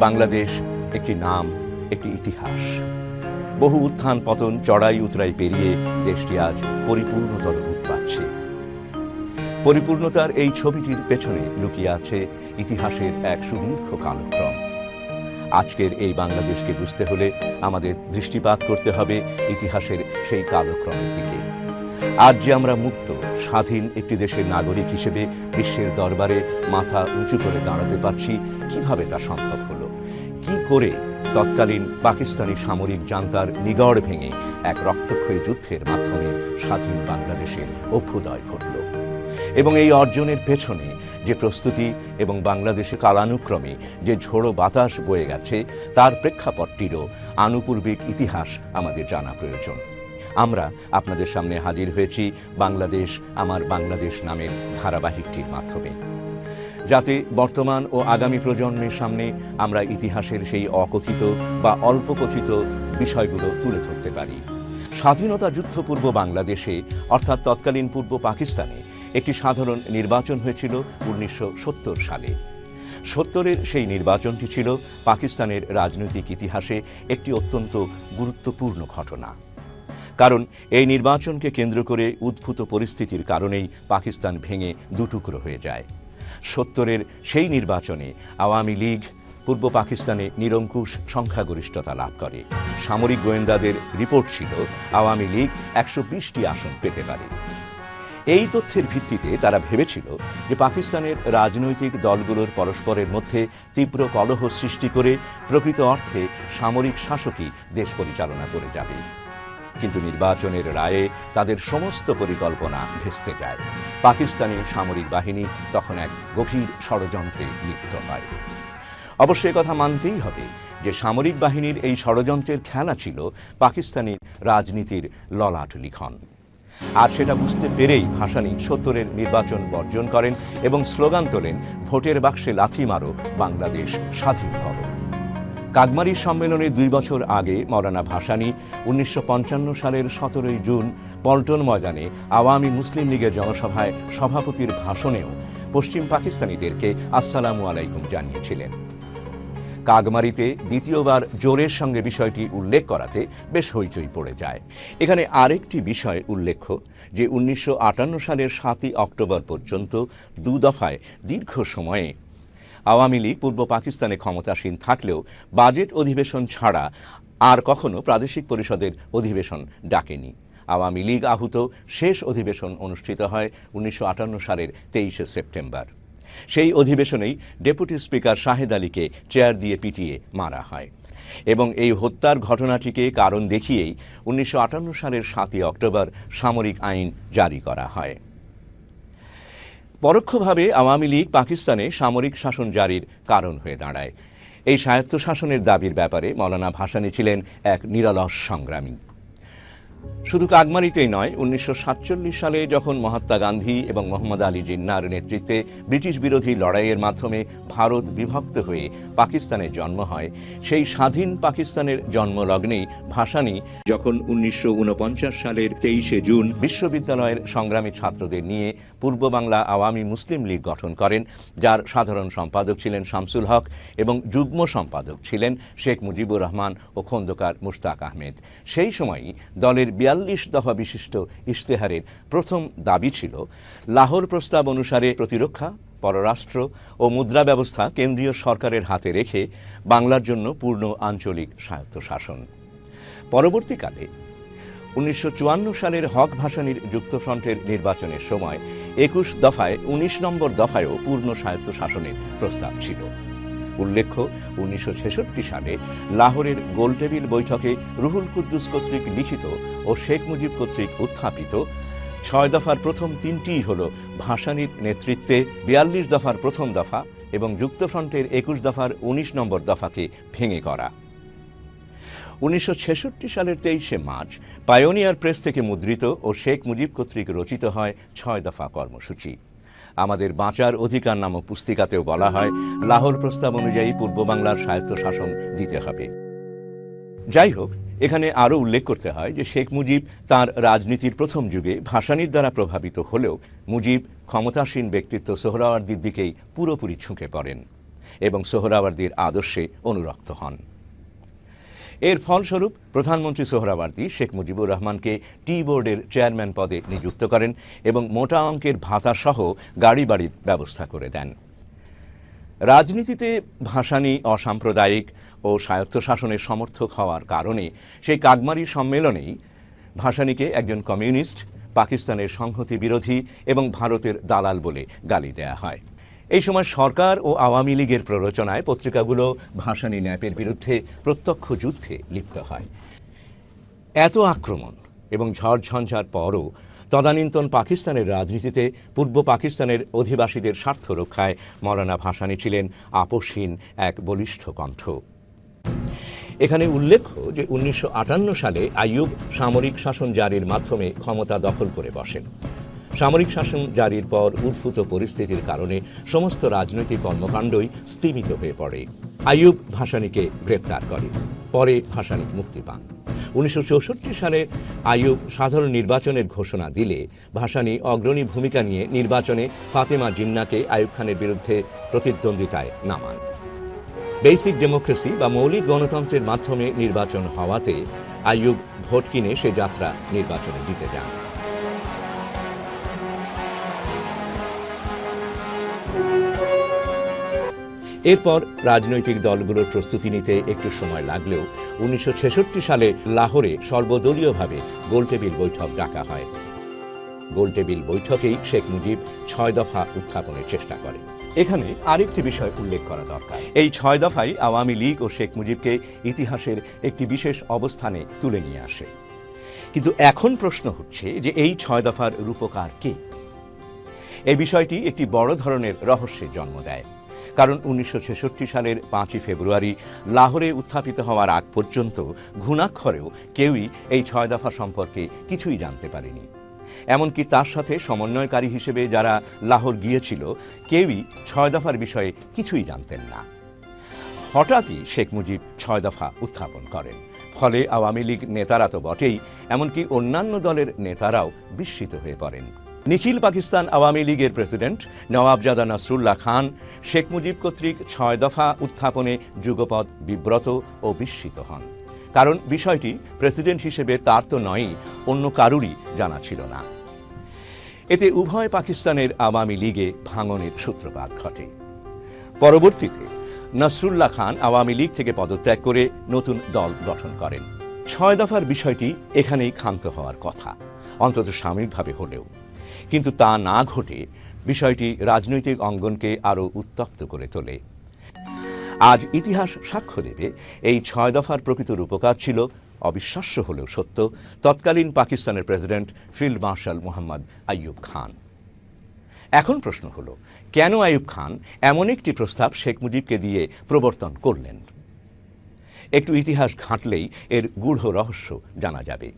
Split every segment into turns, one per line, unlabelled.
বাংলাদেশ একটি নাম, একটি ইতিহাস। বহু উত্থান পতন, চড়াই উতরাই পেরিয়ে দেশটি আজ পরিপূর্ণতর রূপ পাচ্ছে। পরিপূর্ণতার এই ছবিটির পেছনে লুকিয়ে আছে ইতিহাসের এক সুদীর্ঘ কালক্রম। আজকের এই বাংলাদেশকে বুঝতে হলে আমাদের দৃষ্টিপাত করতে হবে ইতিহাসের সেই কালক্রমের দিকে। আজ যে আমরা মুক্ত স্বাধীন একটি দেশের নাগরিক হিসেবে বিশ্বের দরবারে মাথা উঁচু করে দাঁড়াতে পারছি, কিভাবে তা সম্ভব হলো? কি করে তৎকালীন পাকিস্তানি সামরিক জান্তার নিগড় ভেঙে এক রক্তক্ষয়ী যুদ্ধের মাধ্যমে স্বাধীন বাংলাদেশের অভ্যুদয় ঘটল? এবং এই অর্জনের পেছনে যে প্রস্তুতি এবং বাংলাদেশে কালানুক্রমে যে ঝোড়ো বাতাস বয়ে গেছে, তার প্রেক্ষাপটটিরও আনুপূর্বিক ইতিহাস আমাদের জানা প্রয়োজন। আমরা আপনাদের সামনে হাজির হয়েছি বাংলাদেশ আমার বাংলাদেশ নামের ধারাবাহিকটির মাধ্যমে, যাতে বর্তমান ও আগামী প্রজন্মের সামনে আমরা ইতিহাসের সেই অকথিত বা অল্প কথিত বিষয়গুলো তুলে ধরতে পারি। স্বাধীনতা যুদ্ধপূর্ব বাংলাদেশে অর্থাৎ তৎকালীন পূর্ব পাকিস্তানে একটি সাধারণ নির্বাচন হয়েছিল 1970 সালে। 70-এর সেই নির্বাচনটি ছিল পাকিস্তানের রাজনৈতিক ইতিহাসে একটি অত্যন্ত গুরুত্বপূর্ণ ঘটনা। কারণ এই নির্বাচনকে কেন্দ্র করে উদ্ভূত পরিস্থিতির কারণেই পাকিস্তান ভেঙে দুটুকরো হয়ে যায়। 70-এর সেই নির্বাচনে আওয়ামী লীগ পূর্ব পাকিস্তানে নিরঙ্কুশ সংখ্যাগরিষ্ঠতা লাভ করে। সামরিক গোয়েন্দাদের রিপোর্ট ছিল আওয়ামী লীগ 120টি আসন পেতে পারে। এই তথ্যের ভিত্তিতে তারা ভেবেছিল যে পাকিস্তানের রাজনৈতিক দলগুলোর পরস্পরের মধ্যে তীব্র কলহ সৃষ্টি করে প্রকৃত অর্থে সামরিক শাসকই দেশ পরিচালনা করে যাবে। কিন্তু নির্বাচনের রায়ে তাদের সমস্ত পরিকল্পনা ভেস্তে যায়। পাকিস্তানি সামরিক বাহিনী তখন এক গভীর ষড়যন্ত্রে লিপ্ত হয়। অবশ্য কথা মানতেই হবে যে সামরিক বাহিনীর এই ষড়যন্ত্রের খেলা ছিল পাকিস্তানি রাজনীতির ললাট লিখন। আর সেটা বুঝতে পেরেই ভাসানী 70-এর নির্বাচন বর্জন করেন এবং স্লোগান তোলেন, ভোটের বাক্সে লাথি মারো, বাংলাদেশ স্বাধীন করো। কাগমারির সম্মেলনে 2 বছর আগে মৌলানা ভাসানী 1955 সালের 17 জুন পল্টন ময়দানে আওয়ামী মুসলিম লীগের জনসভায় সভাপতির ভাষণেও পশ্চিম পাকিস্তানিদেরকে আসসালামু আলাইকুম জানিয়েছিলেন। কাগমারিতে দ্বিতীয়বার জোরের সঙ্গে বিষয়টি উল্লেখ করাতে বেশ হইচই পড়ে যায়। এখানে আরেকটি বিষয় উল্লেখ্য যে 1958 সালের 7ই অক্টোবর পর্যন্ত 2 দফায় দীর্ঘ সময়ে আওয়ামী লীগ পূর্ব পাকিস্তানে ক্ষমতাসীন থাকলেও বাজেট অধিবেশন ছাড়া আর কখনো প্রাদেশিক পরিষদের অধিবেশন ডাকেনি। আওয়ামী লীগ আহুত শেষ অধিবেশন অনুষ্ঠিত হয় 1958 সালের 23শে সেপ্টেম্বর। সেই অধিবেশনেই ডেপুটি স্পিকার শাহেদ আলীকে চেয়ার দিয়ে পিটিয়ে মারা হয় এবং এই হত্যার ঘটনাটিকে কারণ দেখিয়েই 1958 সালের 7ই অক্টোবর সামরিক আইন জারি করা হয়। পরোক্ষভাবে আওয়ামী লীগ পাকিস্তানে সামরিক শাসন জারির কারণ হয়ে দাঁড়ায়। এই স্বায়ত্তশাসনের দাবির ব্যাপারে মৌলানা ভাসানী ছিলেন এক নিরলস সংগ্রামী। শুধু কাগমারিতেই নয়, 1947 সালে যখন মহাত্মা গান্ধী এবং মোহাম্মদ আলী জিন্নাহর নেতৃত্বে ব্রিটিশ বিরোধী লড়াইয়ের মাধ্যমে ভারত বিভক্ত হয়ে পাকিস্তানের জন্ম হয়, সেই স্বাধীন পাকিস্তানের জন্মলগ্নেই ভাসানী যখন 1949 সালের 23শে জুন বিশ্ববিদ্যালয়ের সংগ্রামী ছাত্রদের নিয়ে পূর্ব বাংলা আওয়ামী মুসলিম লীগ গঠন করেন, যার সাধারণ সম্পাদক ছিলেন শামসুল হক এবং যুগ্ম সম্পাদক ছিলেন শেখ মুজিবুর রহমান ও খন্দকার মুশতাক আহমেদ। সেই সময়ই দলের 42 দফা বিশিষ্ট ইশতেহারের প্রথম দাবি ছিল লাহোর প্রস্তাব অনুসারে প্রতিরক্ষা, পররাষ্ট্র ও মুদ্রা ব্যবস্থা কেন্দ্রীয় সরকারের হাতে রেখে বাংলার জন্য পূর্ণ আঞ্চলিক স্বায়ত্তশাসন। পরবর্তীকালে 1954 সালের হক ভাসানীর যুক্তফ্রন্টের নির্বাচনের সময় 21 দফায় 19 নম্বর দফায়ও পূর্ণ স্বায়ত্তশাসনের প্রস্তাব ছিল। উল্লেখ্য, 1966 সালে লাহোরের গোলটেবিল বৈঠকে রুহুল কুদ্দুস কর্তৃক লিখিত ও শেখ মুজিব কর্তৃক উত্থাপিত 6 দফার প্রথম 3টিই হল ভাসানীর নেতৃত্বে 42 দফার প্রথম দফা এবং যুক্তফ্রন্টের 21 দফার 19 নম্বর দফাকে ভেঙে করা। 1966 সালের 23শে মার্চ পায়োনিয়ার প্রেস থেকে মুদ্রিত ও শেখ মুজিব কর্তৃক রচিত হয় 6 দফা কর্মসূচি। আমাদের বাঁচার অধিকার নামক পুস্তিকাতেও বলা হয় লাহোর প্রস্তাব অনুযায়ী পূর্ব বাংলার স্বায়ত্তশাসন দিতে হবে। যাই হোক, এখানে আরও উল্লেখ করতে হয় যে শেখ মুজিব তার রাজনীতির প্রথম যুগে ভাসানীর দ্বারা প্রভাবিত হলেও মুজিব ক্ষমতাসীন ব্যক্তিত্ব সোহরাওয়ার্দীর দিকেই পুরোপুরি ঝুঁকে পড়েন। এবং সোহরাওয়ার্দীর আদর্শে অনুরক্ত হন। এর ফলস্বরূপ প্রধানমন্ত্রী সোহরাওয়ার্দী শেখ মুজিবুর রহমানকে টি বোর্ডের চেয়ারম্যান পদে নিযুক্ত করেন এবং মোটা অঙ্কের ভাতাসহ গাড়ি বাড়ির ব্যবস্থা করে দেন। রাজনীতিতে ভাসানী অসাম্প্রদায়িক ও স্বায়ত্তশাসনের সমর্থক হওয়ার কারণে সেই কাগমারি সম্মেলনেই ভাসানীকে একজন কমিউনিস্ট, পাকিস্তানের সংহতি বিরোধী এবং ভারতের দালাল বলে গালি দেয়া হয়। এই সময় সরকার ও আওয়ামী লীগের প্ররোচনায় পত্রিকাগুলো ভাসানী ন্যাপের বিরুদ্ধে প্রত্যক্ষ যুদ্ধে লিপ্ত হয়। এত আক্রমণ এবং ঝড়ঝঞ্ঝার পরও তদানীন্তন পাকিস্তানের রাজনীতিতে পূর্ব পাকিস্তানের অধিবাসীদের স্বার্থ রক্ষায় মৌলানা ভাসানী ছিলেন আপোষহীন এক বলিষ্ঠ কণ্ঠ। এখানে উল্লেখ্য যে 1958 সালে আইয়ুব সামরিক শাসন জারির মাধ্যমে ক্ষমতা দখল করে বসেন। সামরিক শাসন জারির পর উদ্ভূত পরিস্থিতির কারণে সমস্ত রাজনৈতিক কর্মকাণ্ডই স্থগিত হয়ে পড়ে। আইয়ুব ভাসানীকে গ্রেপ্তার করে। পরে ভাসানী মুক্তি পান। 1964 সালে আইয়ুব সাধারণ নির্বাচনের ঘোষণা দিলে ভাসানী অগ্রণী ভূমিকা নিয়ে নির্বাচনে ফাতেমা জিন্নাকে আইয়ুব খানের বিরুদ্ধে প্রতিদ্বন্দ্বিতায় নামান। বেসিক ডেমোক্রেসি বা মৌলিক গণতন্ত্রের মাধ্যমে নির্বাচন হওয়াতে আইয়ুব ভোট কিনে সে যাত্রা নির্বাচনে জিতে যান। এরপর রাজনৈতিক দলগুলোর প্রস্তুতি নিতে একটু সময় লাগলেও 1966 সালে লাহোরে সর্বদলীয়ভাবে গোলটেবিল বৈঠক ডাকা হয়। গোলটেবিল বৈঠকেই শেখ মুজিব 6 দফা উত্থাপনের চেষ্টা করেন। এখানে আরেকটি বিষয় উল্লেখ করা দরকার। এই 6 দফাই আওয়ামী লীগ ও শেখ মুজিবকে ইতিহাসের একটি বিশেষ অবস্থানে তুলে নিয়ে আসে। কিন্তু এখন প্রশ্ন হচ্ছে যে এই 6 দফার রূপকার কে? এই বিষয়টি একটি বড় ধরনের রহস্যের জন্ম দেয়। কারণ 1966 সালের 5 ফেব্রুয়ারি লাহোরে উত্থাপিত হওয়ার আগ পর্যন্ত ঘুণাক্ষরেও কেউই এই 6 দফা সম্পর্কে কিছুই জানতে পারেনি। এমনকি তার সাথে সমন্বয়কারী হিসেবে যারা লাহোর গিয়েছিল কেউই 6 দফার বিষয়ে কিছুই জানতেন না। হঠাৎই শেখ মুজিব 6 দফা উত্থাপন করেন। ফলে আওয়ামী লীগ নেতারা তো বটেই, এমনকি অন্যান্য দলের নেতারাও বিস্মিত হয়ে পড়েন। নিখিল পাকিস্তান আওয়ামী লীগের প্রেসিডেন্ট নওয়াবজাদা নাসরুল্লাহ খান শেখ মুজিব কর্তৃক 6 দফা উত্থাপনে যুগপৎ বিব্রত ও বিস্মিত হন। কারণ বিষয়টি প্রেসিডেন্ট হিসেবে তার তো নয়ই, অন্য কারুরই জানা ছিল না। এতে উভয় পাকিস্তানের আওয়ামী লীগে ভাঙনের সূত্রপাত ঘটে। পরবর্তীতে নাসরুল্লাহ খান আওয়ামী লীগ থেকে পদত্যাগ করে নতুন দল গঠন করেন। 6 দফার বিষয়টি এখানেই ক্ষান্ত হওয়ার কথা, অন্তত সাময়িকভাবে হলেও। কিন্তু তা না ঘটে বিষয়টি রাজনৈতিক অঙ্গনকে আরও উত্তপ্ত করে তোলে। আজ ইতিহাস সাক্ষ্য দেবে এই 6 দফার প্রকৃত রূপকার ছিল, অবিশ্বাস্য হলেও সত্য, তৎকালীন পাকিস্তানের president field marshal Mohammad Ayub Khan. এখন প্রশ্ন হলো, কেন আইয়ুব খান এমন একটি প্রস্তাব শেখ মুজিবকে দিয়ে প্রবর্তন করলেন? একটু ইতিহাস ঘাঁটলেই এর গূঢ় রহস্য জানা যাবে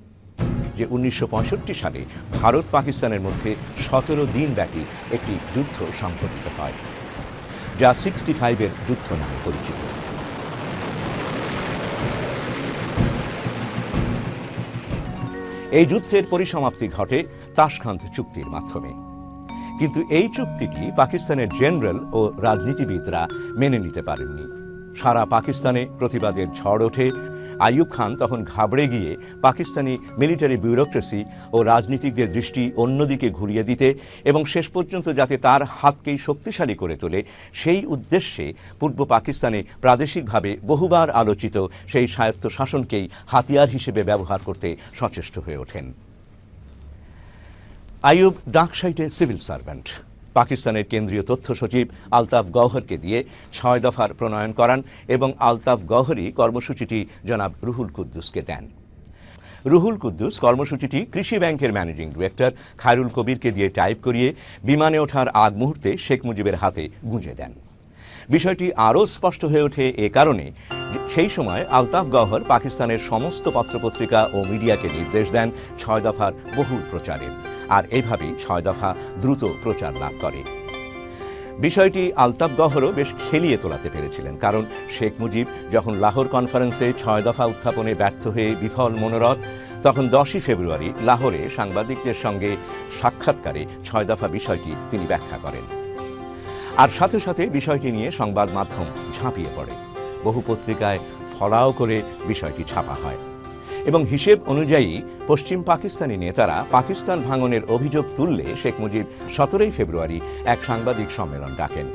যে 1965 সালে ভারত পাকিস্তানের মধ্যে 17 দিন ব্যাপী একটি যুদ্ধ সংঘটিত হয়, যা 65-এর যুদ্ধ নামে পরিচিত। এই যুদ্ধের পরিসমাপ্তি ঘটে তাশখান্ত চুক্তির মাধ্যমে। কিন্তু এই চুক্তিটি পাকিস্তানের জেনারেল ও রাজনীতিবিদরা মেনে নিতে পারেননি। সারা পাকিস্তানে প্রতিবাদের ঝড় ওঠে। আইয়ুব খান তখন ঘাবড়ে গিয়ে পাকিস্তানি মিলিটারি ব্যুরোক্রেসি ও রাজনীতিকদের দৃষ্টি অন্যদিকে ঘুরিয়ে দিতে এবং শেষ পর্যন্ত যাতে তার হাতকেই শক্তিশালী করে তোলে সেই উদ্দেশ্যে পূর্ব পাকিস্তানে প্রাদেশিকভাবে বহুবার আলোচিত সেই স্বায়ত্ত শাসনকেই হাতিয়ার হিসেবে ব্যবহার করতে সচেষ্ট হয়ে ওঠেন। আইয়ুব ডাকসাইটে সিভিল সার্ভেন্ট। পাকিস্তানের কেন্দ্রীয় তথ্য সচিব আলতাফ গওহরকে দিয়ে 6 দফার প্রণয়ন করান এবং আলতাফ গওহরই কর্মসূচিটি জনাব রুহুল কুদ্দুসকে দেন। রুহুল কুদ্দুস কর্মসূচিটি কৃষি ব্যাংকের ম্যানেজিং ডিরেক্টর খায়রুল কবিরকে দিয়ে টাইপ করিয়ে বিমানে ওঠার আগ মুহূর্তে শেখ মুজিবের হাতে গুঁজে দেন। বিষয়টি আরও স্পষ্ট হয়ে ওঠে এ কারণে, সেই সময় আলতাফ গওহর পাকিস্তানের সমস্ত পত্রপত্রিকা ও মিডিয়াকে নির্দেশ দেন 6 দফার বহুল প্রচারের, আর এইভাবেই 6 দফা দ্রুত প্রচার লাভ করে। বিষয়টি আলতাফ গওহরও বেশ খেলিয়ে তোলাতে পেরেছিলেন, কারণ শেখ মুজিব যখন লাহোর কনফারেন্সে 6 দফা উত্থাপনে ব্যর্থ হয়ে বিফল মনোরথ, তখন 10 ফেব্রুয়ারি লাহোরে সাংবাদিকদের সঙ্গে সাক্ষাৎকারে 6 দফা বিষয়টি তিনি ব্যাখ্যা করেন। আর সাথে সাথে বিষয়টি নিয়ে সংবাদ মাধ্যম ঝাঁপিয়ে পড়ে। বহু পত্রিকায় ফলাও করে বিষয়টি ছাপা হয় এবং হিসেব অনুযায়ী পশ্চিম পাকিস্তানি নেতারা পাকিস্তান ভাঙনের অভিযোগ তুললে শেখ মুজিব 17 ফেব্রুয়ারি এক সাংবাদিক সম্মেলন ডাকেন।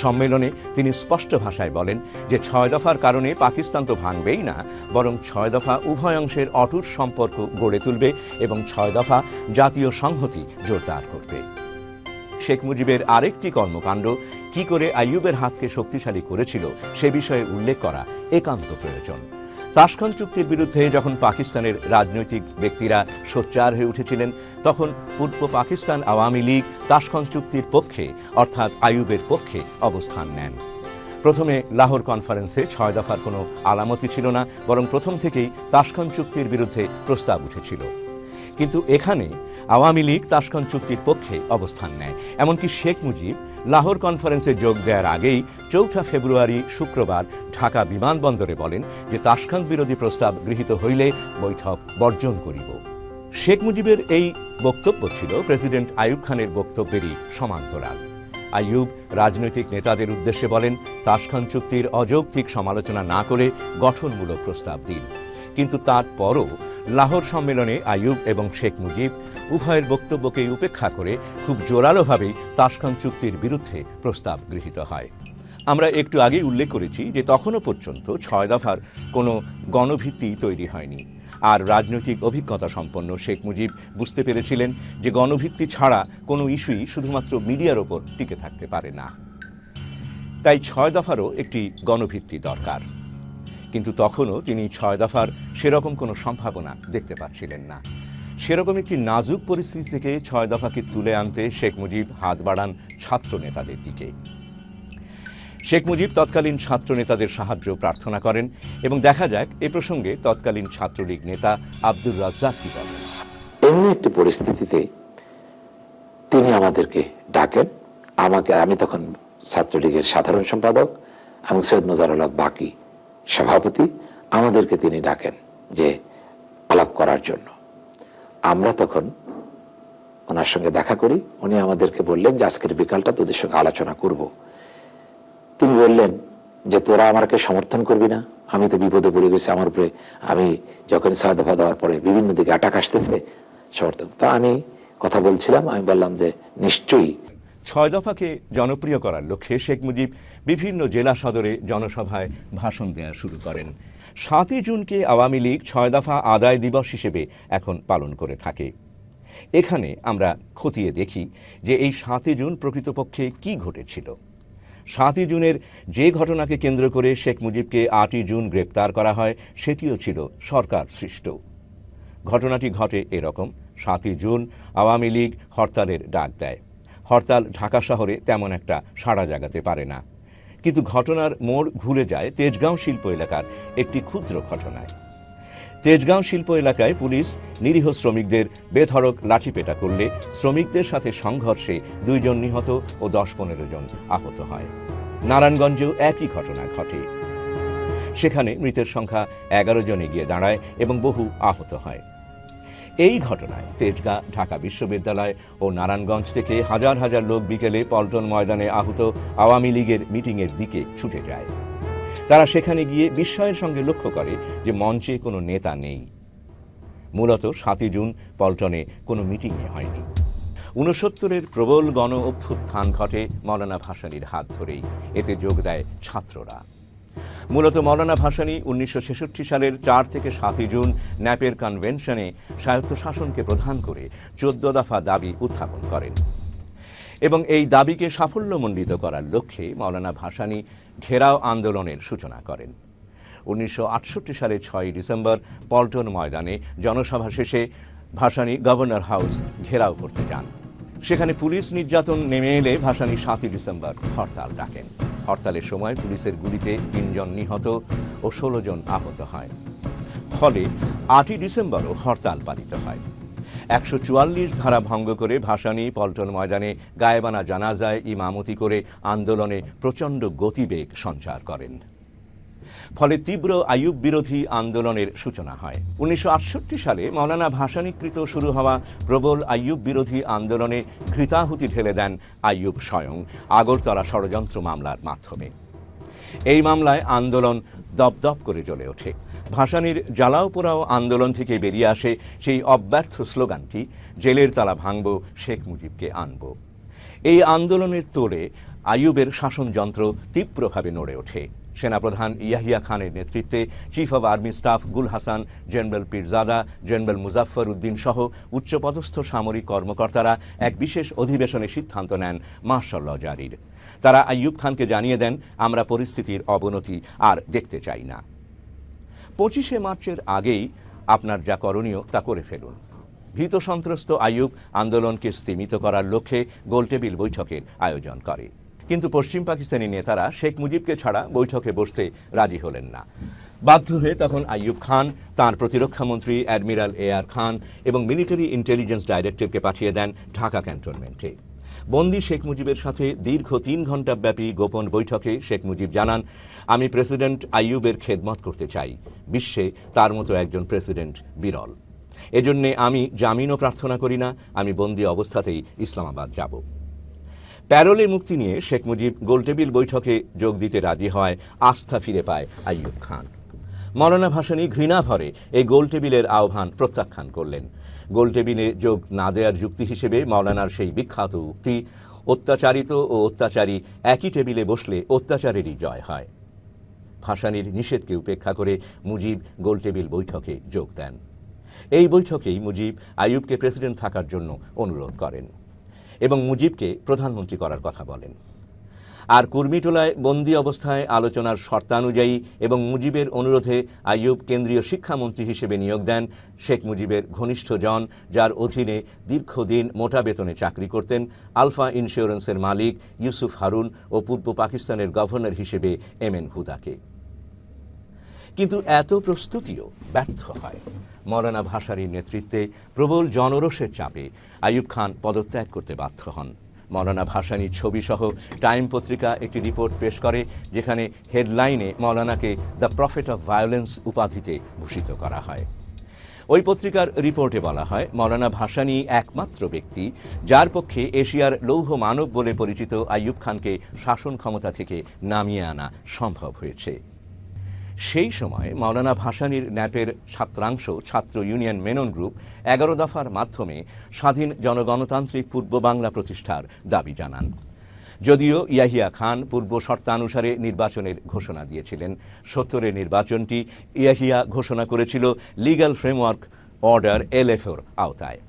সম্মেলনে তিনি স্পষ্ট ভাষায় বলেন যে 6 দফার কারণে পাকিস্তান তো ভাঙবেই না, বরং 6 দফা উভয় অংশের অটুট সম্পর্ক গড়ে তুলবে এবং 6 দফা জাতীয় সংহতি জোরদার করবে। শেখ মুজিবের আরেকটি কর্মকাণ্ড কি করে আইয়ুবের হাতকে শক্তিশালী করেছিল সে বিষয়ে উল্লেখ করা একান্ত প্রয়োজন। তাশখান্ত চুক্তির বিরুদ্ধে যখন পাকিস্তানের রাজনৈতিক ব্যক্তিরা সোচ্চার হয়ে উঠেছিলেন, তখন পূর্ব পাকিস্তান আওয়ামী লীগ তাশখান্ত চুক্তির পক্ষে অর্থাৎ আইয়ুবের পক্ষে অবস্থান নেন। প্রথমে লাহোর কনফারেন্সে 6 দফার কোনো আলামতি ছিল না, বরং প্রথম থেকেই তাশখান্ত চুক্তির বিরুদ্ধে প্রস্তাব উঠেছিল। কিন্তু এখানে আওয়ামী লীগ তাশখান্ত চুক্তির পক্ষে অবস্থান নেয়। এমনকি শেখ মুজিব লাহোর কনফারেন্সে যোগ দেওয়ার আগেই 4 ফেব্রুয়ারি শুক্রবার ঢাকা বিমানবন্দরে বলেন যে তাশখান্ত বিরোধী প্রস্তাব গৃহীত হইলে বৈঠক বর্জন করিব। শেখ মুজিবের এই বক্তব্য ছিল প্রেসিডেন্ট আইয়ুব খানের বক্তব্যেরই সমান্তরাল। আইয়ুব রাজনৈতিক নেতাদের উদ্দেশ্যে বলেন, তাশখান্ত চুক্তির অযৌক্তিক সমালোচনা না করে গঠনমূলক প্রস্তাব দিন। কিন্তু তারপরও লাহোর সম্মেলনে আইয়ুব এবং শেখ মুজিব উভয়ের বক্তব্যকেই উপেক্ষা করে খুব জোরালোভাবেই তাশখান্ত চুক্তির বিরুদ্ধে প্রস্তাব গৃহীত হয়। আমরা একটু আগেই উল্লেখ করেছি যে তখনও পর্যন্ত 6 দফার কোনো গণভিত্তি তৈরি হয়নি, আর রাজনৈতিক অভিজ্ঞতা সম্পন্ন শেখ মুজিব বুঝতে পেরেছিলেন যে গণভিত্তি ছাড়া কোনো ইস্যুই শুধুমাত্র মিডিয়ার ওপর টিকে থাকতে পারে না। তাই 6 দফারও একটি গণভিত্তি দরকার। কিন্তু তখনও তিনি 6 দফার সেরকম কোনো সম্ভাবনা দেখতে পাচ্ছিলেন না। সেরকম একটি নাজুক পরিস্থিতি থেকে 6 দফাকে তুলে আনতে শেখ মুজিব হাত বাড়ান ছাত্র নেতাদের দিকে। শেখ মুজিব তৎকালীন ছাত্র নেতাদের সাহায্য প্রার্থনা করেন এবং দেখা যাক এ প্রসঙ্গে তৎকালীন ছাত্রলীগ নেতা আব্দুর রাজ্জাক কি বলেন।
এমনি একটি পরিস্থিতিতে তিনি আমাদেরকে ডাকেন। আমি তখন ছাত্রলীগের সাধারণ সম্পাদক এবং সৈয়দ মোজারুল হক বাকি সভাপতি। আমাদেরকে তিনি ডাকেন যে আলাপ করার জন্য। আমরা তখন ওনার সঙ্গে দেখা করি। উনি আমাদেরকে বললেন যে আজকের বিকালটা তোদের সঙ্গে আলোচনা করব। তিনি বললেন যে তোরা আমাকে সমর্থন করবি না, আমি তো বিপদে পড়ে গেছি, আমার উপরে আমি যখন 6 দফা দেওয়ার পরে বিভিন্ন দিকে অ্যাটাক আসতেছে, সমর্থন। তা আমি কথা বলছিলাম, আমি বললাম যে নিশ্চয়ই।
6 দফাকে জনপ্রিয় করার লক্ষ্যে শেখ মুজিব বিভিন্ন জেলা সদরে জনসভায় ভাষণ দেওয়া শুরু করেন। 7 জুনকে আওয়ামী লীগ 6 দফা আদায় দিবস হিসেবে এখন পালন করে থাকে। এখানে আমরা খতিয়ে দেখি যে এই 7 জুন প্রকৃতপক্ষে কি ঘটেছিল। 7 জুনের যে ঘটনাকে কেন্দ্র করে শেখ মুজিবকে 8 জুন গ্রেপ্তার করা হয় সেটিও ছিল সরকার সৃষ্ট। ঘটনাটি ঘটে এরকম: 7 জুন আওয়ামী লীগ হরতালের ডাক দেয়। হরতাল ঢাকা শহরে তেমন একটা সাড়া জাগাতে পারে না, কিন্তু ঘটনার মোড় ঘুরে যায় তেজগাঁও শিল্প এলাকার একটি ক্ষুদ্র ঘটনায়। তেজগাঁও শিল্প এলাকায় পুলিশ নিরীহ শ্রমিকদের বেধড়ক লাঠিপেটা করলে শ্রমিকদের সাথে সংঘর্ষে 2 জন নিহত ও 10-15 জন আহত হয়। নারায়ণগঞ্জেও একই ঘটনা ঘটে। সেখানে মৃতের সংখ্যা 11 জনে গিয়ে দাঁড়ায় এবং বহু আহত হয়। এই ঘটনায় তেজগাঁ, ঢাকা বিশ্ববিদ্যালয় ও নারায়ণগঞ্জ থেকে হাজার হাজার লোক বিকেলে পল্টন ময়দানে আহত আওয়ামী লীগের মিটিংয়ের দিকে ছুটে যায়। তারা সেখানে গিয়ে বিস্ময়ের সঙ্গে লক্ষ্য করে যে মঞ্চে কোনো নেতা নেই। মূলত 7 জুন পল্টনে কোনো মিটিংই হয়নি। 69-এর প্রবল গণ অভ্যুত্থান ঘটে মওলানা ভাসানীর হাত ধরেই। এতে যোগ দেয় ছাত্ররা। মূলত মওলানা ভাসানী 1966 সালের 4 থেকে 7 জুন ন্যাপের কনভেনশনে স্বায়ত্তশাসনকে প্রধান করে 14 দফা দাবি উত্থাপন করেন এবং এই দাবিকে সাফল্যমণ্ডিত করার লক্ষ্যে মওলানা ভাসানী ঘেরাও আন্দোলনের সূচনা করেন। 1968 সালের 6 ডিসেম্বর পল্টন ময়দানে জনসভা শেষে ভাসানী গভর্নর হাউস ঘেরাও করতে যান। সেখানে পুলিশ নির্যাতন নেমে এলে ভাসানী 7 ডিসেম্বর হরতাল ডাকেন। হরতালের সময় পুলিশের গুলিতে 3 জন নিহত ও 16 জন আহত হয়। ফলে 8 ডিসেম্বরও হরতাল পালিত হয়। 144 ধারা ভঙ্গ করে ভাসানী পল্টন ময়দানে গায়েবানা জানাজায় ইমামতি করে আন্দোলনে প্রচণ্ড গতিবেগ সঞ্চার করেন। ফলে তীব্র আইয়ুব বিরোধী আন্দোলনের সূচনা হয়। 1968 সালে মওলানা ভাসানীকৃত শুরু হওয়া প্রবল আইয়ুব বিরোধী আন্দোলনে ঘৃতাহুতি ঢেলে দেন আইয়ুব স্বয়ং আগরতলা ষড়যন্ত্র মামলার মাধ্যমে। এই মামলায় আন্দোলন দপদপ করে জ্বলে ওঠে। ভাসানীর জ্বালাও পোড়াও আন্দোলন থেকে বেরিয়ে আসে সেই অব্যর্থ স্লোগানটি, জেলের তালা ভাঙব, শেখ মুজিবকে আনব। এই আন্দোলনের তোড়ে আইয়ুবের শাসনযন্ত্র তীব্রভাবে নড়ে ওঠে। সেনাপ্রধান ইয়াহিয়া খানের নেতৃত্বে চিফ অব আর্মি স্টাফ গুল হাসান, জেনারেল পীরজাদা, জেনারেল মুজাফফর উদ্দিন সহ উচ্চপদস্থ সামরিক কর্মকর্তারা এক বিশেষ অধিবেশনে সিদ্ধান্ত নেন মার্শাল ল জারির। তারা আইয়ুব খানকে জানিয়ে দেন, আমরা পরিস্থিতির অবনতি আর দেখতে চাই না। 25শে মার্চের আগেই আপনার যা করণীয় তা করে ফেলুন। ভীত সন্ত্রস্ত আইয়ুব আন্দোলনকে স্তিমিত করার লক্ষ্যে গোলটেবিল বৈঠকের আয়োজন করে। কিন্তু পশ্চিম পাকিস্তানি নেতারা শেখ মুজিবকে ছাড়া বৈঠকে বসতে রাজি হলেন না। বাধ্য হয়ে তখন আইয়ুব খান তাঁর প্রতিরক্ষামন্ত্রী অ্যাডমিরাল এ.আর. খান এবং মিলিটারি ইন্টেলিজেন্স ডাইরেক্টরকে পাঠিয়ে দেন ঢাকা ক্যান্টনমেন্টে। বন্দী শেখ মুজিবের সাথে দীর্ঘ 3 ঘণ্টা ব্যাপী গোপন বৈঠকে শেখ মুজিব জানান, আমি প্রেসিডেন্ট আইয়ুবের খেদমত করতে চাই। বিশ্বে তার মতো একজন প্রেসিডেন্ট বিরল। এজন্যে আমি জামিনও প্রার্থনা করি না, আমি বন্দী অবস্থাতেই ইসলামাবাদ যাব। প্যারোলে মুক্তি নিয়ে শেখ মুজিব গোলটেবিল বৈঠকে যোগ দিতে রাজি হয়, আস্থা ফিরে পায় আইয়ুব খান। মওলানা ভাসানী ঘৃণা ভরে এই গোলটেবিলের আহ্বান প্রত্যাখ্যান করলেন। গোলটেবিলে যোগ না দেওয়ার যুক্তি হিসেবে মওলানার সেই বিখ্যাত উক্তি, অত্যাচারিত ও অত্যাচারী একই টেবিলে বসলে অত্যাচারেরই জয় হয়। ভাসানীর নিষেধকে উপেক্ষা করে মুজিব গোলটেবিল বৈঠকে যোগ দেন। এই বৈঠকেই মুজিব আইয়ুবকে প্রেসিডেন্ট থাকার জন্য অনুরোধ করেন এবং মুজিবকে প্রধানমন্ত্রী করার কথা বলেন। আর কুর্মিটোলায় বন্দি অবস্থায় আলোচনার শর্তানুযায়ী এবং মুজিবের অনুরোধে আইয়ুব কেন্দ্রীয় শিক্ষামন্ত্রী হিসেবে নিয়োগ দেন শেখ মুজিবের ঘনিষ্ঠজন, যার অধীনে দীর্ঘদিন মোটা বেতনে চাকরি করতেন আলফা ইন্স্যুরেন্সের মালিক ইউসুফ হারুন ও পূর্ব পাকিস্তানের গভর্নর হিসেবে এম.এন. হুদাকে। কিন্তু এত প্রস্তুতিও ব্যর্থ হয়। মওলানা ভাসানীর নেতৃত্বে প্রবল জনরোষের চাপে আইয়ুব খান পদত্যাগ করতে বাধ্য হন। মওলানা ভাসানীর ছবিসহ টাইম পত্রিকা একটি রিপোর্ট পেশ করে, যেখানে হেডলাইনে মওলানাকে দ্য প্রফেট অফ ভায়োলেন্স উপাধিতে ভূষিত করা হয়। ওই পত্রিকার রিপোর্টে বলা হয়, মওলানা ভাসানী একমাত্র ব্যক্তি যার পক্ষে এশিয়ার লৌহ মানব বলে পরিচিত আইয়ুব খানকে শাসন ক্ষমতা থেকে নামিয়ে আনা সম্ভব হয়েছে। সেই সময় মওলানা ভাসানীর ন্যাপের ছাত্রাংশ ছাত্র ইউনিয়ন মেনন গ্রুপ 11 দফার মাধ্যমে স্বাধীন জনগণতান্ত্রিক পূর্ব বাংলা প্রতিষ্ঠার দাবি জানান। যদিও ইয়াহিয়া খান পূর্ব শর্তানুসারে নির্বাচনের ঘোষণা দিয়েছিলেন, 70-এর নির্বাচনটি ইয়াহিয়া ঘোষণা করেছিল লিগ্যাল ফ্রেমওয়ার্ক অর্ডার এলএফওর আওতায়।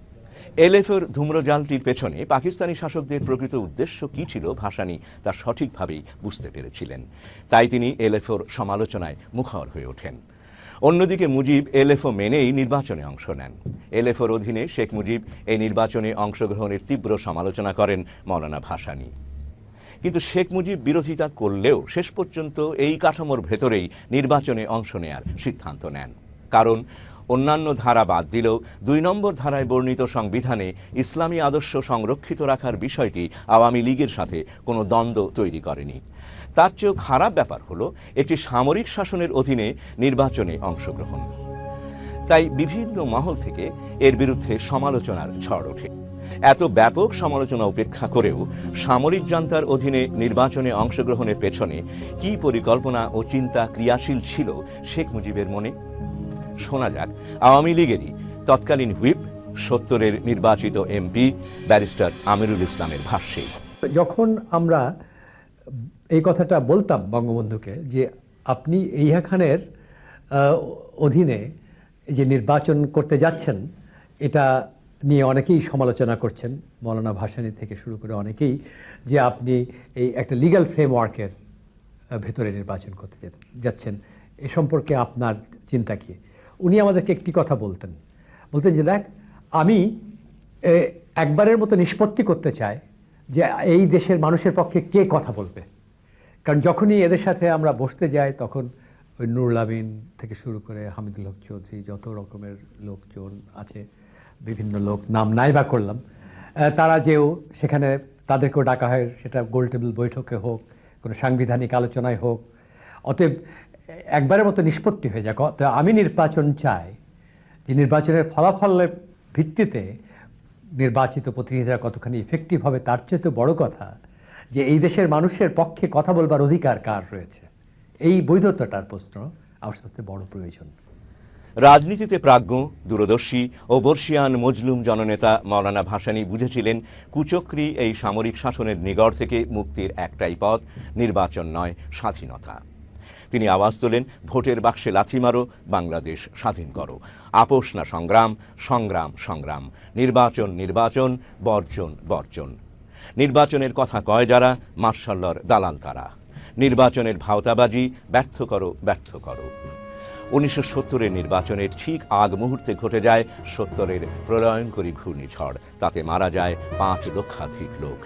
এলএফওর ধূম্রজালটির পেছনে পাকিস্তানি শাসকদের প্রকৃত উদ্দেশ্য কী ছিল ভাসানী তা সঠিকভাবেই বুঝতে পেরেছিলেন। তাই তিনি এলএফওর সমালোচনায় মুখর হয়ে ওঠেন। অন্যদিকে মুজিব এলএফও মেনেই নির্বাচনে অংশ নেন। এলএফওর অধীনে শেখ মুজিব এই নির্বাচনে অংশগ্রহণের তীব্র সমালোচনা করেন মওলানা ভাসানী। কিন্তু শেখ মুজিব বিরোধিতা করলেও শেষ পর্যন্ত এই কাঠামোর ভেতরেই নির্বাচনে অংশ নেয়ার সিদ্ধান্ত নেন। কারণ অন্যান্য ধারা বাদ দিলেও 2 নম্বর ধারায় বর্ণিত সংবিধানে ইসলামী আদর্শ সংরক্ষিত রাখার বিষয়টি আওয়ামী লীগের সাথে কোনো দ্বন্দ্ব তৈরি করেনি। তার চেয়েও খারাপ ব্যাপার হলো একটি সামরিক শাসনের অধীনে নির্বাচনে অংশগ্রহণ। তাই বিভিন্ন মহল থেকে এর বিরুদ্ধে সমালোচনার ঝড় ওঠে। এত ব্যাপক সমালোচনা উপেক্ষা করেও সামরিক জান্তার অধীনে নির্বাচনে অংশগ্রহণের পেছনে কী পরিকল্পনা ও চিন্তা ক্রিয়াশীল ছিল শেখ মুজিবের মনে? শোনা যাক আওয়ামী লীগেরই তৎকালীন হুইপ 70-এর নির্বাচিত এমপি ব্যারিস্টার আমিরুল ইসলামের ভাষ্যে।
যখন আমরা এই কথাটা বলতাম বঙ্গবন্ধুকে যে আপনি ইয়াহিয়া খানের অধীনে যে নির্বাচন করতে যাচ্ছেন, এটা নিয়ে অনেকেই সমালোচনা করছেন, মওলানা ভাসানী থেকে শুরু করে অনেকেই, যে আপনি এই একটা লিগ্যাল ফ্রেমওয়ার্কের ভেতরে নির্বাচন করতে যাচ্ছেন, এ সম্পর্কে আপনার চিন্তা কী? উনি আমাদেরকে একটি কথা বলতেন যে দেখ, আমি একবারের মতো নিষ্পত্তি করতে চাই যে এই দেশের মানুষের পক্ষে কে কথা বলবে। কারণ যখনই এদের সাথে আমরা বসতে যাই তখন ওই নুরুল আমিন থেকে শুরু করে হামিদুল হক চৌধুরী, যত রকমের লোকজন আছে, বিভিন্ন লোক নাম নাই বা করলাম, তারা যেও সেখানে তাদেরকেও ডাকা হয়, সেটা গোলটেবিল বৈঠকে হোক, কোনো সাংবিধানিক আলোচনায় হোক। অতএব একবারের মতো নিষ্পত্তি হয়ে যায়। তো আমি নির্বাচন চাই, যে নির্বাচনের ফলাফলের ভিত্তিতে নির্বাচিত প্রতিনিধিরা কতখানি ইফেক্টিভ হবে, তার চেয়ে তো বড় কথা যে এই দেশের মানুষের পক্ষে কথা বলবার অধিকার কার রয়েছে। এই বৈধতাটার প্রশ্ন আমার সবচেয়ে বড় প্রয়োজন।
রাজনীতিতে প্রাজ্ঞ, দূরদর্শী ও বর্ষিয়ান মজলুম জননেতা মৌলানা ভাসানী বুঝেছিলেন কুচক্রী এই সামরিক শাসনের নিগড় থেকে মুক্তির একটাই পথ, নির্বাচন নয়, স্বাধীনতা। তিনি আওয়াজ তোলেন, ভোটের বাক্সে লাথি মারো, বাংলাদেশ স্বাধীন করো। আপোষ না সংগ্রাম, সংগ্রাম সংগ্রাম, নির্বাচন নির্বাচন, বর্জন বর্জন। নির্বাচনের কথা কয় যারা, মার্শাল্লর দালাল তারা। নির্বাচনের ভাওতাবাজি, ব্যর্থ করো ব্যর্থ করো। 1970-এর নির্বাচনের ঠিক আগ মুহূর্তে ঘটে যায় 70-এর প্রলয়ঙ্করী ঘূর্ণিঝড়। তাতে মারা যায় 5 লক্ষাধিক লোক।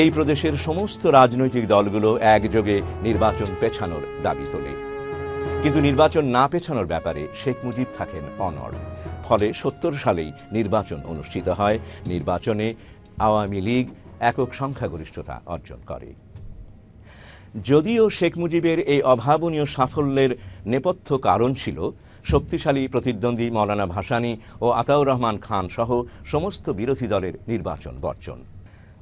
এই প্রদেশের সমস্ত রাজনৈতিক দলগুলো একযোগে নির্বাচন পেছানোর দাবি তোলে, কিন্তু নির্বাচন না পেছানোর ব্যাপারে শেখ মুজিব থাকেন অনড়। ফলে 70 সালেই নির্বাচন অনুষ্ঠিত হয়। নির্বাচনে আওয়ামী লীগ একক সংখ্যাগরিষ্ঠতা অর্জন করে। যদিও শেখ মুজিবের এই অভাবনীয় সাফল্যের নেপথ্য কারণ ছিল শক্তিশালী প্রতিদ্বন্দ্বী মৌলানা ভাসানী ও আতাউর রহমান খান সহ সমস্ত বিরোধী দলের নির্বাচন বর্জন।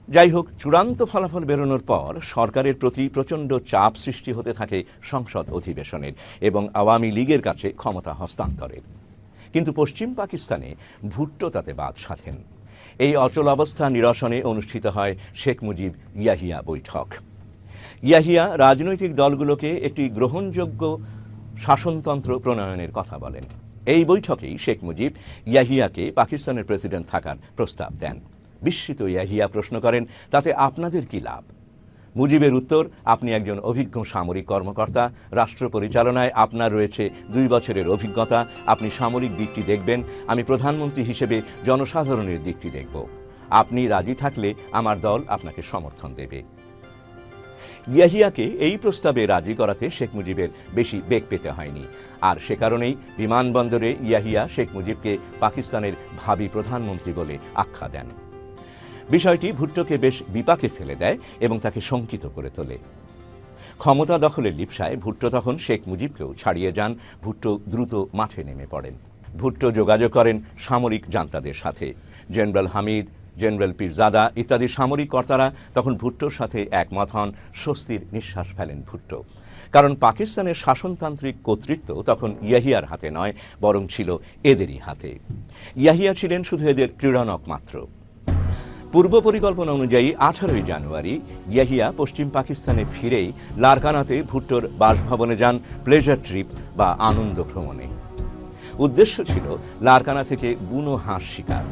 যাই হোক, চূড়ান্ত ফলাফল বেরোনোর পর সরকারের প্রতি প্রচণ্ড চাপ সৃষ্টি হতে থাকে সংসদ অধিবেশনের এবং আওয়ামী লীগের কাছে ক্ষমতা হস্তান্তরের। কিন্তু পশ্চিম পাকিস্তানে ভুট্টো তাতে বাদ সাধেন। এই অচল অবস্থা নিরসনে অনুষ্ঠিত হয় শেখ মুজিব ইয়াহিয়া বৈঠক। ইয়াহিয়া রাজনৈতিক দলগুলোকে একটি গ্রহণযোগ্য শাসনতন্ত্র প্রণয়নের কথা বলেন। এই বৈঠকেই শেখ মুজিব ইয়াহিয়াকে পাকিস্তানের প্রেসিডেন্ট থাকার প্রস্তাব দেন। বিস্মিত ইয়াহিয়া প্রশ্ন করেন, তাতে আপনাদের কি লাভ? মুজিবের উত্তর, আপনি একজন অভিজ্ঞ সামরিক কর্মকর্তা, রাষ্ট্র পরিচালনায় আপনার রয়েছে 2 বছরের অভিজ্ঞতা, আপনি সামরিক দিকটি দেখবেন, আমি প্রধানমন্ত্রী হিসেবে জনসাধারণের দিকটি দেখব। আপনি রাজি থাকলে আমার দল আপনাকে সমর্থন দেবে। ইয়াহিয়াকে এই প্রস্তাবে রাজি করাতে শেখ মুজিবের বেশি বেগ পেতে হয়নি, আর সে কারণেই বিমানবন্দরে ইয়াহিয়া শেখ মুজিবকে পাকিস্তানের ভাবী প্রধানমন্ত্রী বলে আখ্যা দেন। বিষয়টি ভুট্টোকে বেশ বিপাকে ফেলে দেয় এবং তাকে শঙ্কিত করে তোলে। ক্ষমতা দখলের লিপ্সায় ভুট্টো তখন শেখ মুজিবকেও ছাড়িয়ে যান। ভুট্টো দ্রুত মাঠে নেমে পড়েন। ভুট্টো যোগাযোগ করেন সামরিক জান্তাদের সাথে। জেনারেল হামিদ, জেনারেল পীরজাদা ইত্যাদি সামরিক কর্তারা তখন ভুট্টোর সাথে একমত হন। স্বস্তির নিঃশ্বাস ফেলেন ভুট্টো, কারণ পাকিস্তানের শাসনতান্ত্রিক কর্তৃত্ব তখন ইয়াহিয়ার হাতে নয়, বরং ছিল এদেরই হাতে। ইয়াহিয়া ছিলেন শুধু এদের ক্রীড়নক মাত্র। পূর্ব পরিকল্পনা অনুযায়ী 18 জানুয়ারি ইয়াহিয়া পশ্চিম পাকিস্তানে ফিরেই লারকানাতে ভুট্টোর বাসভবনে যান প্লেজার ট্রিপ বা আনন্দ ভ্রমণে। উদ্দেশ্য ছিল লারকানা থেকে বুনো হাঁস শিকার।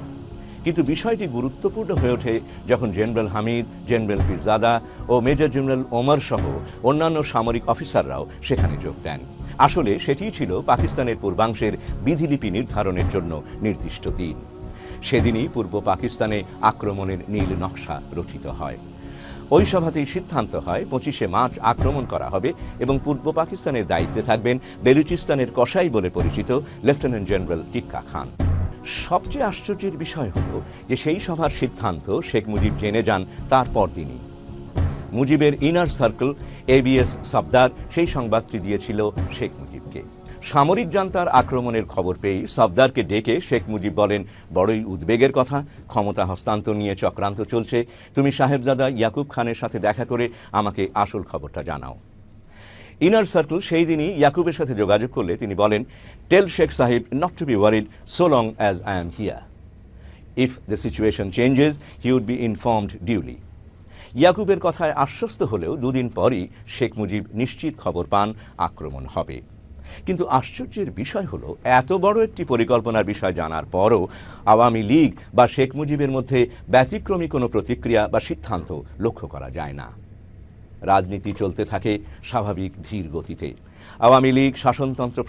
কিন্তু বিষয়টি গুরুত্বপূর্ণ হয়ে ওঠে যখন জেনারেল হামিদ, জেনারেল পীরজাদা ও মেজর জেনারেল ওমর সহ অন্যান্য সামরিক অফিসাররাও সেখানে যোগ দেন। আসলে সেটিই ছিল পাকিস্তানের পূর্বাংশের বিধিলিপি নির্ধারণের জন্য নির্দিষ্ট দিন। সেদিনই পূর্ব পাকিস্তানে আক্রমণের নীল নকশা রচিত হয়। ওই সভাতেই সিদ্ধান্ত হয় 25শে মার্চ আক্রমণ করা হবে এবং পূর্ব পাকিস্তানের দায়িত্বে থাকবেন বেলুচিস্তানের কসাই বলে পরিচিত লেফটেন্যান্ট জেনারেল টিক্কা খান। সবচেয়ে আশ্চর্যের বিষয় হল যে সেই সভার সিদ্ধান্ত শেখ মুজিব জেনে যান তার পরদিনই। মুজিবের ইনার সার্কেল এবিএস সফদার সেই সংবাদটি দিয়েছিল শেখ মুজিবকে। সামরিক জান্তার আক্রমণের খবর পেয়ে সফদারকে ডেকে শেখ মুজিব বলেন, বড়ই উদ্বেগের কথা, ক্ষমতা হস্তান্তর নিয়ে চক্রান্ত চলছে, তুমি সাহেবজাদা ইয়াকুব খানের সাথে দেখা করে আমাকে আসল খবরটা জানাও। ইনার সার্কেল সেই দিনই ইয়াকুবের সাথে যোগাযোগ করলে তিনি বলেন, tell Sheikh Sahib not to be worried so long as I am here. If the situation changes he would be informed duly. ইয়াকুবের কথায় আশ্বস্ত হলেও 2 দিন পরই শেখ মুজিব নিশ্চিত খবর পান আক্রমণ হবে। কিন্তু আশ্চর্যের বিষয় হলো, এত বড় একটি পরিকল্পনার বিষয় জানার পরও আওয়ামী লীগ বা শেখ মুজিবের মধ্যে ব্যতিক্রমী কোনো প্রতিক্রিয়া বা সিদ্ধান্ত লক্ষ্য করা যায় না। রাজনীতি চলতে থাকে স্বাভাবিক ধীর গতিতে। আওয়ামী লীগ শাসনতন্ত্র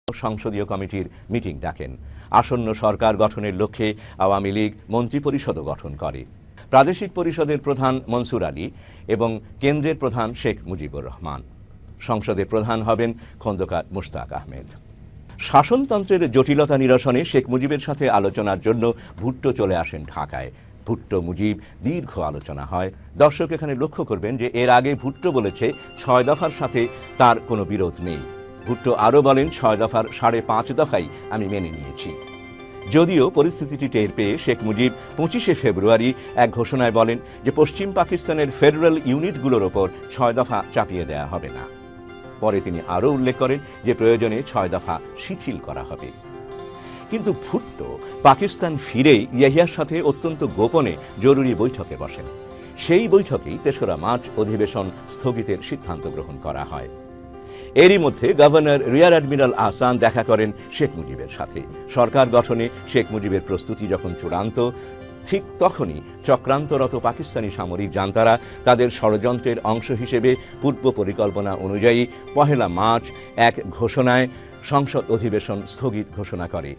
সংসদীয় কমিটির মিটিং ডাকেন। আসন্ন সরকার গঠনের লক্ষ্যে আওয়ামী লীগ মন্ত্রিপরিষদও গঠন করে। প্রাদেশিক পরিষদের প্রধান মনসুর আলী এবং কেন্দ্রের প্রধান শেখ মুজিবুর রহমান। সংসদের প্রধান হবেন খন্দকার মুশতাক আহমেদ। শাসনতন্ত্রের জটিলতা নিরসনে শেখ মুজিবের সাথে আলোচনার জন্য ভুট্টো চলে আসেন ঢাকায়। ভুট্টো মুজিব দীর্ঘ আলোচনা হয়। দর্শক এখানে লক্ষ্য করবেন যে এর আগে ভুট্টো বলেছে 6 দফার সাথে তার কোনো বিরোধ নেই। ভুট্টো আরও বলেন 6 দফার 5.5 দফাই আমি মেনে নিয়েছি। যদিও পরিস্থিতিটি টের পেয়ে শেখ মুজিব 25শে ফেব্রুয়ারি এক ঘোষণায় বলেন যে পশ্চিম পাকিস্তানের ফেডারেল ইউনিটগুলোর ওপর 6 দফা চাপিয়ে দেয়া হবে না। পরে তিনি আরও উল্লেখ করেন যে প্রয়োজনে 6 দফা শিথিল করা হবে। কিন্তু ভুট্টো পাকিস্তান ফিরেই ইয়াহিয়ার সাথে অত্যন্ত গোপনে জরুরি বৈঠকে বসেন। সেই বৈঠকেই 3রা মার্চ অধিবেশন স্থগিতের সিদ্ধান্ত গ্রহণ করা হয়। এরই মধ্যে গভর্নর রিয়ার অ্যাডমিরাল আহসান দেখা করেন শেখ মুজিবের সাথে। সরকার গঠনে শেখ মুজিবের প্রস্তুতি যখন চূড়ান্ত, ঠিক তখনই চক্রান্তরত পাকিস্তানি সামরিক জান্তারা তাদের ষড়যন্ত্রের অংশ হিসেবে পূর্ব পরিকল্পনা অনুযায়ী 1 মার্চ এক ঘোষণায় সংসদ অধিবেশন স্থগিত ঘোষণা করে।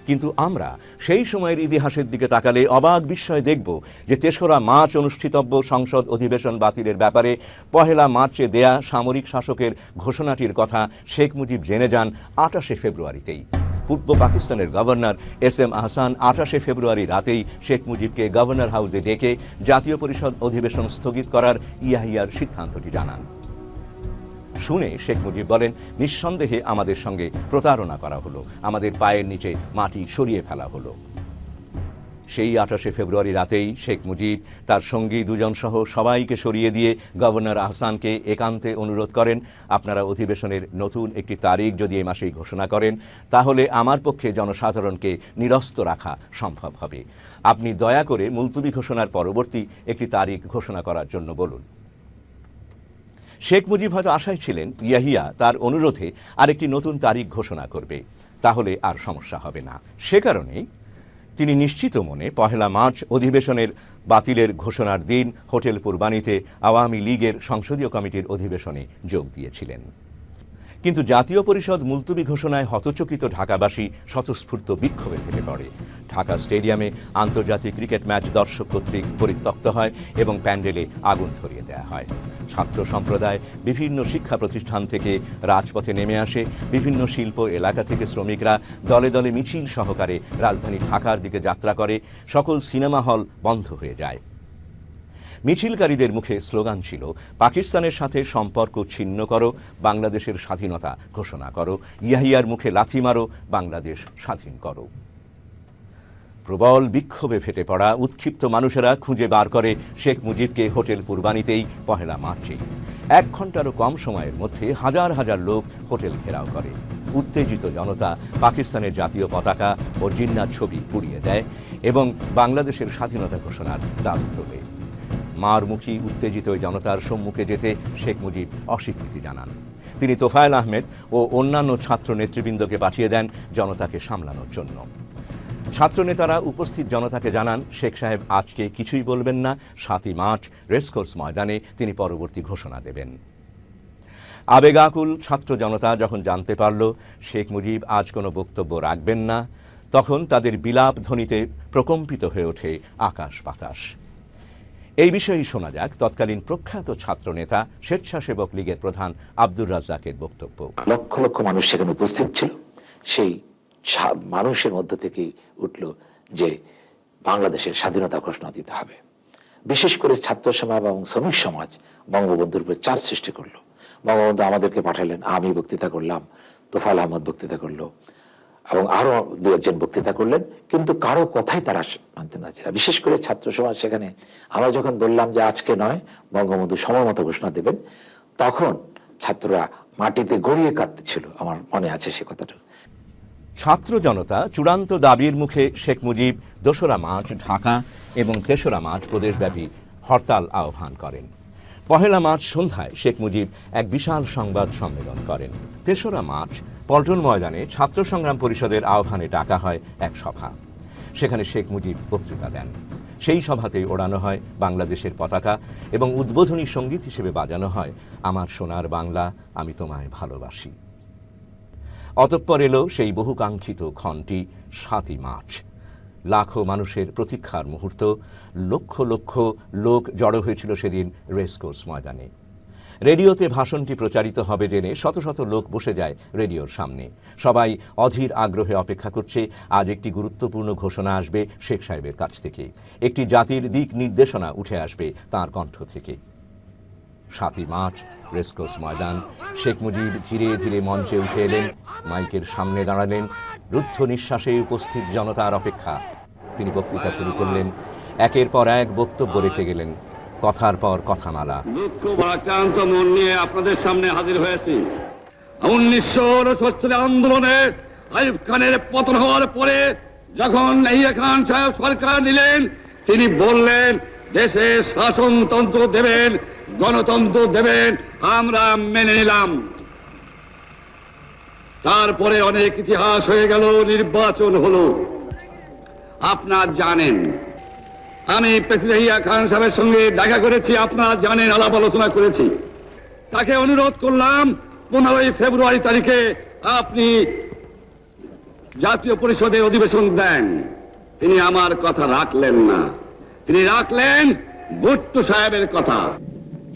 কিন্তু আমরা সেই সময়ের ইতিহাসের দিকে তাকালে অবাক বিস্ময় দেখব যে 3রা মার্চ অনুষ্ঠিতব্য সংসদ অধিবেশন বাতিলের ব্যাপারে 1 মার্চে দেয়া সামরিক শাসকের ঘোষণাটির কথা শেখ মুজিব জেনে যান 28শে ফেব্রুয়ারিতেই। পূর্ব পাকিস্তানের গভর্নর এস.এম. আহসান 28শে ফেব্রুয়ারি রাতেই শেখ মুজিবকে গভর্নর হাউসে ডেকে জাতীয় পরিষদ অধিবেশন স্থগিত করার ইয়াহিয়ার সিদ্ধান্তটি জানান। শুনে শেখ মুজিব বলেন, নিঃসন্দেহে আমাদের সঙ্গে প্রতারণা করা হলো, আমাদের পায়ের নিচে মাটি সরিয়ে ফেলা হলো। সেই 28শে ফেব্রুয়ারি রাতেই শেখ মুজিব তার সঙ্গী 2 জন সহ সবাইকে সরিয়ে দিয়ে গভর্নর আহসানকে একান্তে অনুরোধ করেন, আপনারা অধিবেশনের নতুন একটি তারিখ যদি এই মাসেই ঘোষণা করেন তাহলে আমার পক্ষে জনসাধারণকে নিরস্ত রাখা সম্ভব হবে। আপনি দয়া করে মুলতবি ঘোষণার পরবর্তী একটি তারিখ ঘোষণা করার জন্য বলুন। শেখ মুজিব হয়তো আশায় ছিলেন ইয়াহিয়া তার অনুরোধে আরেকটি নতুন তারিখ ঘোষণা করবে, তাহলে আর সমস্যা হবে না। সে কারণেই তিনি নিশ্চিত মনে 1 মার্চ অধিবেশনের বাতিলের ঘোষণার দিন হোটেল পূর্বানীতে আওয়ামী লীগের সংসদীয় কমিটির অধিবেশনে যোগ দিয়েছিলেন। কিন্তু জাতীয় পরিষদ মুলতবি ঘোষণায় হতচকিত ঢাকাবাসী স্বতঃস্ফূর্ত বিক্ষোভে ফেটে পড়ে। ঢাকা স্টেডিয়ামে আন্তর্জাতিক ক্রিকেট ম্যাচ দর্শক কর্তৃক পরিত্যক্ত হয় এবং প্যান্ডেলে আগুন ধরিয়ে দেওয়া হয়। ছাত্র সম্প্রদায় বিভিন্ন শিক্ষা প্রতিষ্ঠান থেকে রাজপথে নেমে আসে। বিভিন্ন শিল্প এলাকা থেকে শ্রমিকরা দলে দলে মিছিল সহকারে রাজধানী ঢাকার দিকে যাত্রা করে। সকল সিনেমা হল বন্ধ হয়ে যায়। মিছিলকারীদের মুখে স্লোগান ছিল, পাকিস্তানের সাথে সম্পর্ক ছিন্ন করো, বাংলাদেশের স্বাধীনতা ঘোষণা করো, ইয়াহিয়ার মুখে লাথি মারো, বাংলাদেশ স্বাধীন করো। প্রবল বিক্ষোভে ফেটে পড়া উৎক্ষিপ্ত মানুষেরা খুঁজে বার করে শেখ মুজিবকে হোটেল পূর্বানীতেই 1 মার্চেই। 1 ঘন্টারও কম সময়ের মধ্যে হাজার হাজার লোক হোটেল ঘেরাও করে। উত্তেজিত জনতা পাকিস্তানের জাতীয় পতাকা ও জিন্নার ছবি পুড়িয়ে দেয় এবং বাংলাদেশের স্বাধীনতা ঘোষণার দাবি তোলে। মারমুখী উত্তেজিত জনতার সম্মুখে যেতে শেখ মুজিব অস্বীকৃতি জানান। তিনি তোফায়েল আহমেদ ও অন্যান্য ছাত্র নেতৃবৃন্দকে পাঠিয়ে দেন জনতাকে সামলানোর জন্য। ছাত্রনেতারা উপস্থিত জনতাকে জানান, শেখ সাহেব আজকে কিছুই বলবেন না, 7 মার্চ রেসকোর্স ময়দানে তিনি পরবর্তী ঘোষণা দেবেন। আবেগাকুল ছাত্র জনতা যখন জানতে পারল শেখ মুজিব আজ কোনো বক্তব্য রাখবেন না, তখন তাদের বিলাপ ধ্বনিতে প্রকম্পিত হয়ে ওঠে আকাশ বাতাস। এই বিষয়েই শোনা যাক তৎকালীন প্রখ্যাত ছাত্রনেতা স্বেচ্ছাসেবক লীগের প্রধান আব্দুর রাজ্জাকের বক্তব্য।
লক্ষ লক্ষ মানুষ সেখানে উপস্থিত ছিল। সেই মানুষের মধ্য থেকেই উঠল যে বাংলাদেশের স্বাধীনতা ঘোষণা দিতে হবে। বিশেষ করে ছাত্র সমাজ এবং শ্রমিক সমাজ বঙ্গবন্ধুর উপর চাপ সৃষ্টি করলো। বঙ্গবন্ধু আমাদেরকে পাঠালেন, আমি বক্তৃতা করলাম, তোফায়েল আহমদ বক্তৃতা করলো এবং আরো 2-1 বক্তৃতা করলেন, কিন্তু কারো কথাই তারা মানতে না ছিল। বিশেষ করে ছাত্র সমাজ সেখানে আমরা যখন বললাম যে আজকে নয়, বঙ্গবন্ধু সময় মতো ঘোষণা দেবেন, তখন ছাত্ররা মাটিতে গড়িয়ে কাঁদতেছিল। আমার মনে আছে সে কথাটা।
ছাত্র জনতা চূড়ান্ত দাবির মুখে শেখ মুজিব 2রা মার্চ ঢাকা এবং 3রা মার্চ প্রদেশব্যাপী হরতাল আহ্বান করেন। 1 মার্চ সন্ধ্যায় শেখ মুজিব এক বিশাল সংবাদ সম্মেলন করেন। 3রা মার্চ পল্টন ময়দানে ছাত্র সংগ্রাম পরিষদের আহ্বানে ডাকা হয় এক সভা। সেখানে শেখ মুজিব বক্তৃতা দেন। সেই সভাতেই ওড়ানো হয় বাংলাদেশের পতাকা এবং উদ্বোধনী সঙ্গীত হিসেবে বাজানো হয় আমার সোনার বাংলা আমি তোমায় ভালোবাসি। অতঃপর এলো সেই বহুকাঙ্ক্ষিত ক্ষণটি 7 মার্চ। লাখো মানুষের প্রতীক্ষার মুহূর্ত। লক্ষ লক্ষ লোক জড়ো হয়েছিল সেদিন রেসকোর্স ময়দানে। রেডিওতে ভাষণটি প্রচারিত হবে জেনে শত শত লোক বসে যায় রেডিওর সামনে। সবাই অধীর আগ্রহে অপেক্ষা করছে আজ একটি গুরুত্বপূর্ণ ঘোষণা আসবে শেখ সাহেবের কাছ থেকে, একটি জাতির দিক নির্দেশনা উঠে আসবে তাঁর কণ্ঠ থেকে। 7ই মার্চ রেসকোর্স ময়দান। শেখ মুজিব ধীরে ধীরে মঞ্চে উঠে এলেন, মাইকের সামনে দাঁড়ালেন। রুদ্ধ নিঃশ্বাসে উপস্থিত জনতার অপেক্ষা। তিনি বক্তৃতা শুরু করলেন, একের পর এক বক্তব্য রেখে গেলেন, কথার পর কথামালা।
দুঃখ ভারাক্রান্ত মন নিয়ে আপনাদের সামনে হাজির হয়েছি। 1969 আন্দোলনে আইয়ুব খানের পতন হওয়ার পরে যখন ইয়াহিয়া খান সাহেব সরকার নিলেন, তিনি বললেন দেশে শাসনতন্ত্র দেবেন, গণতন্ত্র দেবেন, আমরা মেনে নিলাম। তারপরে অনেক ইতিহাস হয়ে গেল, নির্বাচন হলো। আপনারা জানেন আমি প্রেসিডেন্ট ইয়াহিয়া খান সাহেবের সঙ্গে দেখা করেছি, আপনারা জানেন, আলাপ আলোচনা করেছি। তাকে অনুরোধ করলাম 15ই ফেব্রুয়ারি তারিখে আপনি জাতীয় পরিষদের অধিবেশন দেন। তিনি আমার কথা রাখলেন না, তিনি রাখলেন ভুট্টো সাহেবের কথা।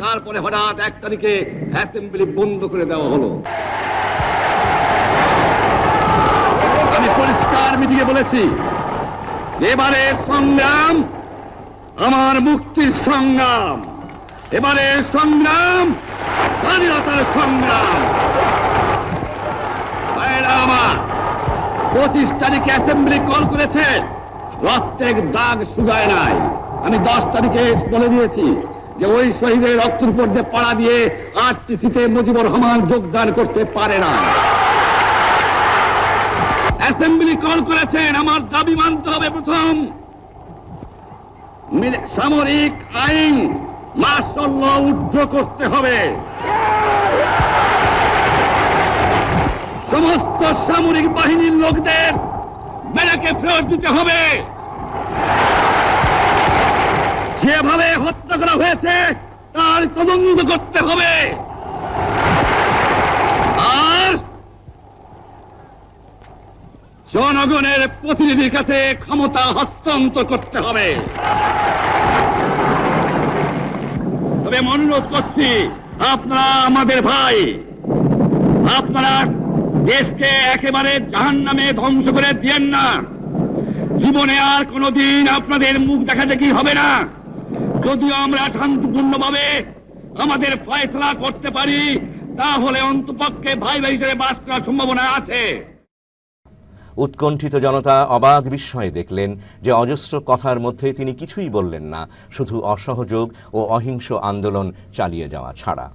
তারপরে হঠাৎ 1 তারিখে অ্যাসেম্বলি বন্ধ করে দেওয়া হলো। আমি পরিষ্কার মিটিংয়ে বলেছি যে এবারের সংগ্রাম আমার মুক্তির সংগ্রাম, এবারের সংগ্রাম স্বাধীনতার সংগ্রাম। আমার 25 তারিখে অ্যাসেম্বলি কল করেছে, রক্তের দাগ শুকায় নাই। আমি 10 তারিখে বলে দিয়েছি যে ওই শহীদের রক্তের উপর দিয়ে পাড়া দিয়ে আরটিসিতে মুজিবুর রহমান যোগদান করতে পারে না। অ্যাসেম্বলি কল করেছেন, আমার দাবি মানতে হবে। প্রথম সামরিক আইন মার্শাল ল উদ্ধ করতে হবে, সমস্ত সামরিক বাহিনীর লোকদের ব্যারাকে ফেরত দিতে হবে, যেভাবে হত্যা করা হয়েছে তার তদন্ত করতে হবে, আর জনগণের প্রতিনিধির কাছে ক্ষমতা হস্তান্তর করতে হবে। তবে আমি অনুরোধ করছি, আপনারা আমাদের ভাই, আপনারা দেশকে একেবারে জাহান্নামে ধ্বংস করে দিয়েন না। জীবনে আর কোনোদিন আপনাদের মুখ দেখা দেখি হবে না। যদিও আমরা শান্তিপূর্ণভাবে আমাদের ফয়সালা করতে পারি, তাহলে অন্তপক্ষে ভাই ভাই হিসেবে বাস করার সম্ভাবনা আছে।
উৎকণ্ঠিত জনতা অবাক বিস্ময়ে দেখলেন যে অজস্র কথার মধ্যে তিনি কিছুই বললেন না, শুধু অসহযোগ ও অহিংস আন্দোলন চালিয়ে যাওয়া ছাড়া।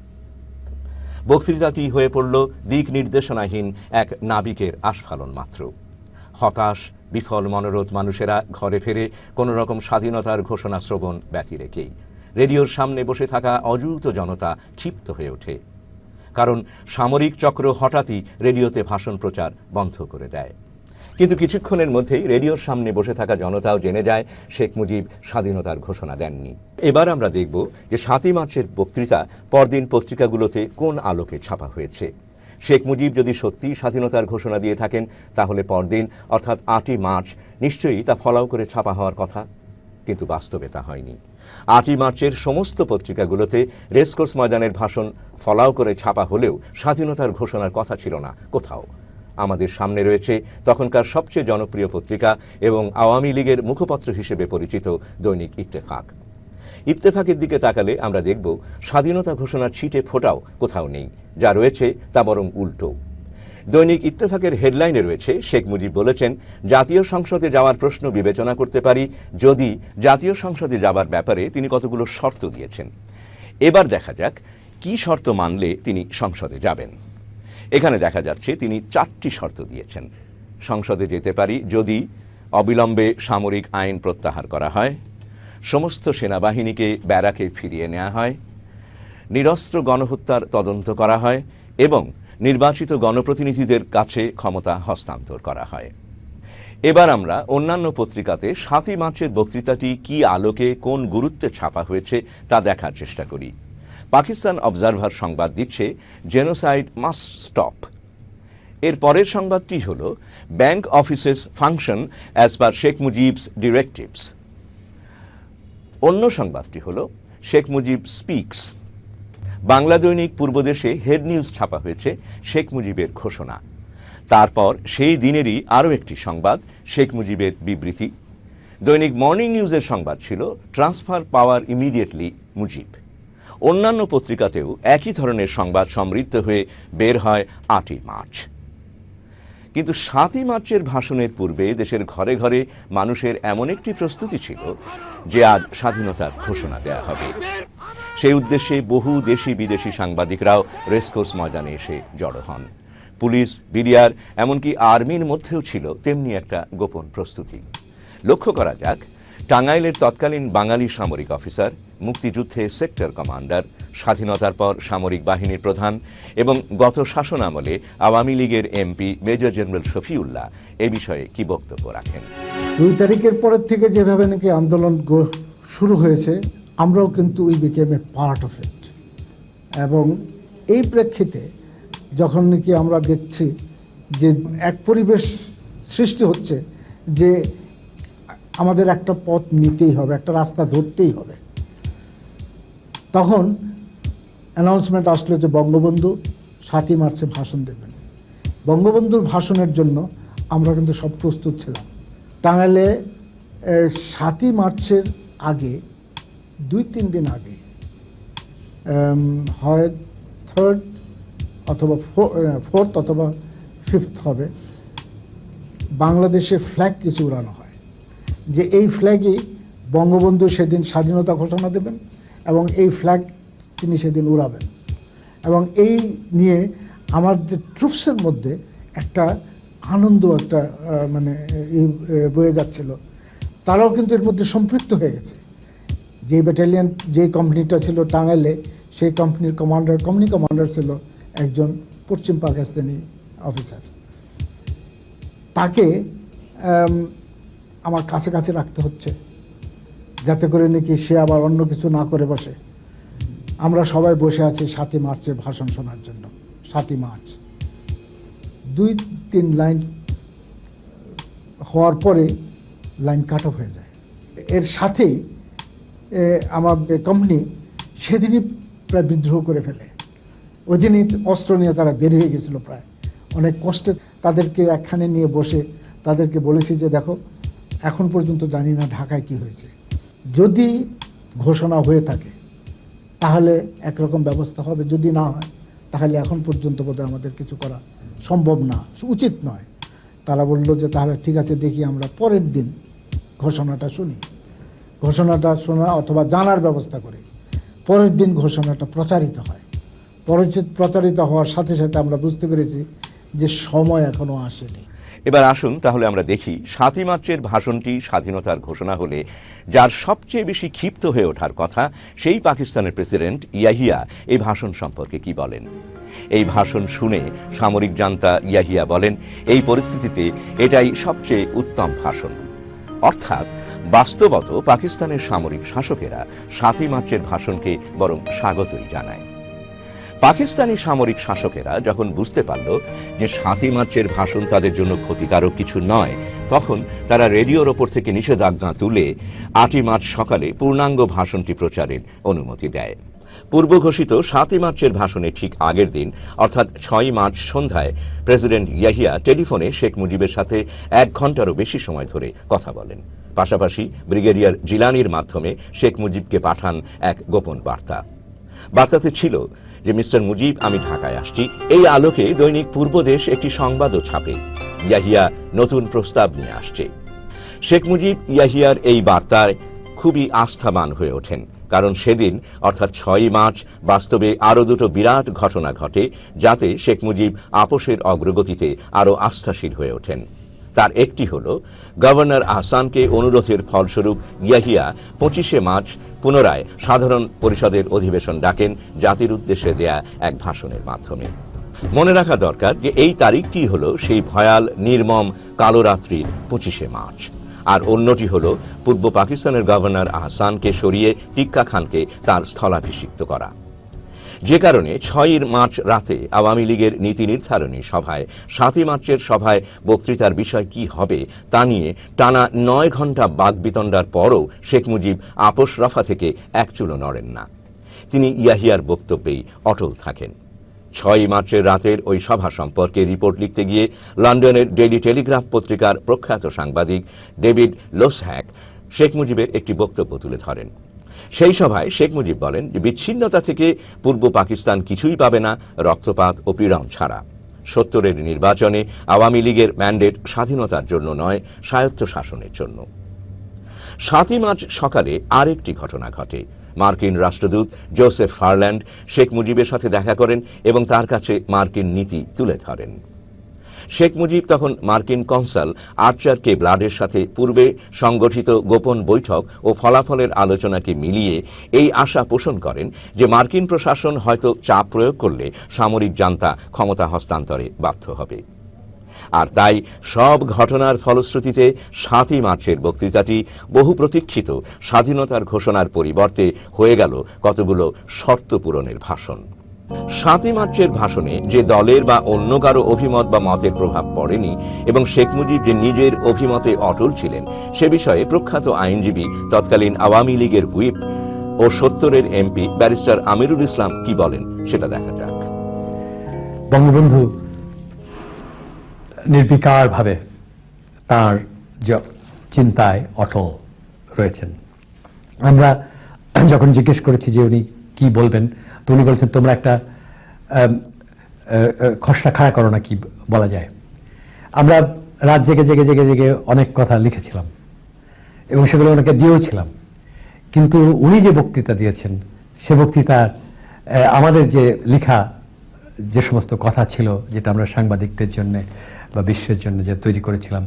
বক্তৃতাটি হয়ে পড়ল দিক নির্দেশনাহীন এক নাবিকের আস্ফালন মাত্র। হতাশ বিফল মনোরথ মানুষেরা ঘরে ফেরে কোনো রকম স্বাধীনতার ঘোষণা শ্রবণ ব্যতি রেখেই রেডিওর সামনে বসে থাকা অযুত জনতা ক্ষিপ্ত হয়ে ওঠে। কারণ সামরিক চক্র হঠাৎই রেডিওতে ভাষণ প্রচার বন্ধ করে দেয়। কিন্তু কিছুক্ষণের মধ্যেই রেডিওর সামনে বসে থাকা জনতাও জেনে যায় শেখ মুজিব স্বাধীনতার ঘোষণা দেননি। এবার আমরা দেখব যে 7ই মার্চের বক্তৃতা পরদিন পত্রিকাগুলোতে কোন আলোকে ছাপা হয়েছে। শেখ মুজিব যদি সত্যিই স্বাধীনতার ঘোষণা দিয়ে থাকেন, তাহলে পরদিন অর্থাৎ 8ই মার্চ নিশ্চয়ই তা ফলাও করে ছাপা হওয়ার কথা, কিন্তু বাস্তবে তা হয়নি। 8ই মার্চের সমস্ত পত্রিকাগুলোতে রেসকোর্স ময়দানের ভাষণ ফলাও করে ছাপা হলেও স্বাধীনতার ঘোষণার কথা ছিল না কোথাও। আমাদের সামনে রয়েছে তখনকার সবচেয়ে জনপ্রিয় পত্রিকা এবং আওয়ামী লীগের মুখপত্র হিসেবে পরিচিত দৈনিক ইত্তেফাক। ইত্তেফাকের দিকে তাকালে আমরা দেখব স্বাধীনতা ঘোষণার ছিটে ফোঁটাও কোথাও নেই, যা রয়েছে তা বরং উল্টো। দৈনিক ইত্তেফাকের হেডলাইনে রয়েছে, শেখ মুজিব বলেছেন, জাতীয় সংসদে যাওয়ার প্রশ্ন বিবেচনা করতে পারি যদি জাতীয় সংসদে যাওয়ার ব্যাপারে তিনি কতগুলো শর্ত দিয়েছেন। এবার দেখা যাক কি শর্ত মানলে তিনি সংসদে যাবেন। এখানে দেখা যাচ্ছে তিনি 4টি শর্ত দিয়েছেন। সংসদে যেতে পারি যদি অবিলম্বে সামরিক আইন প্রত্যাহার করা হয়, সমস্ত সেনাবাহিনীকে ব্যারাকে ফিরিয়ে নেওয়া হয়, নিরস্ত্র গণহত্যার তদন্ত করা হয় এবং নির্বাচিত গণপ্রতিনিধিদের কাছে ক্ষমতা হস্তান্তর করা হয়। এবার আমরা অন্যান্য পত্রিকাতে 7ই মার্চের বক্তৃতাটি কি আলোকে কোন গুরুত্বে ছাপা হয়েছে তা দেখার চেষ্টা করি। পাকিস্তান অবজারভার সংবাদ দিচ্ছে, জেনোসাইড মাস্ট স্টপ। এর পরের সংবাদটি হল, bank offices function as per Sheikh Mujib's directives. অন্য সংবাদটি হল, শেখ মুজিব স্পিক্স। বাংলা দৈনিক পূর্বদেশে হেড নিউজ ছাপা হয়েছে শেখ মুজিবের ঘোষণা। তারপর সেই দিনেরই আরও একটি সংবাদ, শেখ মুজিবের বিবৃতি। দৈনিক মর্নিং নিউজের সংবাদ ছিল ট্রান্সফার পাওয়ার ইমিডিয়েটলি মুজিব। অন্যান্য পত্রিকাতেও একই ধরনের সংবাদ সমৃদ্ধ হয়ে বের হয় 8ই মার্চ। কিন্তু 7ই মার্চের ভাষণের পূর্বে দেশের ঘরে ঘরে মানুষের এমন একটি প্রস্তুতি ছিল যে আজ স্বাধীনতার ঘোষণা দেয়া হবে। সেই উদ্দেশ্যে বহু দেশি বিদেশি সাংবাদিকরাও রেসকোর্স ময়দানে এসে জড়ো হন। পুলিশ, বিডিআর, এমনকি আর্মির মধ্যেও ছিল তেমনি একটা গোপন প্রস্তুতি। লক্ষ্য করা যাক, টাঙ্গাইলের তৎকালীন বাঙালি সামরিক অফিসার, মুক্তিযুদ্ধে সেক্টর কমান্ডার, স্বাধীনতার পর সামরিক বাহিনীর প্রধান এবং গত শাসনামলে আওয়ামী লীগের এমপি মেজর জেনারেল শফিউল্লাহ এ বিষয়ে কি বক্তব্য রাখেন।
2 তারিখের পরের থেকে যেভাবে নাকি আন্দোলন শুরু হয়েছে, আমরাও কিন্তু we became A part of it. এবং এই প্রেক্ষিতে যখন নাকি আমরা দেখছি যে এক পরিবেশ সৃষ্টি হচ্ছে যে আমাদের একটা পথ নিতেই হবে, একটা রাস্তা ধরতেই হবে, তখন অ্যানাউন্সমেন্ট আসলো যে বঙ্গবন্ধু 7ই মার্চে ভাষণ দেবেন। বঙ্গবন্ধুর ভাষণের জন্য আমরা কিন্তু সব প্রস্তুত ছিলাম। টাঙ্গাইলে 7ই মার্চের আগে 2-3 দিন আগে হয় 3rd অথবা 4th অথবা 5th হবে, বাংলাদেশে ফ্ল্যাগ কিছু উড়ানো হয়, যে এই ফ্ল্যাগই বঙ্গবন্ধু সেদিন স্বাধীনতা ঘোষণা দেবেন এবং এই ফ্ল্যাগ তিনি সেদিন উড়াবেন। এবং এই নিয়ে আমাদের ট্রুপসের মধ্যে একটা আনন্দ, একটা বয়ে যাচ্ছিল। তারাও কিন্তু এর মধ্যে সম্পৃক্ত হয়ে গেছে। যে ব্যাটালিয়ন, যে কোম্পানিটা ছিল টাঙ্গাইলে, সেই কোম্পানির কোম্পানি কমান্ডার ছিল একজন পশ্চিম পাকিস্তানি অফিসার। তাকে আমার কাছে কাছে রাখতে হচ্ছে যাতে করে নাকি সে আবার অন্য কিছু না করে বসে। আমরা সবাই বসে আছি 7ই মার্চের ভাষণ শোনার জন্য। 7ই মার্চ 2-3 লাইন হওয়ার পরে লাইন কাট অফ হয়ে যায়। এর সাথেই আমার কোম্পানি সেদিনই প্রায় বিদ্রোহ করে ফেলে। ওই দিনই অস্ত্র নিয়ে তারা বের হয়ে গেছিলো। প্রায় অনেক কষ্টে তাদেরকে একখানে নিয়ে বসে তাদেরকে বলেছি যে দেখো, এখন পর্যন্ত জানি না ঢাকায় কি হয়েছে, যদি ঘোষণা হয়ে থাকে তাহলে একরকম ব্যবস্থা হবে, যদি না হয় তাহলে এখন পর্যন্ত বোধহয় আমাদের কিছু করা সম্ভব না, উচিত নয়। তারা বলল যে তাহলে ঠিক আছে, দেখি আমরা পরের দিন ঘোষণাটা শুনি, ঘোষণাটা শোনা অথবা জানার ব্যবস্থা করি। পরের দিন ঘোষণাটা প্রচারিত হয়। প্রচারিত হওয়ার সাথে সাথে আমরা বুঝতে পেরেছি যে সময় এখনো আসেনি।
এবার আসুন তাহলে আমরা দেখি 7ই মার্চের ভাষণটি স্বাধীনতার ঘোষণা হলে যার সবচেয়ে বেশি ক্ষিপ্ত হয়ে ওঠার কথা, সেই পাকিস্তানের প্রেসিডেন্ট ইয়াহিয়া এই ভাষণ সম্পর্কে কি বলেন। এই ভাষণ শুনে সামরিক জান্তা ইয়াহিয়া বলেন, এই পরিস্থিতিতে এটাই সবচেয়ে উত্তম ভাষণ। অর্থাৎ বাস্তবত পাকিস্তানের সামরিক শাসকেরা 7ই মার্চের ভাষণকে বরং স্বাগতই জানায়। পাকিস্তানি সামরিক শাসকেরা যখন বুঝতে পারল যে 7ই মার্চের ভাষণ তাদের জন্য ক্ষতিকারক কিছু নয়, তখন তারা রেডিওর ওপর থেকে নিষেধাজ্ঞা তুলে 8ই মার্চ সকালে পূর্ণাঙ্গ ভাষণটি প্রচারের অনুমতি দেয়। পূর্ব ঘোষিত 7ই মার্চের ভাষণের ঠিক আগের দিন অর্থাৎ 6ই মার্চ সন্ধ্যায় প্রেসিডেন্ট ইয়াহিয়া টেলিফোনে শেখ মুজিবের সাথে 1 ঘন্টারও বেশি সময় ধরে কথা বলেন। পাশাপাশি ব্রিগেডিয়ার জিলানির মাধ্যমে শেখ মুজিবকে পাঠান এক গোপন বার্তা। বার্তাতে ছিল যে মিস্টার মুজিব, আমি ঢাকায় আসছি। এই আলোকে দৈনিক পূর্বদেশ একটি সংবাদও ছাপে, ইয়াহিয়া নতুন প্রস্তাব নিয়ে আসছে। শেখ মুজিব ইয়াহিয়ার এই বার্তায় খুবই আস্থাবান হয়ে ওঠেন, কারণ সেদিন অর্থাৎ 6ই মার্চ বাস্তবে আরও দুটো বিরাট ঘটনা ঘটে, যাতে শেখ মুজিব আপোষের অগ্রগতিতে আরও আস্থাশীল হয়ে ওঠেন। তার একটি হল গভর্নর আহসানকে অনুরোধের ফলস্বরূপ ইয়াহিয়া 25শে মার্চ পুনরায় সাধারণ পরিষদের অধিবেশন ডাকেন জাতির উদ্দেশ্যে দেয়া এক ভাষণের মাধ্যমে। মনে রাখা দরকার যে এই তারিখটি হল সেই ভয়াল নির্মম কালো রাত্রির 25শে মার্চ, আর অন্যটি হল পূর্ব পাকিস্তানের গভর্নর আহসানকে সরিয়ে টিক্কা খানকে তার স্থলাভিষিক্ত করা। যে কারণে 6ই মার্চ রাতে আওয়ামী লীগের নীতি নির্ধারণী সভায় 7ই মার্চের সভায় বক্তৃতার বিষয় কি হবে তা নিয়ে টানা 9 ঘন্টা বাকবিতণ্ডার পরও শেখ মুজিব আপোষ রফা থেকে এক চুলো নড়েন না। তিনি ইয়াহিয়ার বক্তব্যেই অটল থাকেন। 6 মার্চের রাতের ওই সভা সম্পর্কে রিপোর্ট লিখতে গিয়ে লন্ডনের ডেইলি টেলিগ্রাফ পত্রিকার প্রখ্যাত সাংবাদিক ডেভিড লোসহ্যাক শেখ মুজিবের একটি বক্তব্য তুলে ধরেন। সেই সভায় শেখ মুজিব বলেন যে বিচ্ছিন্নতা থেকে পূর্ব পাকিস্তান কিছুই পাবে না রক্তপাত ও পীড়ন ছাড়া। 70-এর নির্বাচনে আওয়ামী লীগের ম্যান্ডেট স্বাধীনতার জন্য নয়, স্বায়ত্ত শাসনের জন্য। 7 মার্চ সকালে আরেকটি ঘটনা ঘটে। মার্কিন রাষ্ট্রদূত জোসেফ ফারল্যান্ড শেখ মুজিবের সাথে দেখা করেন এবং তার কাছে মার্কিন নীতি তুলে ধরেন। শেখ মুজিব তখন মার্কিন কনসাল আর্চার কে ব্লাডের সাথে পূর্বে সংগঠিত গোপন বৈঠক ও ফলাফলের আলোচনাকে মিলিয়ে এই আশা পোষণ করেন যে মার্কিন প্রশাসন হয়তো চাপ প্রয়োগ করলে সামরিক জান্তা ক্ষমতা হস্তান্তরে বাধ্য হবে। আর তাই সব ঘটনার ফলশ্রুতিতে 7 মার্চের বক্তৃতাটি বহু প্রতীক্ষিত স্বাধীনতার ঘোষণার পরিবর্তে হয়ে গেল কতগুলো শর্ত পূরণের ভাষণ। 7 মার্চের ভাষণে যে দলের বা অন্য কারো অভিমত বা মতের প্রভাব পড়েনি এবং শেখ মুজিব যে নিজের অভিমতে অটল ছিলেন সে বিষয়ে প্রখ্যাত আইনজীবী তৎকালীন আওয়ামী লীগের হুইপ ও 70-এর এমপি ব্যারিস্টার আমিরুল ইসলাম কি বলেন সেটা দেখা যাক।
বঙ্গবন্ধু নির্বিকারভাবে তার চিন্তায় অটল রয়েছেন। আমরা যখন জিজ্ঞেস করেছি যে উনি কি বলবেন, তো উনি বলছেন তোমরা একটা খসড়া খাড়া করো না, কি বলা যায়। আমরা রাত জেগে জেগে জেগে জেগে অনেক কথা লিখেছিলাম এবং সেগুলো ওনাকে দিয়েওছিলাম, কিন্তু উনি যে বক্তৃতা দিয়েছেন সে বক্তৃতা আমাদের যে লেখা যে সমস্ত কথা ছিল, যেটা আমরা সাংবাদিকদের জন্য বা বিশ্বের জন্য যে তৈরি করেছিলাম,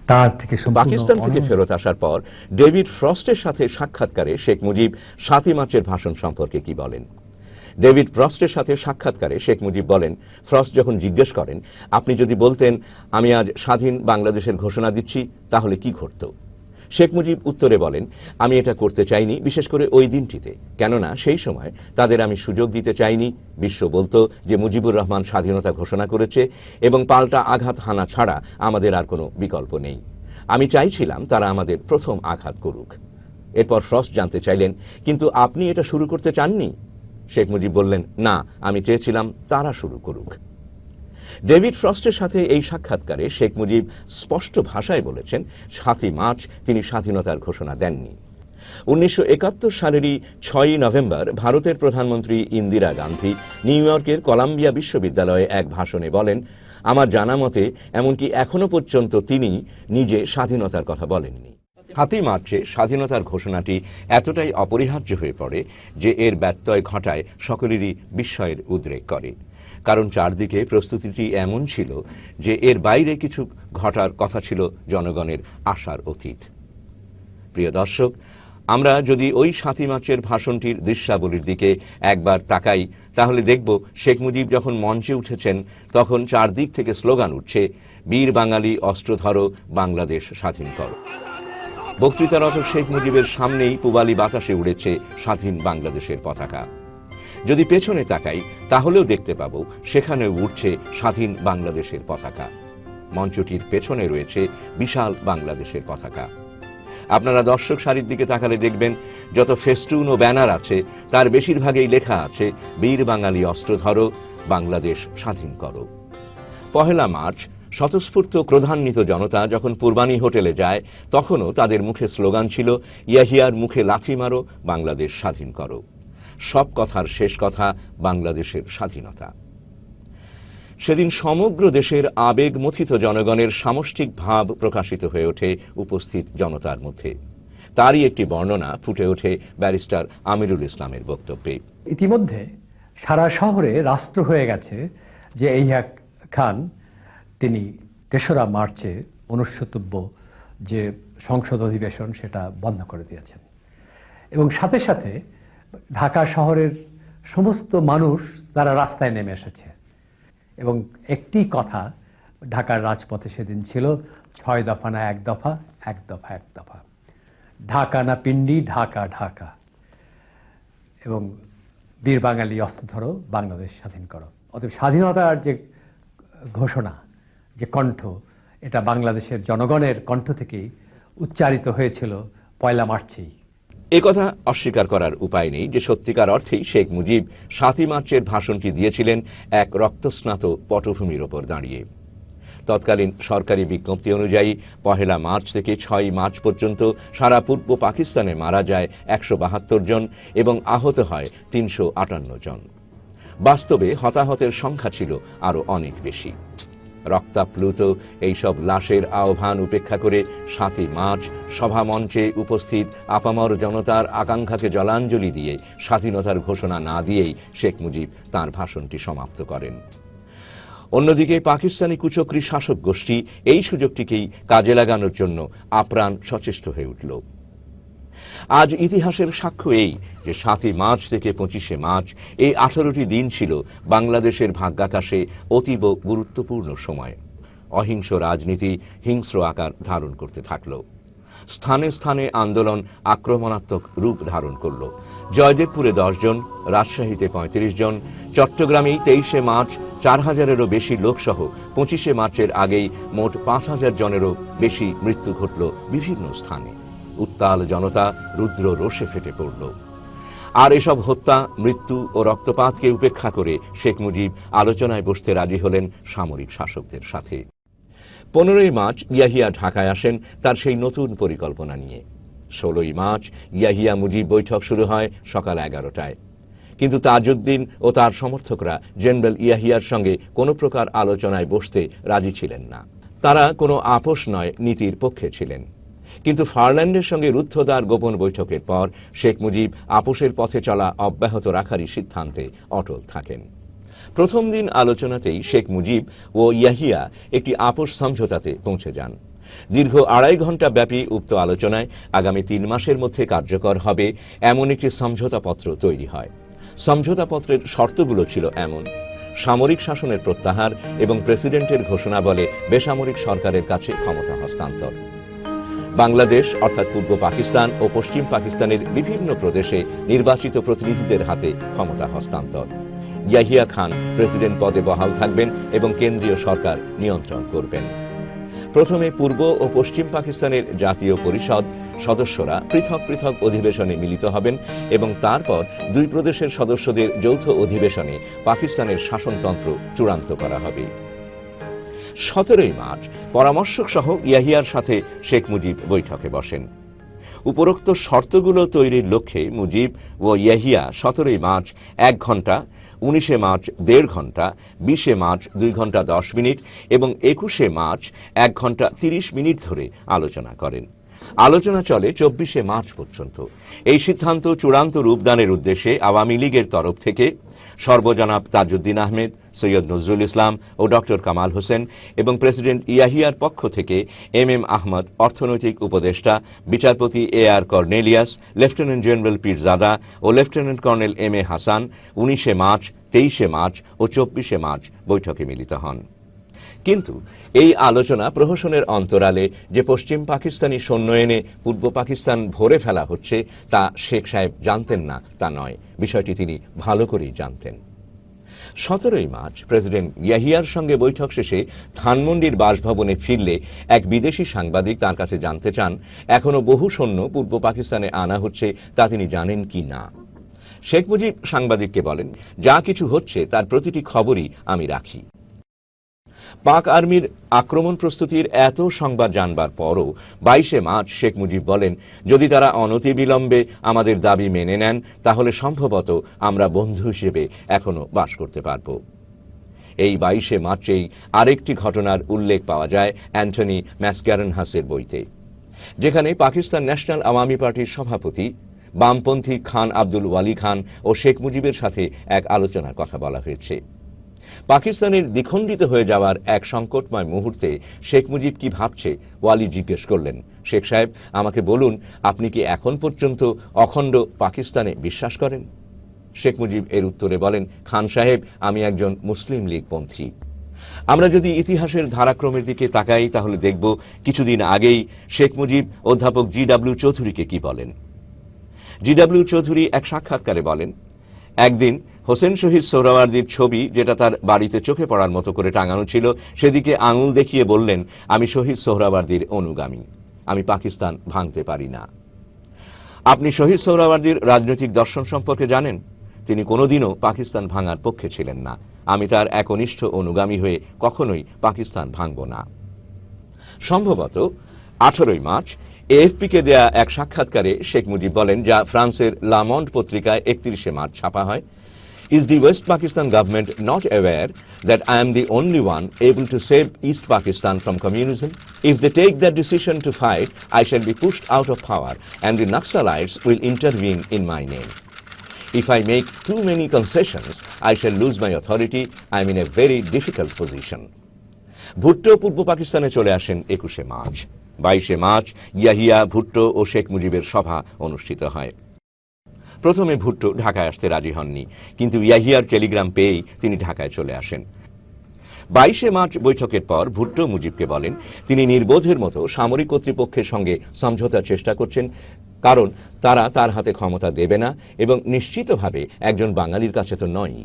তার থেকে
পাকিস্তান থেকে ফেরত আসার পর ডেভিড ফ্রস্টের সাথে সাক্ষাৎকারে শেখ মুজিব 7 মার্চের ভাষণ সম্পর্কে কি বলেন। ডেভিড ফ্রস্টের সাথে সাক্ষাৎকারে শেখ মুজিব বলেন, ফ্রস্ট যখন জিজ্ঞেস করেন আপনি যদি বলতেন আমি আজ স্বাধীন বাংলাদেশের ঘোষণা দিচ্ছি তাহলে কি ঘটত, শেখ মুজিব উত্তরে বলেন আমি এটা করতে চাইনি, বিশেষ করে ওই দিনটিতে, কেননা সেই সময় তাদের আমি সুযোগ দিতে চাইনি। বিশ্ব বলতো যে মুজিবুর রহমান স্বাধীনতা ঘোষণা করেছে এবং পাল্টা আঘাত হানা ছাড়া আমাদের আর কোনো বিকল্প নেই। আমি চাইছিলাম তারা আমাদের প্রথম আঘাত করুক। এরপর ফ্রস্ট জানতে চাইলেন কিন্তু আপনি এটা শুরু করতে চাননি। শেখ মুজিব বললেন না, আমি চেয়েছিলাম তারা শুরু করুক। ডেভিড ফ্রস্টের সাথে এই সাক্ষাৎকারে শেখ মুজিব স্পষ্ট ভাষায় বলেছেন 7 মার্চ তিনি স্বাধীনতার ঘোষণা দেননি। 1971 সালেরই 6 নভেম্বর ভারতের প্রধানমন্ত্রী ইন্দিরা গান্ধী নিউ ইয়র্কের কলাম্বিয়া বিশ্ববিদ্যালয়ে এক ভাষণে বলেন, আমার জানা মতে এমনকি এখনো পর্যন্ত তিনি নিজে স্বাধীনতার কথা বলেননি। 7 মার্চে স্বাধীনতার ঘোষণাটি এতটাই অপরিহার্য হয়ে পড়ে যে এর ব্যত্যয় ঘটায় সকলেরই বিস্ময়ের উদ্রেক করে, কারণ চারদিকে প্রস্তুতিটি এমন ছিল যে এর বাইরে কিছু ঘটার কথা ছিল জনগণের আশার অতীত। প্রিয় দর্শক, আমরা যদি ওই 7 মার্চের ভাষণটির দৃশ্যাবলীর দিকে একবার তাকাই তাহলে দেখব শেখ মুজিব যখন মঞ্চে উঠেছেন তখন চারদিক থেকে স্লোগান উঠছে, বীর বাঙালি অস্ত্র ধরো, বাংলাদেশ স্বাধীন করো। বক্তৃতারত শেখ মুজিবের সামনেই পূবালী বাতাসে উড়েছে স্বাধীন বাংলাদেশের পতাকা। যদি পেছনে তাকাই তাহলেও দেখতে পাবো সেখানেও উঠছে স্বাধীন বাংলাদেশের পতাকা। মঞ্চটির পেছনে রয়েছে বিশাল বাংলাদেশের পতাকা। আপনারা দর্শক সারির দিকে তাকালে দেখবেন যত ফেস্টুন ও ব্যানার আছে তার বেশিরভাগই লেখা আছে বীর বাঙালি অস্ত্র ধরো, বাংলাদেশ স্বাধীন করো। 1 মার্চ স্বতঃস্ফূর্ত ক্রোধান্বিত জনতা যখন পূর্বানী হোটেলে যায় তখনও তাদের মুখে স্লোগান ছিল, ইয়াহিয়ার মুখে লাথি মারো, বাংলাদেশ স্বাধীন করো। সব কথার শেষ কথা বাংলাদেশের স্বাধীনতা। সেদিন সমগ্র দেশের আবেগমথিত জনগণের সামষ্টিক ভাব প্রকাশিত হয়ে ওঠে উপস্থিত জনতার মধ্যে। তারই একটি বর্ণনা ফুটে ওঠে ব্যারিস্টার আমিরুল ইসলামের বক্তব্যে।
ইতিমধ্যে সারা শহরে রাষ্ট্র হয়ে গেছে যে ইয়াহিয়া খান তিনি 3রা মার্চে অনুষ্ঠিতব্য যে সংসদ অধিবেশন সেটা বন্ধ করে দিয়েছেন এবং সাথে সাথে ঢাকা শহরের সমস্ত মানুষ তারা রাস্তায় নেমে এসেছে এবং একটি কথা ঢাকার রাজপথে সেদিন ছিল, 6 দফা না 1 দফা, 1 দফা 1 দফা, ঢাকা না পিন্ডি, ঢাকা ঢাকা, এবং বীর বাঙালি অস্ত্র ধরো, বাংলাদেশ স্বাধীন করো। অতএব স্বাধীনতার যে ঘোষণা, যে কণ্ঠ, এটা বাংলাদেশের জনগণের কণ্ঠ থেকেই উচ্চারিত হয়েছিল 1 মার্চেই।
একথা অস্বীকার করার উপায় নেই যে সত্যিকার অর্থেই শেখ মুজিব ৭ই মার্চের ভাষণটি দিয়েছিলেন এক রক্তস্নাত পটভূমির ওপর দাঁড়িয়ে। তৎকালীন সরকারি বিজ্ঞপ্তি অনুযায়ী ১ মার্চ থেকে ৬ মার্চ পর্যন্ত সারা পূর্ব পাকিস্তানে মারা যায় ১৭২ জন এবং আহত হয় ৩৫৮ জন। বাস্তবে হতাহতের সংখ্যা ছিল আরও অনেক বেশি। রক্তাপ্লুত এইসব লাশের আহ্বান উপেক্ষা করে ৭ই মার্চ সভামঞ্চে উপস্থিত আপামর জনতার আকাঙ্ক্ষাকে জলাঞ্জলি দিয়ে স্বাধীনতার ঘোষণা না দিয়েই শেখ মুজিব তাঁর ভাষণটি সমাপ্ত করেন। অন্যদিকে পাকিস্তানি কুচক্রী শাসক গোষ্ঠী এই সুযোগটিকেই কাজে লাগানোর জন্য আপ্রাণ সচেষ্ট হয়ে উঠল। আজ ইতিহাসের সাক্ষ্য এই যে ৭ই মার্চ থেকে ২৫শে মার্চ এই ১৮টি দিন ছিল বাংলাদেশের ভাগ্যাকাশে অতীব গুরুত্বপূর্ণ সময়। অহিংস রাজনীতি হিংস্র আকার ধারণ করতে থাকল। স্থানে স্থানে আন্দোলন আক্রমণাত্মক রূপ ধারণ করল। জয়দেবপুরে ১০ জন, রাজশাহীতে ৩৫ জন, চট্টগ্রামেই ২৩শে মার্চ ৪,০০০-এরও বেশি লোকসহ ২৫শে মার্চের আগেই মোট ৫,০০০ জনেরও বেশি মৃত্যু ঘটল বিভিন্ন স্থানে। উত্তাল জনতা রুদ্র রোষে ফেটে পড়ল। আর এসব হত্যা, মৃত্যু ও রক্তপাতকে উপেক্ষা করে শেখ মুজিব আলোচনায় বসতে রাজি হলেন সামরিক শাসকদের সাথে। ১৫ই মার্চ ইয়াহিয়া ঢাকায় আসেন তার সেই নতুন পরিকল্পনা নিয়ে। ১৬ই মার্চ ইয়াহিয়া মুজিব বৈঠক শুরু হয় সকাল ১১টায়। কিন্তু তাজউদ্দিন ও তার সমর্থকরা জেনারেল ইয়াহিয়ার সঙ্গে কোনো প্রকার আলোচনায় বসতে রাজি ছিলেন না। তারা কোনো আপোষ নয় নীতির পক্ষে ছিলেন। কিন্তু ফারল্যান্ডের সঙ্গে রুদ্ধদ্বার গোপন বৈঠকের পর শেখ মুজিব আপোষের পথে চলা অব্যাহত রাখারই সিদ্ধান্তে অটল থাকেন। প্রথম দিন আলোচনাতেই শেখ মুজিব ও ইয়াহিয়া একটি আপোষ সমঝোতাতে পৌঁছে যান। দীর্ঘ ২.৫ ঘণ্টা ব্যাপী উক্ত আলোচনায় আগামী ৩ মাসের মধ্যে কার্যকর হবে এমন একটি সমঝোতাপত্র তৈরি হয়। সমঝোতাপত্রের শর্তগুলো ছিল এমন: সামরিক শাসনের প্রত্যাহার এবং প্রেসিডেন্টের ঘোষণা বলে বেসামরিক সরকারের কাছে ক্ষমতা হস্তান্তর, বাংলাদেশ অর্থাৎ পূর্ব পাকিস্তান ও পশ্চিম পাকিস্তানের বিভিন্ন প্রদেশে নির্বাচিত প্রতিনিধিদের হাতে ক্ষমতা হস্তান্তর, ইয়াহিয়া খান প্রেসিডেন্ট পদে বহাল থাকবেন এবং কেন্দ্রীয় সরকার নিয়ন্ত্রণ করবেন। প্রথমে পূর্ব ও পশ্চিম পাকিস্তানের জাতীয় পরিষদ সদস্যরা পৃথক পৃথক অধিবেশনে মিলিত হবেন এবং তারপর দুই প্রদেশের সদস্যদের যৌথ অধিবেশনে পাকিস্তানের শাসনতন্ত্র চূড়ান্ত করা হবে। ১৭ই মার্চ পরামর্শক সহ ইয়াহিয়ার সাথে শেখ মুজিব বৈঠকে বসেন। উপরোক্ত শর্তগুলো তৈরির লক্ষ্যে মুজিব ও ইয়াহিয়া ১৭ই মার্চ ১ ঘণ্টা, ১৯শে মার্চ ১.৫ ঘণ্টা, ২০শে মার্চ ২ ঘণ্টা ১০ মিনিট এবং ২১শে মার্চ ১ ঘণ্টা ৩০ মিনিট ধরে আলোচনা করেন। আলোচনা চলে ২৪শে মার্চ পর্যন্ত। এই সিদ্ধান্ত চূড়ান্ত রূপদানের উদ্দেশ্যে আওয়ামী লীগের তরফ থেকে সর্বজনাব তাজউদ্দিন আহমেদ, সৈয়দ নজরুল ইসলাম ও ডক্টর কামাল হোসেন এবং প্রেসিডেন্ট ইয়াহিয়ার পক্ষ থেকে এম আহমদ, অর্থনৈতিক উপদেষ্টা, বিচারপতি AR Cornelius, lieutenant general Pirzada ও লেফটেন্যান্ট কর্নেল MA হাসান ১৯শে মার্চ, ২৩শে মার্চ ও ২৪শে মার্চ বৈঠকে মিলিত হন। কিন্তু এই আলোচনা প্রহসনের অন্তরালে যে পশ্চিম পাকিস্তানি সৈন্য এনে পূর্ব পাকিস্তান ভরে ফেলা হচ্ছে তা শেখ সাহেব জানতেন না তা নয়, বিষয়টি তিনি ভালো করেই জানতেন। ১৭ই মার্চ প্রেসিডেন্ট ইয়াহিয়ার সঙ্গে বৈঠক শেষে ধানমন্ডির বাসভবনে ফিরলে এক বিদেশি সাংবাদিক তার কাছে জানতে চান এখনো বহু সৈন্য পূর্ব পাকিস্তানে আনা হচ্ছে তা তিনি জানেন কি না। শেখ মুজিব সাংবাদিককে বলেন, যা কিছু হচ্ছে তার প্রতিটি খবরই আমি রাখি। পাক আর্মির আক্রমণ প্রস্তুতির এত সংবাদ জানবার পরও ২২শে মার্চ শেখ মুজিব বলেন, যদি তারা অনতিবিলম্বে আমাদের দাবি মেনে নেন তাহলে সম্ভবত আমরা বন্ধু হিসেবে এখনো বাস করতে পারব। এই ২২শে মার্চেই আরেকটি ঘটনার উল্লেখ পাওয়া যায় অ্যান্টনি ম্যাসক্যারেনহাসের বইতে, যেখানে পাকিস্তান ন্যাশনাল আওয়ামী পার্টির সভাপতি বামপন্থী খান আব্দুল ওয়ালি খান ও শেখ মুজিবের সাথে এক আলোচনার কথা বলা হয়েছে। পাকিস্তানের দ্বিখণ্ডিত হয়ে যাওয়ার এক সংকটময় মুহূর্তে শেখ মুজিব কি ভাবছে ওয়ালি জিজ্ঞেস করলেন, শেখ সাহেব আমাকে বলুন, আপনি কি এখন পর্যন্ত অখণ্ড পাকিস্তানে বিশ্বাস করেন? শেখ মুজিব এর উত্তরে বলেন, খান সাহেব আমি একজন মুসলিম লীগ পন্থী। আমরা যদি ইতিহাসের ধারাক্রমের দিকে তাকাই তাহলে দেখব কিছুদিন আগেই শেখ মুজিব অধ্যাপক GW চৌধুরীকে কি বলেন। GW চৌধুরী এক সাক্ষাৎকারে বলেন, একদিন হোসেন শহীদ সোহরাওয়ার্দীর ছবি যেটা তার বাড়িতে চোখে পড়ার মতো করে টাঙানো ছিল সেদিকে আঙুল দেখিয়ে বললেন, আমি শহীদ সোহরাওয়ার্দীর অনুগামী, আমি পাকিস্তান ভাঙতে পারি না। আপনি শহীদ সোহরাওয়ার্দীর রাজনৈতিক দর্শন সম্পর্কে জানেন? তিনি কোনোদিনও পাকিস্তান ভাঙার পক্ষে ছিলেন না। আমি তার একনিষ্ঠ অনুগামী হয়ে কখনোই পাকিস্তান ভাঙব না। সম্ভবত 18 মার্চ এএফপিকে দেয়া এক সাক্ষাৎকারে শেখ মুজিব বলেন, যা ফ্রান্সের লা মন্ড পত্রিকায় 31 মার্চ ছাপা হয়, "Is the West Pakistan government not aware that I am the only one able to save East Pakistan from communism? If they take that decision to fight, I shall be pushed out of power and the Naxalites will intervene in my name. If I make too many concessions, I shall lose my authority. I am in a very difficult position." Bhutto পূর্ব পাকিস্তানে চলে আসেন 21 March. 22 March Yahya, Bhutto ও শেখ মুজিবের সভা অনুষ্ঠিত হয়। প্রথমে ভুট্টো ঢাকায় আসতে রাজি হননি, কিন্তু ইয়াহিয়ার টেলিগ্রাম পেয়েই তিনি ঢাকায় চলে আসেন। 22 মার্চ বৈঠকের পর ভুট্টো মুজিবকে বলেন তিনি নির্বোধের মতো সামরিক কর্তৃপক্ষের সঙ্গে সমঝোতার চেষ্টা করছেন, কারণ তারা তার হাতে ক্ষমতা দেবে না এবং নিশ্চিতভাবে একজন বাঙালির কাছে তো নয়।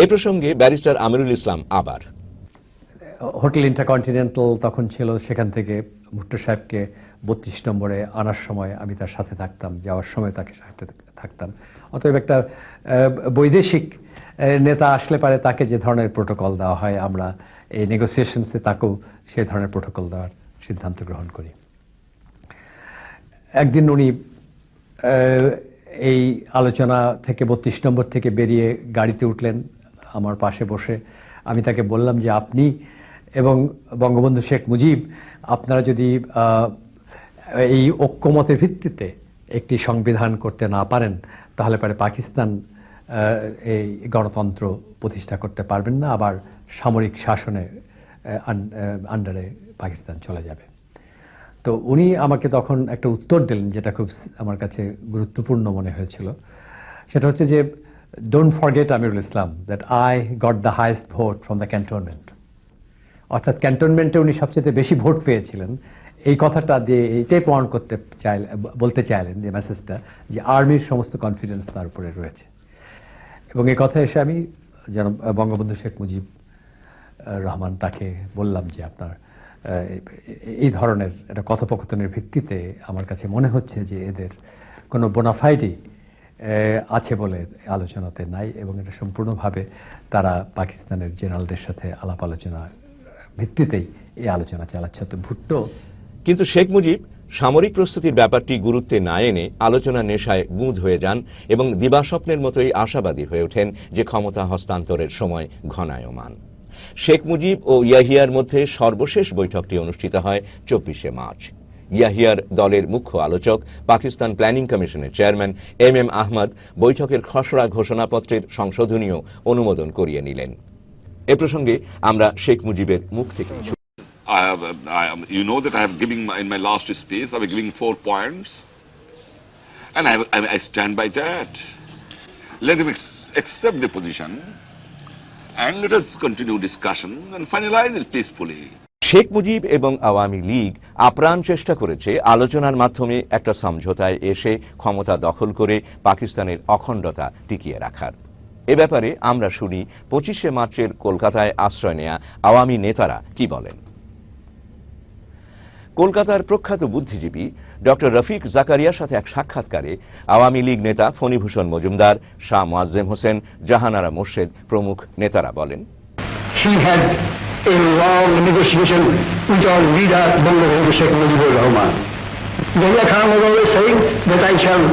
এ প্রসঙ্গে ব্যারিস্টার আমিরুল ইসলাম আবার,
হোটেল ইন্টারকন্টিনেন্টাল তখন ছিল, সেখান থেকে ভুট্টো সাহেবকে 32 নম্বরে আনার সময় আমি তার সাথে থাকতাম, যাওয়ার সময় তাকে সাথে থাকতাম। অতএব একটা বৈদেশিক নেতা আসলে পারে তাকে যে ধরনের প্রোটোকল দেওয়া হয়, আমরা এই নেগোসিয়েশনসে তাকেও সে ধরনের প্রোটোকল দেওয়ার সিদ্ধান্ত গ্রহণ করি। একদিন উনি এই আলোচনা থেকে 32 নম্বর থেকে বেরিয়ে গাড়িতে উঠলেন আমার পাশে বসে। আমি তাকে বললাম যে আপনি এবং বঙ্গবন্ধু শেখ মুজিব আপনারা যদি এই ঐক্যমতের ভিত্তিতে একটি সংবিধান করতে না পারেন, তাহলে পরে পাকিস্তান এই গণতন্ত্র প্রতিষ্ঠা করতে পারবেন না, আবার সামরিক শাসনের আন্ডারে পাকিস্তান চলে যাবে। তো উনি আমাকে তখন একটা উত্তর দিলেন, যেটা খুব আমার কাছে গুরুত্বপূর্ণ মনে হয়েছিল। সেটা হচ্ছে যে, "Don't forget, Amirul Islam, that I got the highest vote from the cantonment." অর্থাৎ ক্যান্টনমেন্টে উনি সবচেয়ে বেশি ভোট পেয়েছিলেন। এই কথাটা দিয়ে এইটাই প্রমাণ বলতে চাইলেন যে মেসেজটা, যে আর্মির সমস্ত কনফিডেন্স তার উপরে রয়েছে। এবং এই কথা এসে আমি যেন বঙ্গবন্ধু শেখ মুজিব রহমান তাকে বললাম যে আপনার এই ধরনের একটা কথোপকথনের ভিত্তিতে আমার কাছে মনে হচ্ছে যে এদের কোনো বোনাফাইডই আছে বলে আলোচনাতে নাই, এবং এটা সম্পূর্ণভাবে তারা পাকিস্তানের জেনারেলদের সাথে আলাপ আলোচনা ভিত্তিতেই এই আলোচনা চালাচ্ছে। তো ভুট্টো
কিন্তু শেখ মুজিব সামরিক প্রস্তুতির ব্যাপারটি গুরুত্বে না এনে আলোচনা নেশায় গুঁদ হয়ে যান এবং দিবাস্বপ্নের মতোই আশাবাদী হয়ে ওঠেন যে ক্ষমতা হস্তান্তরের সময় ঘনায়মান। শেখ মুজিব ও ইয়াহিয়ার মধ্যে সর্বশেষ বৈঠকটি অনুষ্ঠিত হয় 24 মার্চ। ইয়াহিয়ার দলের মুখ্য আলোচক পাকিস্তান প্ল্যানিং কমিশনের চেয়ারম্যান এম আহমদ বৈঠকের খসড়া ঘোষণাপত্রের সংশোধনীয় অনুমোদন করিয়ে নিলেন। এ প্রসঙ্গে আমরা শেখ মুজিবের মুখ থেকে
you know that I have given in my last speech, I was giving 4 points, and I stand by that. Let him accept the position, and let us continue discussion and finalize it peacefully.
Sheikh Mujib এবং আওয়ামী লীগ আপ্রাণ চেষ্টা করেছে আলোচনার মাধ্যমে একটা সমঝোতায় এসে ক্ষমতা দখল করে পাকিস্তানের অখণ্ডতা টিকিয়ে রাখার। এ ব্যাপারে আমরা শুনি 25 মার্চের কলকাতায় আশ্রয় নেয়া আওয়ামী নেতারা কি বলেন। কলকাতার প্রখ্যাত বুদ্ধিজীবী ডক্টর রফিক জাকারিয়ার সাথে এক সাক্ষাৎকারে আওয়ামী লীগ নেতা ফণীভূষণ মজুমদার, শাহ মোয়াজ্জেম হোসেন, জাহানারা মোর্শেদ প্রমুখ নেতারা বলেন,
He had a long negotiation with our leader, Bangabandhu Sheikh Mujibur Rahman. Yahya Khan was always saying that I shall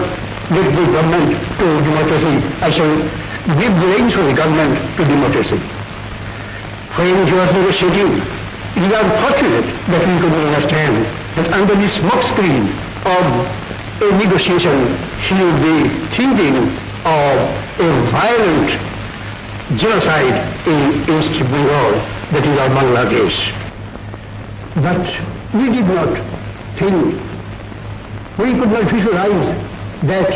give the government to democracy. I shall give the reins of the government to democracy. When he was negotiating, it is unfortunate that we could not understand that under the smoke screen of a negotiation, he would be thinking of a violent genocide in East Bengal, that is our Bangladesh. But we did not think, we could not visualize that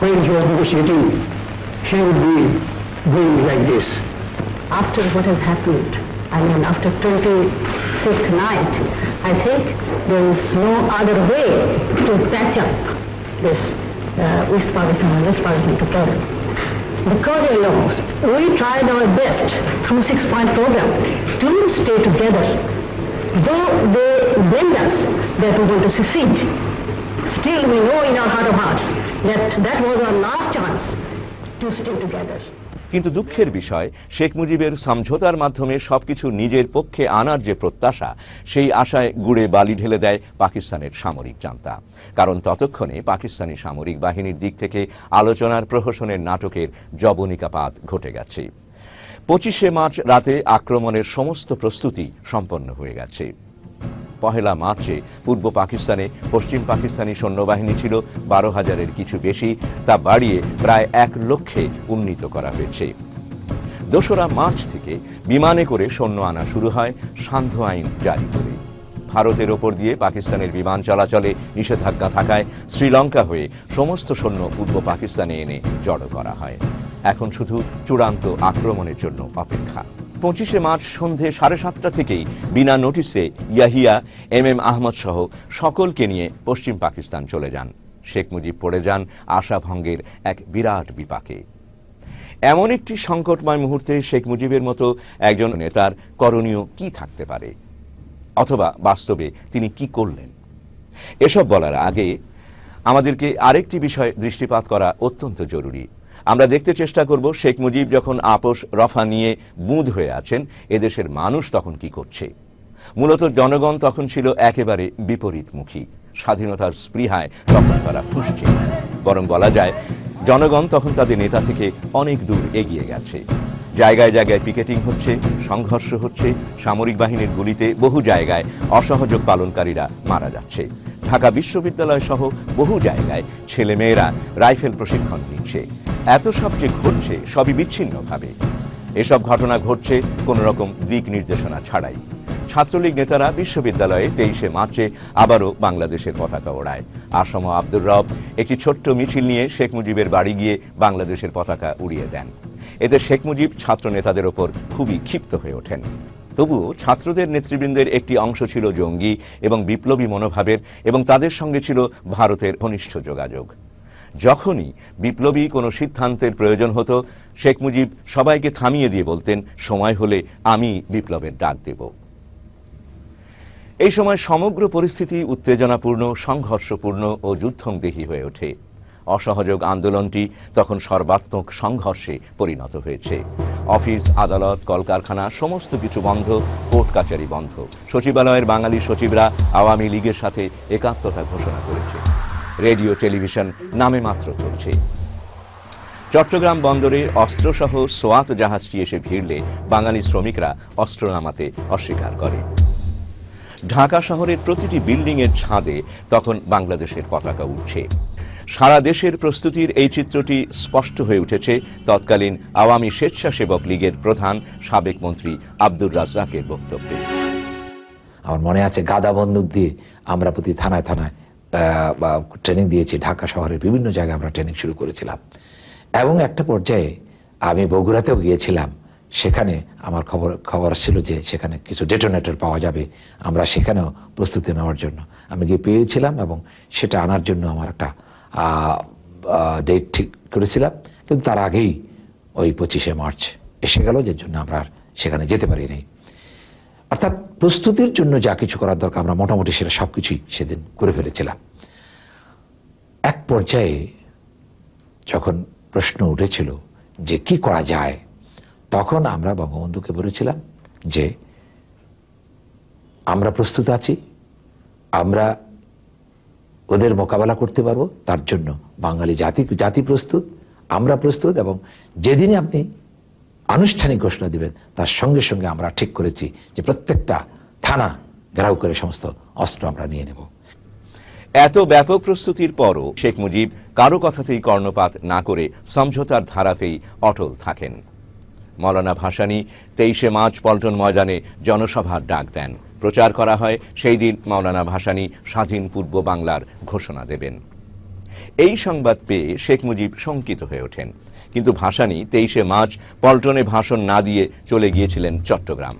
when he was negotiating, he would be going like this.
After what has happened, I mean after 25th night, I think there is no other way to patch up this East Pakistan and West Pakistan together. Because we lost, we tried our best through 6-point program to stay together though they blamed us that we want to secede, still we know in our heart of hearts that that was our last chance to stay together.
কিন্তু দুঃখের বিষয়, শেখ মুজিবের সমঝোতার মাধ্যমে সবকিছু নিজের পক্ষে আনার যে প্রত্যাশা, সেই আশায় গুড়ে বালি ঢেলে দেয় পাকিস্তানের সামরিক জান্তা। কারণ ততক্ষণে পাকিস্তানি সামরিক বাহিনীর দিক থেকে আলোচনার প্রহসনের নাটকের জবনিকাপাত ঘটে গেছে। 25শে মার্চ রাতে আক্রমণের সমস্ত প্রস্তুতি সম্পন্ন হয়ে গেছে। 1 মার্চে পূর্ব পাকিস্তানে পশ্চিম পাকিস্তানি সৈন্যবাহিনী ছিল 12,000-এর কিছু বেশি, তা বাড়িয়ে প্রায় 1 লক্ষে উন্নীত করা হয়েছে। 2রা মার্চ থেকে বিমানে করে সৈন্য আনা শুরু হয় সান্ধ্য আইন জারি করে। ভারতের ওপর দিয়ে পাকিস্তানের বিমান চলাচলে নিষেধাজ্ঞা থাকায় শ্রীলঙ্কা হয়ে সমস্ত সৈন্য পূর্ব পাকিস্তানে এনে জড়ো করা হয়। এখন শুধু চূড়ান্ত আক্রমণের জন্য অপেক্ষা। 25শে মার্চ সন্ধে 7:30টা থেকেই বিনা নোটিসে ইয়াহিয়া, MM আহমদ সহ সকলকে নিয়ে পশ্চিম পাকিস্তান চলে যান। শেখ মুজিব পড়ে যান আশাভঙ্গের এক বিরাট বিপাকে। এমন একটি সংকটময় মুহূর্তে শেখ মুজিবের মতো একজন নেতার করণীয় কি থাকতে পারে, অথবা বাস্তবে তিনি কি করলেন? এসব বলার আগে আমাদেরকে আরেকটি বিষয় দৃষ্টিপাত করা অত্যন্ত জরুরি। আমরা দেখতে চেষ্টা করব শেখ মুজিব যখন আপোষ রফা নিয়ে বুঁদ হয়ে আছেন, এদেশের মানুষ তখন কি করছে। মূলত জনগণ তখন ছিল একেবারে বিপরীতমুখী। স্বাধীনতার স্পৃহায় তখন তারা ফুঁসছে। বরং বলা যায় জনগণ তখন তাদের নেতা থেকে অনেক দূর এগিয়ে গেছে। জায়গায় জায়গায় পিকেটিং হচ্ছে, সংঘর্ষ হচ্ছে, সামরিক বাহিনীর গুলিতে বহু জায়গায় অসহযোগ পালনকারীরা মারা যাচ্ছে। ঢাকা বিশ্ববিদ্যালয় সহ বহু জায়গায় ছেলেমেয়েরা রাইফেল প্রশিক্ষণ নিচ্ছে। এত সব যে ঘটছে সবই বিচ্ছিন্নভাবে। এসব ঘটনা ঘটছে কোনো রকম দিক নির্দেশনা ছাড়াই। ছাত্রলীগ নেতারা বিশ্ববিদ্যালয়ে 23শে মার্চে আবারও বাংলাদেশের পতাকা ওড়ায়। আসম আব্দুর রব একটি ছোট্ট মিছিল নিয়ে শেখ মুজিবের বাড়ি গিয়ে বাংলাদেশের পতাকা উড়িয়ে দেন। এতে শেখ মুজিব ছাত্র নেতাদের ওপর খুবই ক্ষিপ্ত হয়ে ওঠেন। তবুও ছাত্রদের নেতৃবৃন্দের একটি অংশ ছিল জঙ্গি এবং বিপ্লবী মনোভাবের, এবং তাদের সঙ্গে ছিল ভারতের ঘনিষ্ঠ যোগাযোগ। যখনই বিপ্লবী কোনো সিদ্ধান্তের প্রয়োজন হতো, শেখ মুজিব সবাইকে থামিয়ে দিয়ে বলতেন, সময় হলে আমি বিপ্লবের ডাক দেব। এই সময় সমগ্র পরিস্থিতি উত্তেজনাপূর্ণ, সংঘর্ষপূর্ণ ও যুদ্ধংদেহী হয়ে ওঠে। অসহযোগ আন্দোলনটি তখন সর্বাত্মক সংঘর্ষে পরিণত হয়েছে। অফিস, আদালত, কলকারখানা সমস্ত কিছু বন্ধ, কোর্ট কাচারি বন্ধ। সচিবালয়ের বাঙালি সচিবরা আওয়ামী লীগের সাথে একাত্মতা ঘোষণা করেছে। রেডিও, টেলিভিশন নামে মাত্র চলছে। চট্টগ্রাম বন্দরে অস্ত্রসহ সোয়াত জাহাজটি এসে ভিড়লে বাঙালি শ্রমিকরা অস্ত্র নামাতে অস্বীকার করে। ঢাকা শহরের প্রতিটি বিল্ডিংয়ের ছাদে তখন বাংলাদেশের পতাকা উঠছে। সারা দেশের প্রস্তুতির এই চিত্রটি স্পষ্ট হয়ে উঠেছে তৎকালীন আওয়ামী স্বেচ্ছাসেবক লীগের প্রধান সাবেক মন্ত্রী আব্দুর রাজ্জাকের বক্তব্যে।
আমার মনে আছে গাদা বন্দুক দিয়ে আমরা প্রতি থানায় থানায় ট্রেনিং দিয়েছি। ঢাকা শহরের বিভিন্ন জায়গায় আমরা ট্রেনিং শুরু করেছিলাম, এবং একটা পর্যায়ে আমি বগুড়াতেও গিয়েছিলাম। সেখানে আমার খবর আসছিল যে সেখানে কিছু ডেটোনেটর পাওয়া যাবে, আমরা সেখানেও প্রস্তুতি নেওয়ার জন্য আমি গিয়ে পেয়েছিলাম, এবং সেটা আনার জন্য আমার একটা ডেট ঠিক করেছিলাম। কিন্তু তার আগেই ওই 25শে মার্চ এসে গেল, যে জন্য আমরা আর সেখানে যেতে পারিনি। অর্থাৎ প্রস্তুতির জন্য যা কিছু করার দরকার আমরা মোটামুটি সেটা সবকিছুই সেদিন করে ফেলেছিলাম। এক পর্যায়ে যখন প্রশ্ন উঠেছিল যে কি করা যায়, তখন আমরা বঙ্গবন্ধুকে বলেছিলাম যে আমরা প্রস্তুত আছি, আমরা ওদের মোকাবেলা করতে পারবো, তার জন্য বাঙালি জাতি প্রস্তুত, আমরা প্রস্তুত, এবং যেদিনে আপনি আনুষ্ঠানিক ঘোষণা দিবেন তার সঙ্গে সঙ্গে আমরা ঠিক করেছি যে প্রত্যেকটা থানা ঘেরাও করে সমস্ত অস্ত্র আমরা নিয়ে নেব।
এত ব্যাপক প্রস্তুতির পরও শেখ মুজিব কারো কথাতেই কর্ণপাত না করে সমঝোতার ধারাতেই অটল থাকেন। মৌলানা ভাসানী 23শে মার্চ পল্টন ময়দানে জনসভার ডাক দেন। প্রচার করা হয় সেই দিন মৌলানা ভাসানী স্বাধীন পূর্ব বাংলার ঘোষণা দেবেন। এই সংবাদ পেয়ে শেখ মুজিব শঙ্কিত হয়ে ওঠেন। কিন্তু ভাসানী 23শে মার্চ পল্টনে ভাষণ না দিয়ে চলে গিয়েছিলেন চট্টগ্রাম।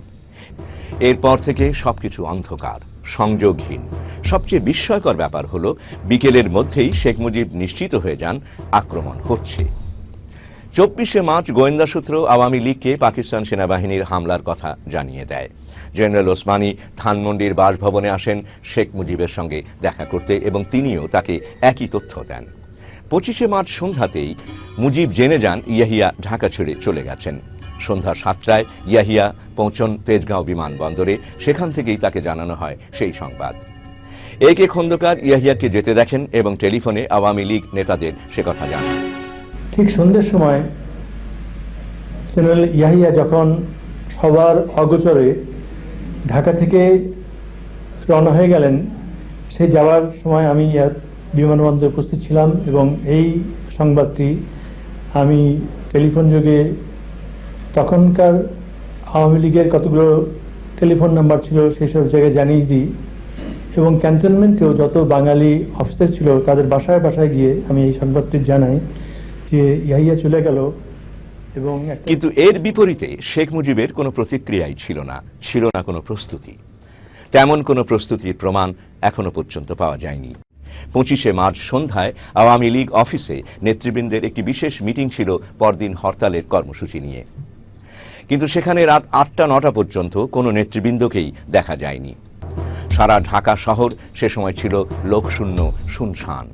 এরপর থেকে সবকিছু অন্ধকার, সংযোগহীন। সবচেয়ে বিস্ময়কর ব্যাপার হলো বিকেলের মধ্যেই শেখ মুজিব নিশ্চিত হয়ে যান আক্রমণ হচ্ছে। 24শে মার্চ গোয়েন্দা সূত্র আওয়ামী লীগকে পাকিস্তান সেনাবাহিনীর হামলার কথা জানিয়ে দেয়। জেনারেল ওসমানী ধানমন্ডির বাসভবনে আসেন শেখ মুজিবের সঙ্গে দেখা করতে এবং তিনিও তাকে একই তথ্য দেন। 25শে মার্চ সন্ধ্যাতেই মুজিব জেনে যান ইয়াহিয়া ঢাকা ছেড়ে চলে গেছেন। সন্ধ্যা 7টায় ইয়াহিয়া পৌঁছন তেজগাঁও বিমানবন্দরে। সেখান থেকেই তাকে জানানো হয় সেই সংবাদ। এ কে খন্দকার ইয়াহিয়াকে যেতে দেখেন এবং টেলিফোনে আওয়ামী লীগ নেতাদের সে কথা জানান।
ঠিক সন্ধ্যের সময় জেনারেল ইয়াহিয়া যখন সবার অগোচরে ঢাকা থেকে রওনা হয়ে গেলেন, সেই যাওয়ার সময় আমি বিমানবন্দরে উপস্থিত ছিলাম এবং এই সংবাদটি আমি টেলিফোন যোগে তখনকার আওয়ামী লীগের কতগুলো টেলিফোন নাম্বার ছিল সেসব জায়গায় জানিয়ে দিই এবং ক্যান্টনমেন্টেও যত বাঙালি অফিসার ছিল তাদের বাসায় বাসায় গিয়ে আমি এই সংবাদটি জানাই যে ইয়াহিয়া চলে গেল। এবং
কিন্তু এর বিপরীতে শেখ মুজিবের কোনো প্রতিক্রিয়াই ছিল না কোনো প্রস্তুতি। তেমন কোনো প্রস্তুতির প্রমাণ এখনো পর্যন্ত পাওয়া যায়নি। 25শে মার্চ সন্ধ্যায় আওয়ামী লীগ অফিসে নেতৃবৃন্দের একটি বিশেষ মিটিং ছিল পরদিন হরতালের কর্মসূচি নিয়ে, কিন্তু সেখানে রাত 8টা-9টা পর্যন্ত কোনো নেতৃবৃন্দকেই দেখা যায়নি। সারা ঢাকা শহর সে সময় ছিল লোকশূন্য, শুনশান।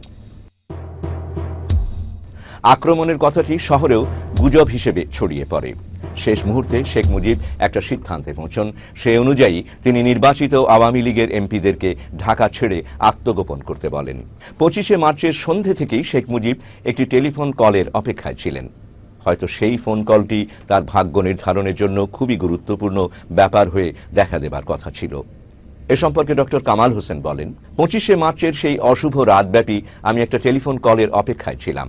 আক্রমণের কথাটি শহরেও গুজব হিসেবে ছড়িয়ে পড়ে। শেষ মুহূর্তে শেখ মুজিব একটা সিদ্ধান্তে পৌঁছন। সে অনুযায়ী তিনি নির্বাচিত আওয়ামী লীগের এমপিদেরকে ঢাকা ছেড়ে আত্মগোপন করতে বলেন। 25শে মার্চের সন্ধে থেকেই শেখ মুজিব একটি টেলিফোন কলের অপেক্ষায় ছিলেন। হয়তো সেই ফোন কলটি তার ভাগ্য নির্ধারণের জন্য খুবই গুরুত্বপূর্ণ ব্যাপার হয়ে দেখা দেবার কথা ছিল। এ সম্পর্কে ডক্টর কামাল হোসেন বলেন, 25শে মার্চের সেই অশুভ রাতব্যাপী আমি একটা টেলিফোন কলের অপেক্ষায় ছিলাম।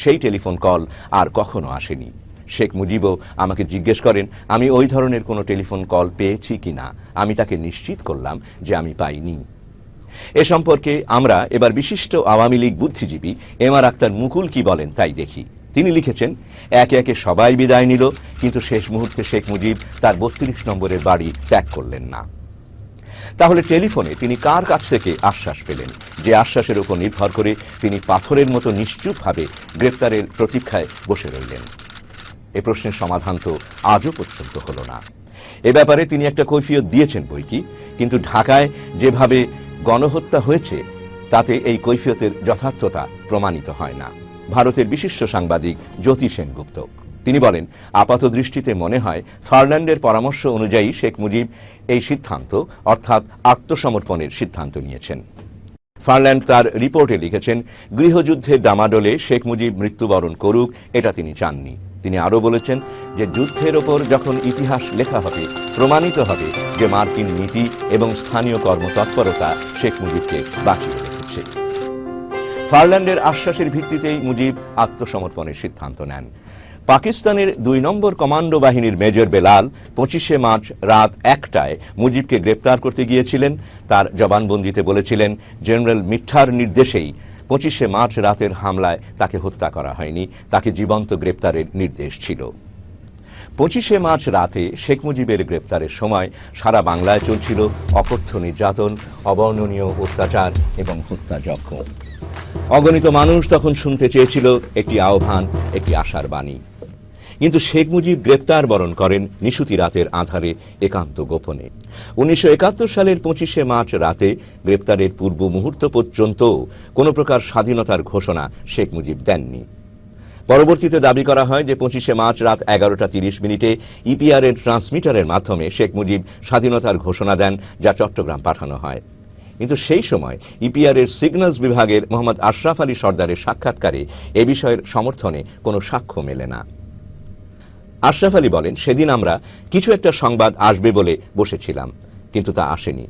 সেই টেলিফোন কল আর কখনো আসেনি। শেখ মুজিবও আমাকে জিজ্ঞেস করেন আমি ওই ধরনের কোনো টেলিফোন কল পেয়েছি কিনা। আমি তাকে নিশ্চিত করলাম যে আমি পাইনি। এ সম্পর্কে আমরা এবার বিশিষ্ট আওয়ামী লীগ বুদ্ধিজীবী এমআর আক্তার মুকুল কি বলেন তাই দেখি। তিনি লিখেছেন, একে একে সবাই বিদায় নিল, কিন্তু শেষ মুহূর্তে শেখ মুজিব তার 32 নম্বরের বাড়ি ত্যাগ করলেন না। তাহলে টেলিফোনে তিনি কার কাছ থেকে আশ্বাস পেলেন, যে আশ্বাসের উপর নির্ভর করে তিনি পাথরের মতো নিশ্চুপভাবে গ্রেপ্তারের প্রতীক্ষায় বসে রইলেন? এ প্রশ্নের সমাধান তো আজও পর্যন্ত হলো না। এ ব্যাপারে তিনি একটা কৈফিয়ত দিয়েছেন বইকি, কিন্তু ঢাকায় যেভাবে গণহত্যা হয়েছে তাতে এই কৈফিয়তের যথার্থতা প্রমাণিত হয় না। ভারতের বিশিষ্ট সাংবাদিক জ্যোতি সেনগুপ্ত তিনি বলেন, আপাত দৃষ্টিতে মনে হয় ফারল্যান্ডের পরামর্শ অনুযায়ী শেখ মুজিব এই সিদ্ধান্ত অর্থাৎ আত্মসমর্পণের সিদ্ধান্ত নিয়েছেন। ফারল্যান্ড তার রিপোর্টে লিখেছেন, গৃহযুদ্ধের ডামাডোলে শেখ মুজিব মৃত্যুবরণ করুক এটা তিনি চাননি। তিনি আরও বলেছেন যে যুদ্ধের ওপর যখন ইতিহাস লেখা হবে প্রমাণিত হবে যে মার্কিন নীতি এবং স্থানীয় কর্মতৎপরতা শেখ মুজিবকে বাঁচিয়ে রেখেছে। ফারল্যান্ডের আশ্বাসের ভিত্তিতেই মুজিব আত্মসমর্পণের সিদ্ধান্ত নেন। পাকিস্তানের 2 নম্বর কমান্ডো বাহিনীর মেজর বেলাল 25শে মার্চ রাত 1টায় মুজিবকে গ্রেপ্তার করতে গিয়েছিলেন। তার জবানবন্দিতে বলেছিলেন, জেনারেল মিঠার নির্দেশেই 25শে মার্চ রাতের হামলায় তাকে হত্যা করা হয়নি, তাকে জীবন্ত গ্রেপ্তারের নির্দেশ ছিল। 25শে মার্চ রাতে শেখ মুজিবের গ্রেপ্তারের সময় সারা বাংলায় চলছিল অকথ্য নির্যাতন, অবর্ণনীয় অত্যাচার এবং হত্যাযজ্ঞ। অগণিত মানুষ তখন শুনতে চেয়েছিল একটি আহ্বান, একটি আশার বাণী। কিন্তু শেখ মুজিব গ্রেপ্তার বরণ করেন নিশুতি রাতের আধারে, একান্ত গোপনে। 1971 সালের 25শে মার্চ রাতে গ্রেপ্তারের পূর্ব মুহূর্ত পর্যন্ত কোনো প্রকার স্বাধীনতার ঘোষণা শেখ মুজিব দেননি। পরবর্তীতে দাবি করা হয় যে 25শে মার্চ রাত 11টা30 ইপিআর এর ট্রান্সমিটারের মাধ্যমে শেখ মুজিব স্বাধীনতার ঘোষণা দেন, যা চট্টগ্রাম পাঠানো হয়। কিন্তু সেই সময় ইপিআর এর সিগন্যালস বিভাগের মোহাম্মদ আশরাফ আলী সর্দারের সাক্ষাৎকারে এ বিষয়ের সমর্থনে কোনো সাক্ষ্য মেলে না। আশরাফ আলী বলেন, সেদিন আমরা কিছু একটা সংবাদ আসবে বলে বসেছিলাম, কিন্তু তা আসেনি।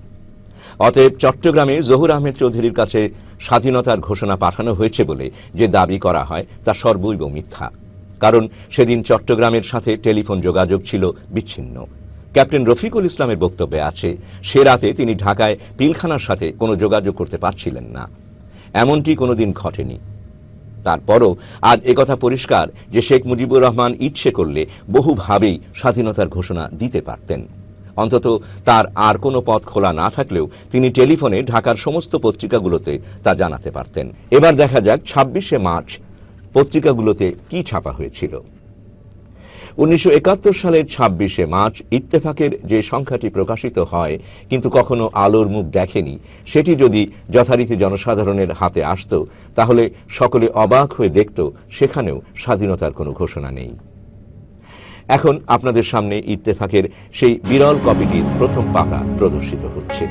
অতএব চট্টগ্রামে জহুর আহমেদ চৌধুরীর কাছে স্বাধীনতার ঘোষণা পাঠানো হয়েছে বলে যে দাবি করা হয় তা সর্বৈব মিথ্যা। কারণ সেদিন চট্টগ্রামের সাথে টেলিফোন যোগাযোগ ছিল বিচ্ছিন্ন। ক্যাপ্টেন রফিকুল ইসলামের বক্তব্যে আছে, সে রাতে তিনি ঢাকায় পিলখানার সাথে কোনো যোগাযোগ করতে পারছিলেন না। এমনটি কোনোদিন ঘটেনি। তারপরও আজ একথা পরিষ্কার যে শেখ মুজিবুর রহমান ইচ্ছে করলে বহুভাবেই স্বাধীনতার ঘোষণা দিতে পারতেন। অন্তত তার আর কোনো পথ খোলা না থাকলেও তিনি টেলিফোনে ঢাকার সমস্ত পত্রিকাগুলোতে তা জানাতে পারতেন। এবার দেখা যাক 26শে মার্চ পত্রিকাগুলোতে কি ছাপা হয়েছিল। 1971 সালের 26শে মার্চ ইত্তেফাকের যে সংখ্যাটি প্রকাশিত হয় কিন্তু কখনো আলোর মুখ দেখেনি, সেটি যদি যথারীতি জনসাধারণের হাতে আসত তাহলে সকলে অবাক হয়ে দেখত সেখানেও স্বাধীনতার কোনো ঘোষণা নেই। এখন আপনাদের সামনে ইত্তেফাকের সেই বিরল কপিটির প্রথম পাতা প্রদর্শিত হচ্ছে।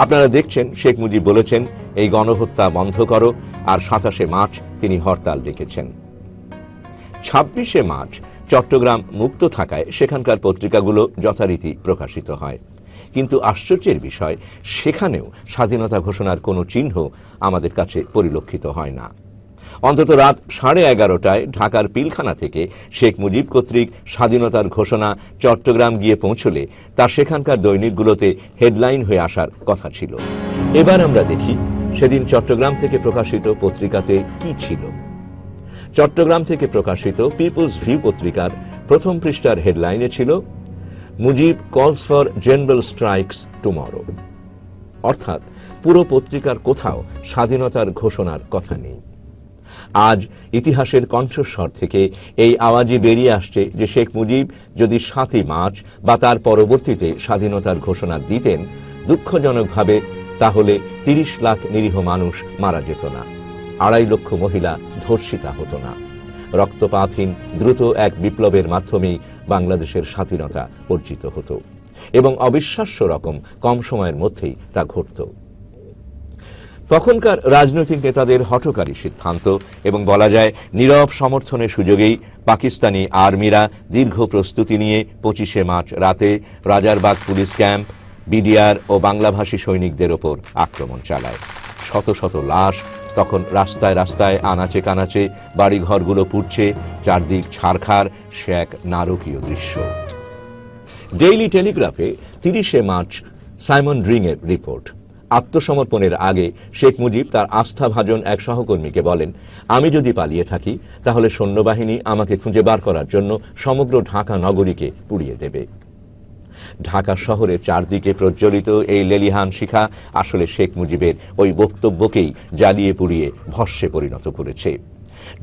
আপনারা দেখছেন শেখ মুজিব বলেছেন এই গণহত্যা বন্ধ করো, আর 27শে মার্চ তিনি হরতাল ডেকেছেন। 26শে মার্চ চট্টগ্রাম মুক্ত থাকায় সেখানকার পত্রিকাগুলো যথারীতি প্রকাশিত হয়, কিন্তু আশ্চর্যের বিষয় সেখানেও স্বাধীনতা ঘোষণার কোনো চিহ্ন আমাদের কাছে পরিলক্ষিত হয় না। অন্তত রাত 11:30টায় ঢাকার পিলখানা থেকে শেখ মুজিব কর্তৃক স্বাধীনতার ঘোষণা চট্টগ্রাম গিয়ে পৌঁছলে তা সেখানকার দৈনিকগুলোতে হেডলাইন হয়ে আসার কথা ছিল। এবার আমরা দেখি সেদিন চট্টগ্রাম থেকে প্রকাশিত পত্রিকাতে কি ছিল। চট্টগ্রাম থেকে প্রকাশিত পিপলস ভিউ পত্রিকার প্রথম পৃষ্ঠার হেডলাইনে ছিল মুজিব কলস ফর জেনারেল স্ট্রাইকস টুমরো। অর্থাৎ পুরো পত্রিকার কোথাও স্বাধীনতার ঘোষণার কথা নেই। আজ ইতিহাসের কণ্ঠস্বর থেকে এই আওয়াজই বেরিয়ে আসছে যে শেখ মুজিব যদি 7ই মার্চ বা তার পরবর্তীতে স্বাধীনতার ঘোষণা দিতেন, দুঃখজনকভাবে তাহলে 30 লাখ নিরীহ মানুষ মারা যেত না, 2.5 লক্ষ মহিলা ধর্ষিতা হতো না, রক্তপাতহীন দ্রুত এক বিপ্লবের মাধ্যমেই বাংলাদেশের স্বাধীনতা অর্জিত হতো এবং অবিশ্বাস্য রকম কম সময়ের মধ্যেই তা ঘটত। তখনকার রাজনৈতিক নেতাদের হঠকারী সিদ্ধান্ত এবং বলা যায় নীরব সমর্থনের সুযোগেই পাকিস্তানি আর্মিরা দীর্ঘ প্রস্তুতি নিয়ে 25শে মার্চ রাতে রাজারবাগ পুলিশ ক্যাম্প, বিডিআর ও বাংলাভাষী সৈনিকদের ওপর আক্রমণ চালায়। শত শত লাশ তখন রাস্তায় রাস্তায়, আনাচে কানাচে, বাড়িঘরগুলো পুড়ছে, চারদিক ছারখার, সে এক নারকীয় দৃশ্য। ডেইলি টেলিগ্রাফে 30শে মার্চ সাইমন রিং এর রিপোর্ট। আত্মসমর্পণের আগে শেখ মুজিব তার আস্থাভাজন এক সহকর্মীকে বলেন, আমি যদি পালিয়ে থাকি তাহলে সৈন্যবাহিনী আমাকে খুঁজে বার করার জন্য সমগ্র ঢাকা নগরীকে পুড়িয়ে দেবে। ঢাকা শহরের চারদিকে প্রজ্বলিত এই লেলিহান শিখা আসলে শেখ মুজিবের ওই বক্তব্যকেই জ্বালিয়ে পুড়িয়ে ভস্মে পরিণত করেছে।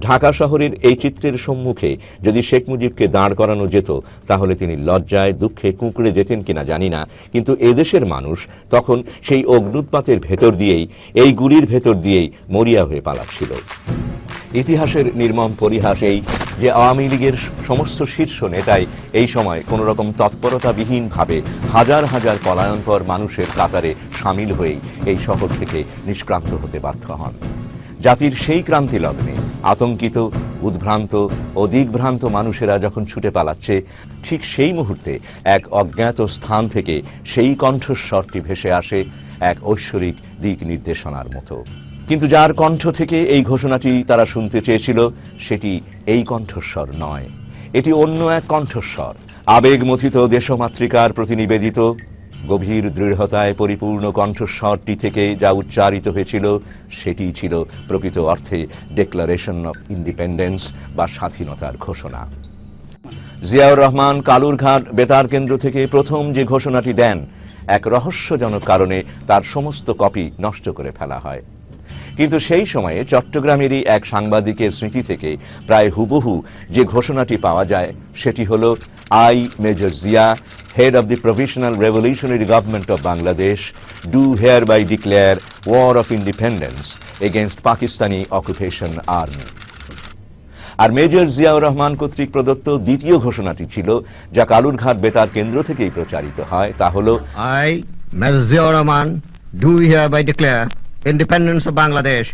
ঢাকা শহরের এই চিত্রের সম্মুখে যদি শেখ মুজিবকে দাঁড় করানো যেত তাহলে তিনি লজ্জায় দুঃখে কুঁকড়ে যেতেন কিনা জানি না, কিন্তু এদেশের মানুষ তখন সেই অগ্নুৎপাতের ভেতর দিয়েই, এই গুলির ভেতর দিয়েই মরিয়া হয়ে পালাচ্ছিল। ইতিহাসের নির্মম পরিহাস এই যে আওয়ামী লীগের সমস্ত শীর্ষ নেতাই এই সময় কোন রকম তৎপরতাবিহীনভাবে হাজার হাজার পলায়নপর মানুষের কাতারে সামিল হয়েই এই শহর থেকে নিষ্ক্রান্ত হতে বাধ্য হন। জাতির সেই ক্রান্তি লগ্নে আতঙ্কিত, উদ্ভ্রান্ত ও দিগ্ভ্রান্ত মানুষেরা যখন ছুটে পালাচ্ছে, ঠিক সেই মুহূর্তে এক অজ্ঞাত স্থান থেকে সেই কণ্ঠস্বরটি ভেসে আসে এক ঐশ্বরিক দিক নির্দেশনার মতো। কিন্তু যার কণ্ঠ থেকে এই ঘোষণাটি তারা শুনতে চেয়েছিল সেটি এই কণ্ঠস্বর নয়, এটি অন্য এক কণ্ঠস্বর। আবেগমথিত দেশমাতৃকার প্রতি নিবেদিত গভীর দৃঢ়তায় পরিপূর্ণ কণ্ঠস্বরটি থেকে যা উচ্চারিত হয়েছিল সেটি ছিল প্রকৃত অর্থে ডিক্লারেশন অফ ইন্ডিপেন্ডেন্স বা স্বাধীনতার ঘোষণা। জিয়াউর রহমান কালুরঘাট বেতার কেন্দ্র থেকে প্রথম যে ঘোষণাটি দেন, এক রহস্যজনক কারণে তার সমস্ত কপি নষ্ট করে ফেলা হয়। কিন্তু সেই সময়ে চট্টগ্রামেরই এক সাংবাদিকের স্মৃতি থেকে প্রায় হুবহু যে ঘোষণাটি পাওয়া যায় সেটি হল, I, Major Zia, head of the Provisional Revolutionary Government of Bangladesh, do hereby declare war of independence against Pakistani occupation army. R major Ziaur Rahman কর্তৃক প্রদত্ত দ্বিতীয় ঘোষণাটি ছিল, যা কালুরঘাট বেতার কেন্দ্র থেকেই প্রচারিত হয়, তা হল,
I, Major Ziaur Rahman, do hereby declare independence of Bangladesh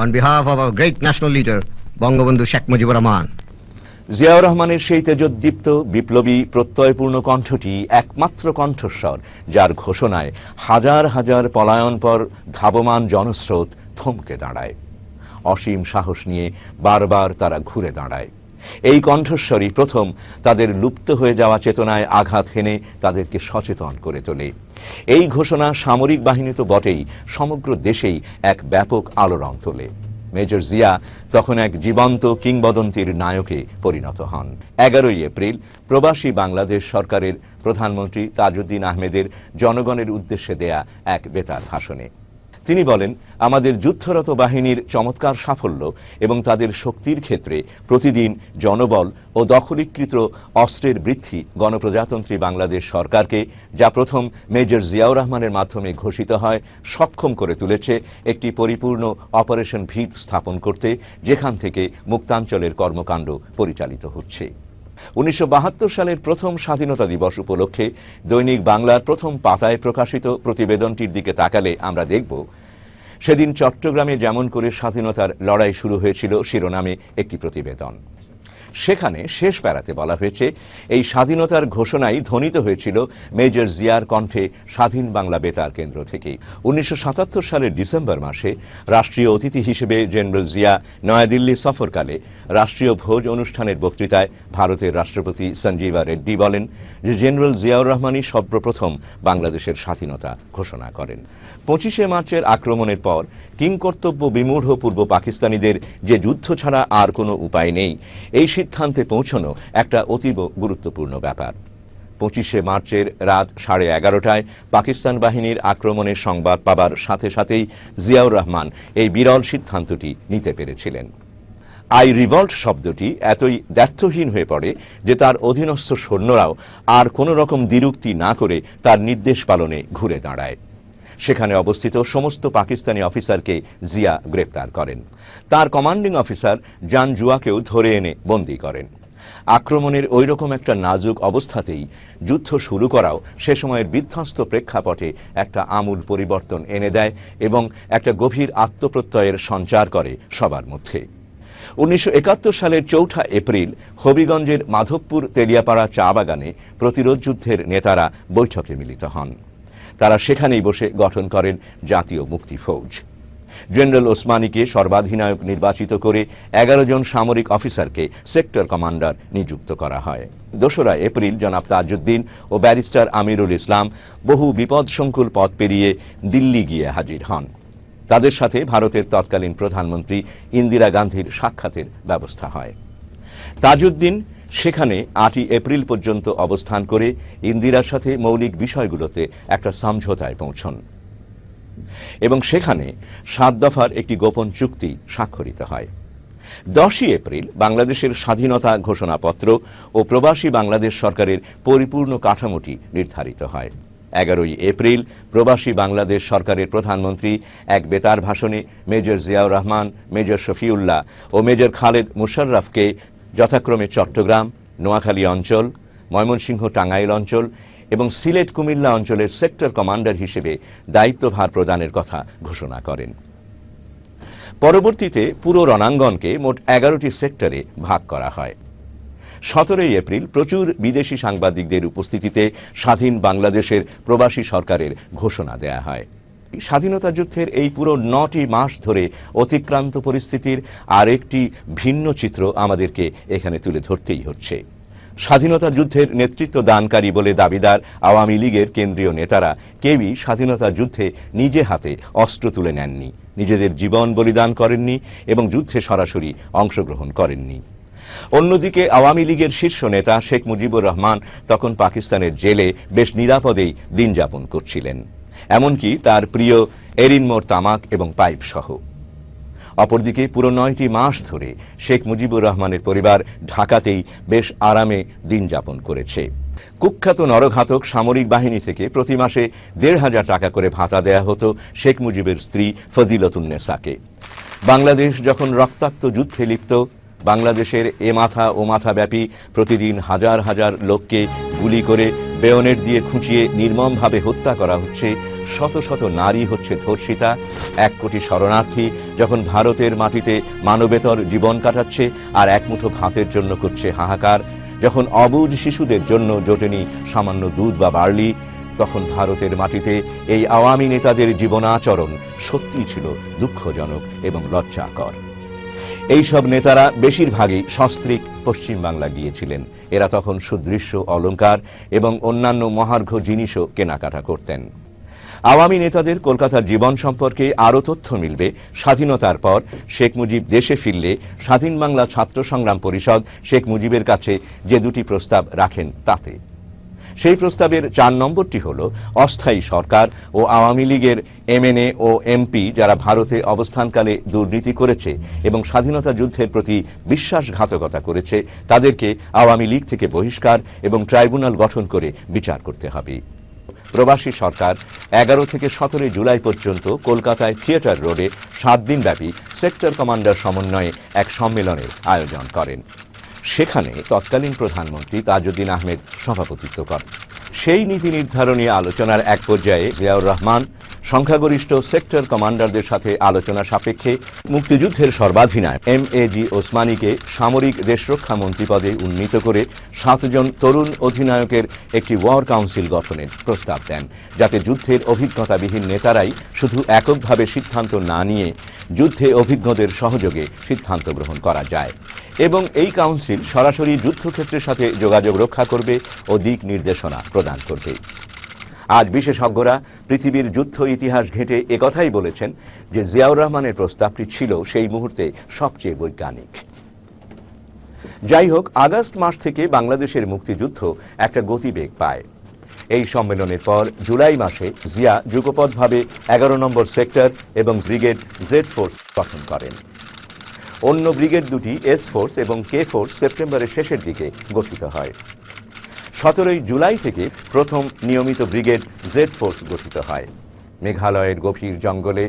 on behalf of our great national leader, Bangabandhu Sheikh Mujibur Rahman.
Ziaur রহমানের সেই তেজোদ্দীপ্ত বিপ্লবী প্রত্যয়পূর্ণ কণ্ঠটি একমাত্র কণ্ঠস্বর যার ঘোষণায় হাজার হাজার পলায়নপর ধাবমান জনস্রোত থমকে দাঁড়ায়। অসীম সাহস নিয়ে বারবার তারা ঘুরে দাঁড়ায়। এই কণ্ঠস্বরই প্রথম তাদের লুপ্ত হয়ে যাওয়া চেতনায় আঘাত হেনে তাদেরকে সচেতন করে তোলে। এই ঘোষণা সামরিক বাহিনী তো বটেই, সমগ্র দেশেই এক ব্যাপক আলোড়ন তোলে। মেজর জিয়া তখন এক জীবন্ত কিংবদন্তির নায়কে পরিণত হন। 11ই এপ্রিল প্রবাসী বাংলাদেশ সরকারের প্রধানমন্ত্রী তাজউদ্দিন আহমেদের জনগণের উদ্দেশ্যে দেয়া এক বেতার ভাষণে তিনি বলেন, আমাদের যুদ্ধরত বাহিনীর চমৎকার সাফল্য এবং তাদের শক্তির ক্ষেত্রে প্রতিদিন জনবল ও দখলীকৃত অস্ত্রের বৃদ্ধি গণপ্রজাতন্ত্রী বাংলাদেশ সরকারকে, যা প্রথম মেজর জিয়াউর রহমানের মাধ্যমে ঘোষিত হয়, সক্ষম করে তুলেছে একটি পরিপূর্ণ অপারেশন ভিত স্থাপন করতে, যেখান থেকে মুক্তাঞ্চলের কর্মকাণ্ড পরিচালিত হচ্ছে। 1972 সালের প্রথম স্বাধীনতা দিবস উপলক্ষে দৈনিক বাংলার প্রথম পাতায় প্রকাশিত প্রতিবেদনটির দিকে তাকালে আমরা দেখব, সেদিন চট্টগ্রামে যেমন করে স্বাধীনতার লড়াই শুরু হয়েছিল শিরোনামে একটি প্রতিবেদন। সেখানে শেষ প্যারাতে বলা হয়েছে, এই স্বাধীনতার ঘোষণাই ধ্বনিত হয়েছিল মেজর জিয়ার কণ্ঠে স্বাধীন বাংলা বেতার কেন্দ্র থেকে। 1977 সালের ডিসেম্বর মাসে রাষ্ট্রীয় অতিথি হিসেবে জেনারেল জিয়া নয়াদিল্লি সফরকালে রাষ্ট্রীয় ভোজ অনুষ্ঠানের বক্তৃতায় ভারতের রাষ্ট্রপতি সঞ্জীবা রেড্ডি বলেন যে জেনারেল জিয়াউর রহমানই সর্বপ্রথম বাংলাদেশের স্বাধীনতা ঘোষণা করেন। 25শে মার্চের আক্রমণের পর কিংকর্তব্য বিমূঢ় পূর্ব পাকিস্তানিদের যে যুদ্ধ ছাড়া আর কোনো উপায় নেই, এই সিদ্ধান্তে পৌঁছানো একটা অতীব গুরুত্বপূর্ণ ব্যাপার। 25শে মার্চের রাত 11:30টায় পাকিস্তান বাহিনীর আক্রমণের সংবাদ পাবার সাথে সাথেই জিয়াউর রহমান এই বিরল সিদ্ধান্তটি নিতে পেরেছিলেন। আই রিভল্ট শব্দটি এতই দ্ব্যর্থহীন হয়ে পড়ে যে তার অধীনস্থ সৈন্যরাও আর কোনো রকম দ্বিরুক্তি না করে তার নির্দেশ পালনে ঘুরে দাঁড়ায়। সেখানে অবস্থিত সমস্ত পাকিস্তানি অফিসারকে জিয়া গ্রেপ্তার করেন। তার কমান্ডিং অফিসার জান জুয়াকেও ধরে এনে বন্দী করেন। আক্রমণের ওই রকম একটা নাজুক অবস্থাতেই যুদ্ধ শুরু করাও সে সময়ের বিধ্বস্ত প্রেক্ষাপটে একটা আমূল পরিবর্তন এনে দেয় এবং একটা গভীর আত্মপ্রত্যয়ের সঞ্চার করে সবার মধ্যে। 1971 সালের 4 এপ্রিল হবিগঞ্জের মাধবপুর তেলিয়াপাড়া চা বাগানে প্রতিরোধ যুদ্ধের নেতারা বৈঠকে মিলিত হন। তারা সেখানেই বসে গঠন করেন জাতীয় মুক্তি ফৌজ। জেনারেল ওসমানীকে সর্বাধিনায়ক নির্বাচিত করে 11 জন সামরিক অফিসারকে সেক্টর কমান্ডার নিযুক্ত করা হয়। 2 এপ্রিল জনাব তাজউদ্দিন ও ব্যারিস্টার আমিরুল ইসলাম বহু বিপদসংকুল পথ পেরিয়ে দিল্লি গিয়ে হাজির হন। তাদের সাথে ভারতের তৎকালীন প্রধানমন্ত্রী ইন্দিরা গান্ধীর সাক্ষাতের ব্যবস্থা হয়। তাজউদ্দিন সেখানে 8 এপ্রিল পর্যন্ত অবস্থান করে ইন্দিরার সাথে মৌলিক বিষয়গুলোতে একটা সমঝোতায় পৌঁছন এবং সেখানে 7 দফার একটি গোপন চুক্তি স্বাক্ষরিত হয়। 10 এপ্রিল বাংলাদেশের স্বাধীনতা ঘোষণাপত্র ও প্রবাসী বাংলাদেশ সরকারের পরিপূর্ণ কাঠামোটি নির্ধারিত হয়। 11 এপ্রিল প্রবাসী বাংলাদেশ সরকারের প্রধানমন্ত্রী এক বেতার ভাষণে মেজর জিয়াউর রহমান, মেজর শফিউল্লাহ ও মেজর খালেদ মুশাররফকে যথাক্রমে চট্টগ্রাম, নোয়াখালী অঞ্চল, ময়মনসিংহ টাঙ্গাইল অঞ্চল এবং সিলেট কুমিল্লা অঞ্চলের সেক্টর কমান্ডার হিসেবে দায়িত্বভার প্রদানের কথা ঘোষণা করেন। পরবর্তীতে পুরো রণাঙ্গনকে মোট 11টি সেক্টরে ভাগ করা হয়। 17 এপ্রিল প্রচুর বিদেশি সাংবাদিকদের উপস্থিতিতে স্বাধীন বাংলাদেশের প্রবাসী সরকারের ঘোষণা দেয়া হয়। স্বাধীনতা যুদ্ধের এই পুরো 9টি মাস ধরে অতিক্রান্ত পরিস্থিতির আরেকটি ভিন্ন চিত্র আমাদেরকে এখানে তুলে ধরতেই হচ্ছে। স্বাধীনতা যুদ্ধের নেতৃত্ব দানকারী বলে দাবিদার আওয়ামী লীগের কেন্দ্রীয় নেতারা কেউই স্বাধীনতা যুদ্ধে নিজে হাতে অস্ত্র তুলে নেননি, নিজেদের জীবন বলিদান করেননি এবং যুদ্ধে সরাসরি অংশগ্রহণ করেননি। অন্যদিকে আওয়ামী লীগের শীর্ষ নেতা শেখ মুজিবুর রহমান তখন পাকিস্তানের জেলে বেশ নিরাপদেই দিন যাপন করছিলেন, এমনকি তার প্রিয় এরিনমোর তামাক এবং পাইপ সহ। অপরদিকে পুরো 9টি মাস ধরে শেখ মুজিবুর রহমানের পরিবার ঢাকাতেই বেশ আরামে দিন যাপন করেছে। কুখ্যাত নরঘাতক সামরিক বাহিনী থেকে প্রতি মাসে 1,500 টাকা করে ভাতা দেয়া হতো শেখ মুজিবের স্ত্রী ফজিলতুন্নেসাকে। বাংলাদেশ যখন রক্তাক্ত যুদ্ধে লিপ্ত, বাংলাদেশের এ মাথা ও মাথা ব্যাপী প্রতিদিন হাজার হাজার লোককে গুলি করে বেয়নেট দিয়ে খুঁচিয়ে নির্মমভাবে হত্যা করা হচ্ছে, শত শত নারী হচ্ছে ধর্ষিতা, 1 কোটি শরণার্থী যখন ভারতের মাটিতে মানবেতর জীবন কাটাচ্ছে আর এক মুঠো ভাতের জন্য করছে হাহাকার, যখন অবুঝ শিশুদের জন্য জোটেনি সামান্য দুধ বা বার্লি, তখন ভারতের মাটিতে এই আওয়ামী নেতাদের জীবনাচরণ সত্যিই ছিল দুঃখজনক এবং লজ্জাকর। এইসব নেতারা বেশিরভাগই সস্ত্রীক পশ্চিমবাংলা গিয়েছিলেন। এরা তখন সুদৃশ্য অলংকার এবং অন্যান্য মহার্ঘ জিনিসও কেনাকাটা করতেন। আওয়ামী নেতাদের কলকাতার জীবন সম্পর্কে আরও তথ্য মিলবে স্বাধীনতার পর শেখ মুজিব দেশে ফিরলে স্বাধীন বাংলা ছাত্র সংগ্রাম পরিষদ শেখ মুজিবের কাছে যে 2টি প্রস্তাব রাখেন তাতে। সেই প্রস্তাবের 4 নম্বরটি হল অস্থায়ী সরকার ও আওয়ামী লীগের এমএনএ ও এমপি যারা ভারতে অবস্থানকালে দুর্নীতি করেছে এবং স্বাধীনতা যুদ্ধের প্রতি বিশ্বাসঘাতকতা করেছে তাদেরকে আওয়ামী লীগ থেকে বহিষ্কার এবং ট্রাইব্যুনাল গঠন করে বিচার করতে হবে। প্রবাসী সরকার 11 থেকে 17 জুলাই পর্যন্ত কলকাতায় থিয়েটার রোডে 7 দিনব্যাপী সেক্টর কমান্ডার সমন্বয়ে এক সম্মেলনের আয়োজন করেন। সেখানে তৎকালীন প্রধানমন্ত্রী তাজউদ্দিন আহমেদ সভাপতিত্ব করেন। সেই নীতি নির্ধারণী আলোচনার এক পর্যায়ে জিয়াউর রহমান সংখ্যাগরিষ্ঠ সেক্টর কমান্ডারদের সাথে আলোচনা সাপেক্ষে মুক্তিযুদ্ধের সর্বাধিনায়ক এমএজি ওসমানীকে সামরিক দেশরক্ষা মন্ত্রী পদে উন্নীত করে 7 জন তরুণ অধিনায়কের একটি ওয়ার কাউন্সিল গঠনের প্রস্তাব দেন, যাতে যুদ্ধের অভিজ্ঞতাবিহীন নেতারাই শুধু এককভাবে সিদ্ধান্ত না নিয়ে যুদ্ধে অভিজ্ঞদের সহযোগে সিদ্ধান্ত গ্রহণ করা যায় এবং এই কাউন্সিল সরাসরি যুদ্ধক্ষেত্রের সাথে যোগাযোগ রক্ষা করবে ও দিক নির্দেশনা প্রদান করবে। আজ বিশেষজ্ঞরা পৃথিবীর যুদ্ধ ইতিহাস ঘেঁটে একথাই বলেছেন যে জিয়াউর রহমানের প্রস্তাবটি ছিল সেই মুহূর্তে সবচেয়ে বৈজ্ঞানিক। যাই হোক, আগস্ট মাস থেকে বাংলাদেশের মুক্তিযুদ্ধ একটা গতিবেগ পায়। এই সম্মেলনের পর জুলাই মাসে জিয়া যুগপৎভাবে 11 নম্বর সেক্টর এবং ব্রিগেড জেড ফোর্স গঠন করেন। অন্য ব্রিগেড দুটি এস ফোর্স এবং কে ফোর্স সেপ্টেম্বরের শেষের দিকে গঠিত হয়। 17 জুলাই থেকে প্রথম নিয়মিত ব্রিগেড জেড ফোর্স গঠিত হয়। মেঘালয়ের গভীর জঙ্গলে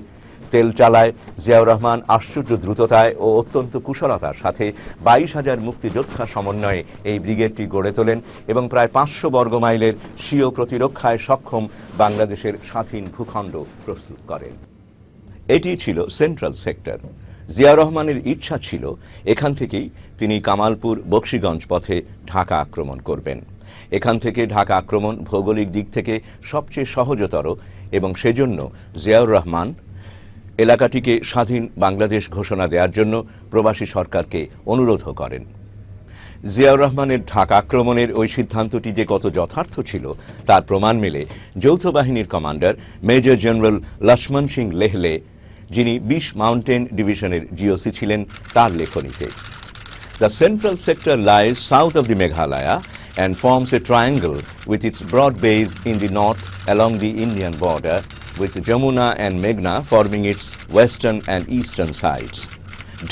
তেল চালায় জিয়াউর রহমান আশ্চর্য দ্রুততায় ও অত্যন্ত কুশলতার সাথে 22,000 মুক্তিযোদ্ধা সমন্বয়ে এই ব্রিগেডটি গড়ে তোলেন এবং প্রায় 500 বর্গমাইলের স্বীয় প্রতিরক্ষায় সক্ষম বাংলাদেশের স্বাধীন ভূখণ্ড প্রস্তুত করেন। এটি ছিল সেন্ট্রাল সেক্টর। জিয়াউর রহমানের ইচ্ছা ছিল এখান থেকেই তিনি কামালপুর বক্সিগঞ্জ পথে ঢাকা আক্রমণ করবেন। এখান থেকে ঢাকা আক্রমণ ভৌগোলিক দিক থেকে সবচেয়ে সহজতর এবং সেজন্য জিয়াউর রহমান এলাকাটিকে স্বাধীন বাংলাদেশ ঘোষণা দেওয়ার জন্য প্রবাসী সরকারকে অনুরোধও করেন। জিয়াউর রহমানের ঢাকা আক্রমণের ওই সিদ্ধান্তটি যে কত যথার্থ ছিল তার প্রমাণ মেলে যৌথ বাহিনীর commander major general Lakshman Singh Lehl, যিনি 20 মাউন্টেন ডিভিশনের জিওসি ছিলেন, তার লেখনীতে। The central sector lies south of the Meghalaya and forms a triangle with its broad base in the north along the Indian border, with Jamuna and Meghna forming its western and eastern sides.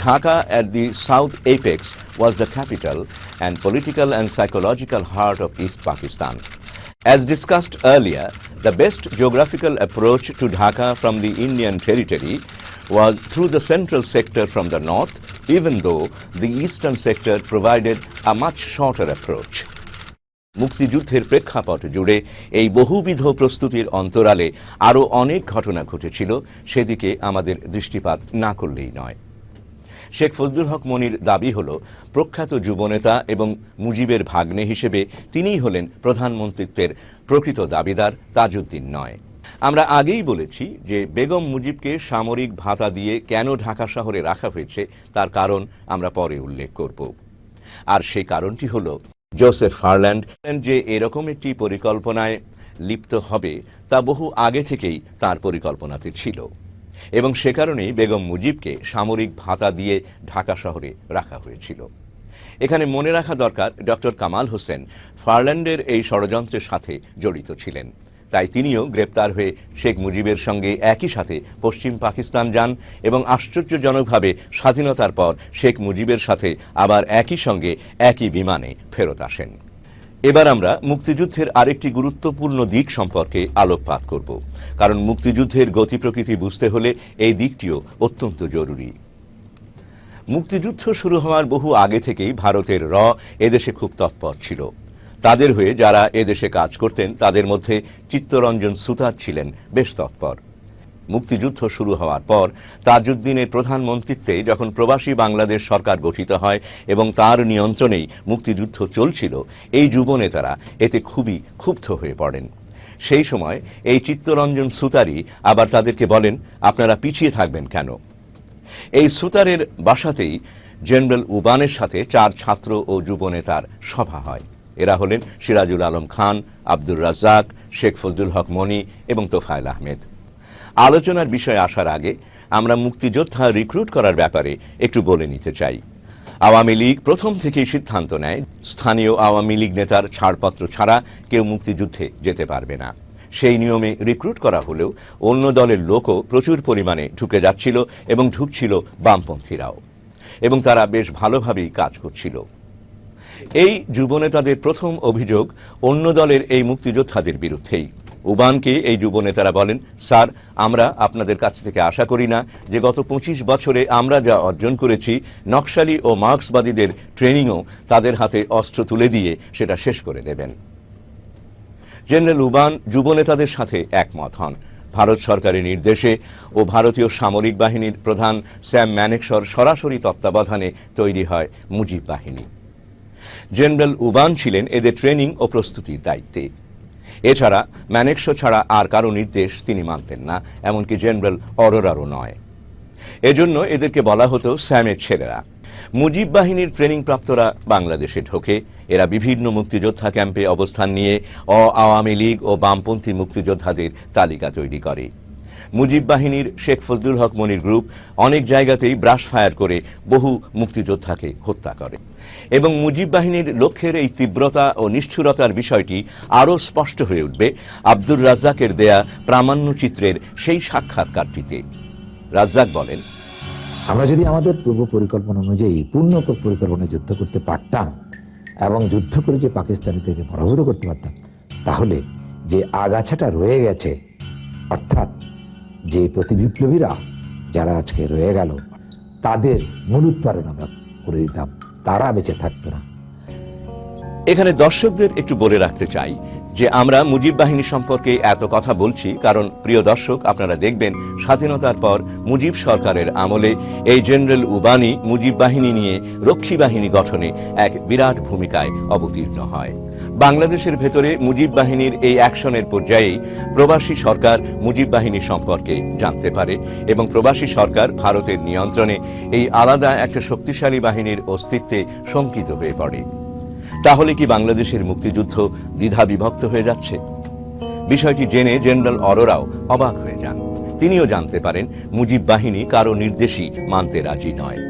Dhaka at the south apex was the capital and political and psychological heart of East Pakistan. As discussed earlier, the best geographical approach to Dhaka from the Indian territory was through the central sector from the north, even though the eastern sector provided a much shorter approach. মুক্তিযুদ্ধের প্রেক্ষাপট জুড়ে এই বহুবিধ প্রস্তুতির অন্তরালে আরও অনেক ঘটনা ঘটেছিল, সেদিকে আমাদের দৃষ্টিপাত না করলেই নয়। শেখ ফজলুল হক মনির দাবি হল প্রখ্যাত যুবনেতা এবং মুজিবের ভাগ্নে হিসেবে তিনিই হলেন প্রধানমন্ত্রীত্বের প্রকৃত দাবিদার, তাজউদ্দিন নয়। আমরা আগেই বলেছি যে বেগম মুজিবকে সামরিক ভাতা দিয়ে কেন ঢাকা শহরে রাখা হয়েছে তার কারণ আমরা পরে উল্লেখ করব। আর সেই কারণটি হল জোসেফ ফারল্যান্ড যে এরকম একটি পরিকল্পনায় লিপ্ত হবে তা বহু আগে থেকেই তার পরিকল্পনাতে ছিল এবং সে কারণেই বেগম মুজিবকে সামরিক ভাতা দিয়ে ঢাকা শহরে রাখা হয়েছিল। এখানে মনে রাখা দরকার ডক্টর কামাল হোসেন ফারল্যান্ডের এই ষড়যন্ত্রের সাথে জড়িত ছিলেন, তাই তিনিও গ্রেপ্তার হয়ে শেখ মুজিবের সঙ্গে একই সাথে পশ্চিম পাকিস্তান যান এবং আশ্চর্যজনকভাবে স্বাধীনতার পর শেখ মুজিবের সাথে আবার একই সঙ্গে একই বিমানে ফেরত আসেন। এবার আমরা মুক্তিযুদ্ধের আরেকটি গুরুত্বপূর্ণ দিক সম্পর্কে আলোকপাত করব, কারণ মুক্তিযুদ্ধের গতি প্রকৃতি বুঝতে হলে এই দিকটিও অত্যন্ত জরুরি। মুক্তিযুদ্ধ শুরু হওয়ার বহু আগে থেকেই ভারতের এদেশে খুব তৎপর ছিল। তাদের হয়ে যারা এদেশে কাজ করতেন তাদের মধ্যে চিত্তরঞ্জন সুতার ছিলেন বেশ তৎপর। মুক্তিযুদ্ধ শুরু হওয়ার পর তাজউদ্দিনের প্রধানমন্ত্রীত্বে যখন প্রবাসী বাংলাদেশ সরকার গঠিত হয় এবং তার নিয়ন্ত্রণেই মুক্তিযুদ্ধ চলছিল, এই যুবনেতারা এতে খুবই ক্ষুব্ধ হয়ে পড়েন। সেই সময় এই চিত্তরঞ্জন সুতারই আবার তাদেরকে বলেন, আপনারা পিছিয়ে থাকবেন কেন? এই সুতারের বাসাতেই জেনারেল উবানের সাথে 4 ছাত্র ও যুবনেতার সভা হয়। এরা হলেন সিরাজুল আলম খান, আব্দুর রাজ্জাক, শেখ ফজলুল হক মনি এবং তোফায়েল আহমেদ। আলোচনার বিষয়ে আসার আগে আমরা মুক্তিযোদ্ধা রিক্রুট করার ব্যাপারে একটু বলে নিতে চাই। আওয়ামী লীগ প্রথম থেকেই সিদ্ধান্ত নেয় স্থানীয় আওয়ামী লীগ নেতার ছাড়পত্র ছাড়া কেউ মুক্তিযুদ্ধে যেতে পারবে না। সেই নিয়মে রিক্রুট করা হলেও অন্য দলের লোকও প্রচুর পরিমাণে ঢুকে যাচ্ছিল এবং ঢুকছিল বামপন্থীরাও, এবং তারা বেশ ভালোভাবেই কাজ করছিল। এই যুবনেতাদের প্রথম অভিযোগ অন্য দলের এই মুক্তিযোদ্ধাদের বিরুদ্ধেই। উবানকে এই যুবনেতারা বলেন, স্যার, আমরা আপনাদের কাছ থেকে আশা করি না যে গত 25 বছরে আমরা যা অর্জন করেছি নকশালি ও মার্ক্সবাদীদের ট্রেনিংও তাদের হাতে অস্ত্র তুলে দিয়ে সেটা শেষ করে দেবেন। জেনারেল উবান যুবনেতাদের সাথে একমত হন। ভারত সরকারের নির্দেশে ও ভারতীয় সামরিক বাহিনীর প্রধান স্যাম ম্যানেকশর সরাসরি তত্ত্বাবধানে তৈরি হয় মুজিব বাহিনী। জেনারেল উবান ছিলেন এদের ট্রেনিং ও প্রস্তুতির দায়িত্বে। এছাড়া ম্যানেকশো ছাড়া আর কারো নির্দেশ তিনি মানতেন না, এমনকি জেনারেল অরোরারও নয়। এজন্য এদেরকে বলা হতো স্যামের ছেলেরা। মুজিব বাহিনীর ট্রেনিং প্রাপ্তরা বাংলাদেশে ঢোকে। এরা বিভিন্ন মুক্তিযোদ্ধা ক্যাম্পে অবস্থান নিয়ে আওয়ামী লীগ ও বামপন্থী মুক্তিযোদ্ধাদের তালিকা তৈরি করে। মুজিব বাহিনীর শেখ ফজলুল হক মনির গ্রুপ অনেক জায়গাতেই ব্রাশ ফায়ার করে বহু মুক্তিযোদ্ধাকে হত্যা করে, এবং মুজিব বাহিনীর লক্ষ্যের এই তীব্রতা ও নিষ্ঠুরতার বিষয়টি আরও স্পষ্ট হয়ে উঠবে আব্দুর রাজ্জাকের দেয়া প্রামাণ্যচিত্রের সেই সাক্ষাৎকারটিতে। রাজ্জাক বলেন,
আমরা যদি আমাদের পূর্ব পরিকল্পনা অনুযায়ী পূর্ণ পরিকল্পনায় যুদ্ধ করতে পারতাম এবং যুদ্ধ করে যে পাকিস্তানিদেরকে পরাভূত করতে পারতাম, তাহলে যে আগাছাটা রয়ে গেছে, অর্থাৎ যে প্রতিবিপ্লবীরা যারা আজকে রয়ে গেল, তাদের মূলোৎপাটন আমরা করে দিতাম, তারা বেঁচে থাকতো না।
এখানে দর্শকদের একটু বলে রাখতে চাই যে আমরা মুজিব বাহিনী সম্পর্কে এত কথা বলছি কারণ, প্রিয় দর্শক, আপনারা দেখবেন স্বাধীনতার পর মুজিব সরকারের আমলে এই জেনারেল উবানি মুজিব বাহিনী নিয়ে রক্ষী বাহিনী গঠনে এক বিরাট ভূমিকায় অবতীর্ণ হয়। বাংলাদেশের ভেতরে মুজিব বাহিনীর এই অ্যাকশনের পর্যায়েই প্রবাসী সরকার মুজিব বাহিনী সম্পর্কে জানতে পারে, এবং প্রবাসী সরকার ভারতের নিয়ন্ত্রণে এই আলাদা একটা শক্তিশালী বাহিনীর অস্তিত্বে শঙ্কিত হয়ে পড়ে। তাহলে কি বাংলাদেশের মুক্তিযুদ্ধ দ্বিধা বিভক্ত হয়ে যাচ্ছে? বিষয়টি জেনে জেনারেল অরোরাও অবাক হয়ে যান। তিনিও জানতে পারেন মুজিব বাহিনী কারো নির্দেশই মানতে রাজি নয়।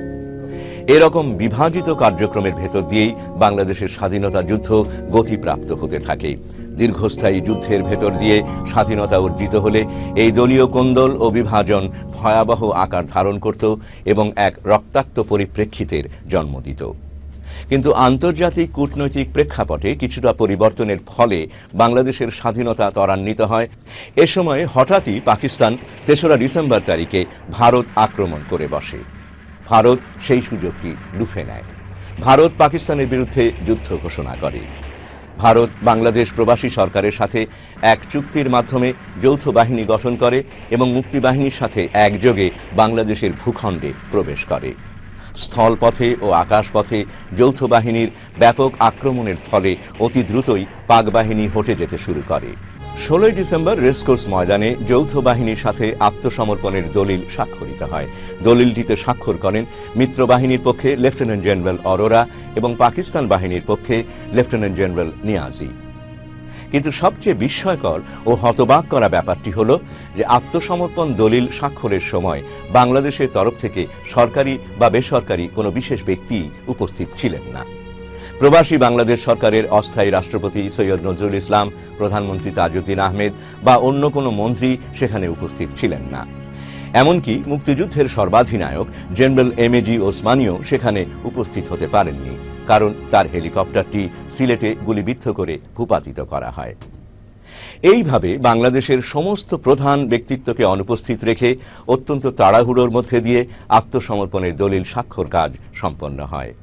এরকম বিভাজিত কার্যক্রমের ভেতর দিয়েই বাংলাদেশের স্বাধীনতা যুদ্ধ গতিপ্রাপ্ত হতে থাকে। দীর্ঘস্থায়ী যুদ্ধের ভেতর দিয়ে স্বাধীনতা অর্জিত হলে এই দলীয় কোন্দল ও বিভাজন ভয়াবহ আকার ধারণ করত এবং এক রক্তাক্ত পরিপ্রেক্ষিতের জন্ম দিত। কিন্তু আন্তর্জাতিক কূটনৈতিক প্রেক্ষাপটে কিছুটা পরিবর্তনের ফলে বাংলাদেশের স্বাধীনতা ত্বরান্বিত হয়। এ সময় হঠাৎই পাকিস্তান ৩রা ডিসেম্বর তারিখে ভারত আক্রমণ করে বসে। ভারত সেই সুযোগটি লুফে নেয়। ভারত পাকিস্তানের বিরুদ্ধে যুদ্ধ ঘোষণা করে। ভারত বাংলাদেশ প্রবাসী সরকারের সাথে এক চুক্তির মাধ্যমে যৌথ বাহিনী গঠন করে এবং মুক্তিবাহিনীর সাথে একযোগে বাংলাদেশের ভূখণ্ডে প্রবেশ করে। স্থলপথে ও আকাশপথে যৌথ বাহিনীর ব্যাপক আক্রমণের ফলে অতি দ্রুতই পাক বাহিনী হটে যেতে শুরু করে। 16 ডিসেম্বর রেসকোর্স ময়দানে যৌথ বাহিনীর সাথে আত্মসমর্পণের দলিল স্বাক্ষরিত হয়। দলিলটিতে স্বাক্ষর করেন মিত্র বাহিনীর পক্ষে লেফটেন্যান্ট জেনারেল অরোরা এবং পাকিস্তান বাহিনীর পক্ষে লেফটেন্যান্ট জেনারেল নিয়াজি। কিন্তু সবচেয়ে বিস্ময়কর ও হতবাক করা ব্যাপারটি হল যে আত্মসমর্পণ দলিল স্বাক্ষরের সময় বাংলাদেশের তরফ থেকে সরকারি বা বেসরকারি কোনো বিশেষ ব্যক্তি উপস্থিত ছিলেন না। প্রবাসী বাংলাদেশ সরকারের অস্থায়ী রাষ্ট্রপতি সৈয়দ নজরুল ইসলাম, প্রধানমন্ত্রী তাজউদ্দিন আহমেদ বা অন্য কোনো মন্ত্রী সেখানে উপস্থিত ছিলেন না। এমনকি মুক্তিযুদ্ধের সর্বাধিনায়ক জেনারেল এমএজি ওসমানীও সেখানে উপস্থিত হতে পারেননি, কারণ তার হেলিকপ্টারটি সিলেটে গুলিবিদ্ধ করে ভূপাতিত করা হয়। এইভাবে বাংলাদেশের সমস্ত প্রধান ব্যক্তিত্বকে অনুপস্থিত রেখে অত্যন্ত তাড়াহুড়োর মধ্যে দিয়ে আত্মসমর্পণের দলিল স্বাক্ষর কাজ সম্পন্ন হয়।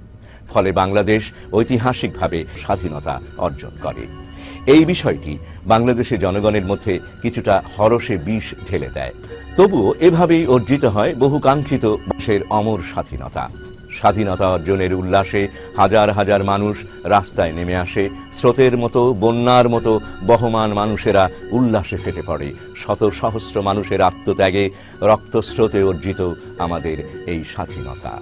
ফলে বাংলাদেশ ঐতিহাসিকভাবে স্বাধীনতা অর্জন করে। এই বিষয়টি বাংলাদেশের জনগণের মধ্যে কিছুটা হরষে বিষ ঢেলে দেয়। তবুও এভাবেই অর্জিত হয় বহুকাঙ্ক্ষিত দেশের অমর স্বাধীনতা। স্বাধীনতা অর্জনের উল্লাসে হাজার হাজার মানুষ রাস্তায় নেমে আসে। স্রোতের মতো, বন্যার মতো বহমান মানুষেরা উল্লাসে ফেটে পড়ে। শত সহস্র মানুষের আত্মত্যাগে রক্তস্রোতে অর্জিত আমাদের এই স্বাধীনতা।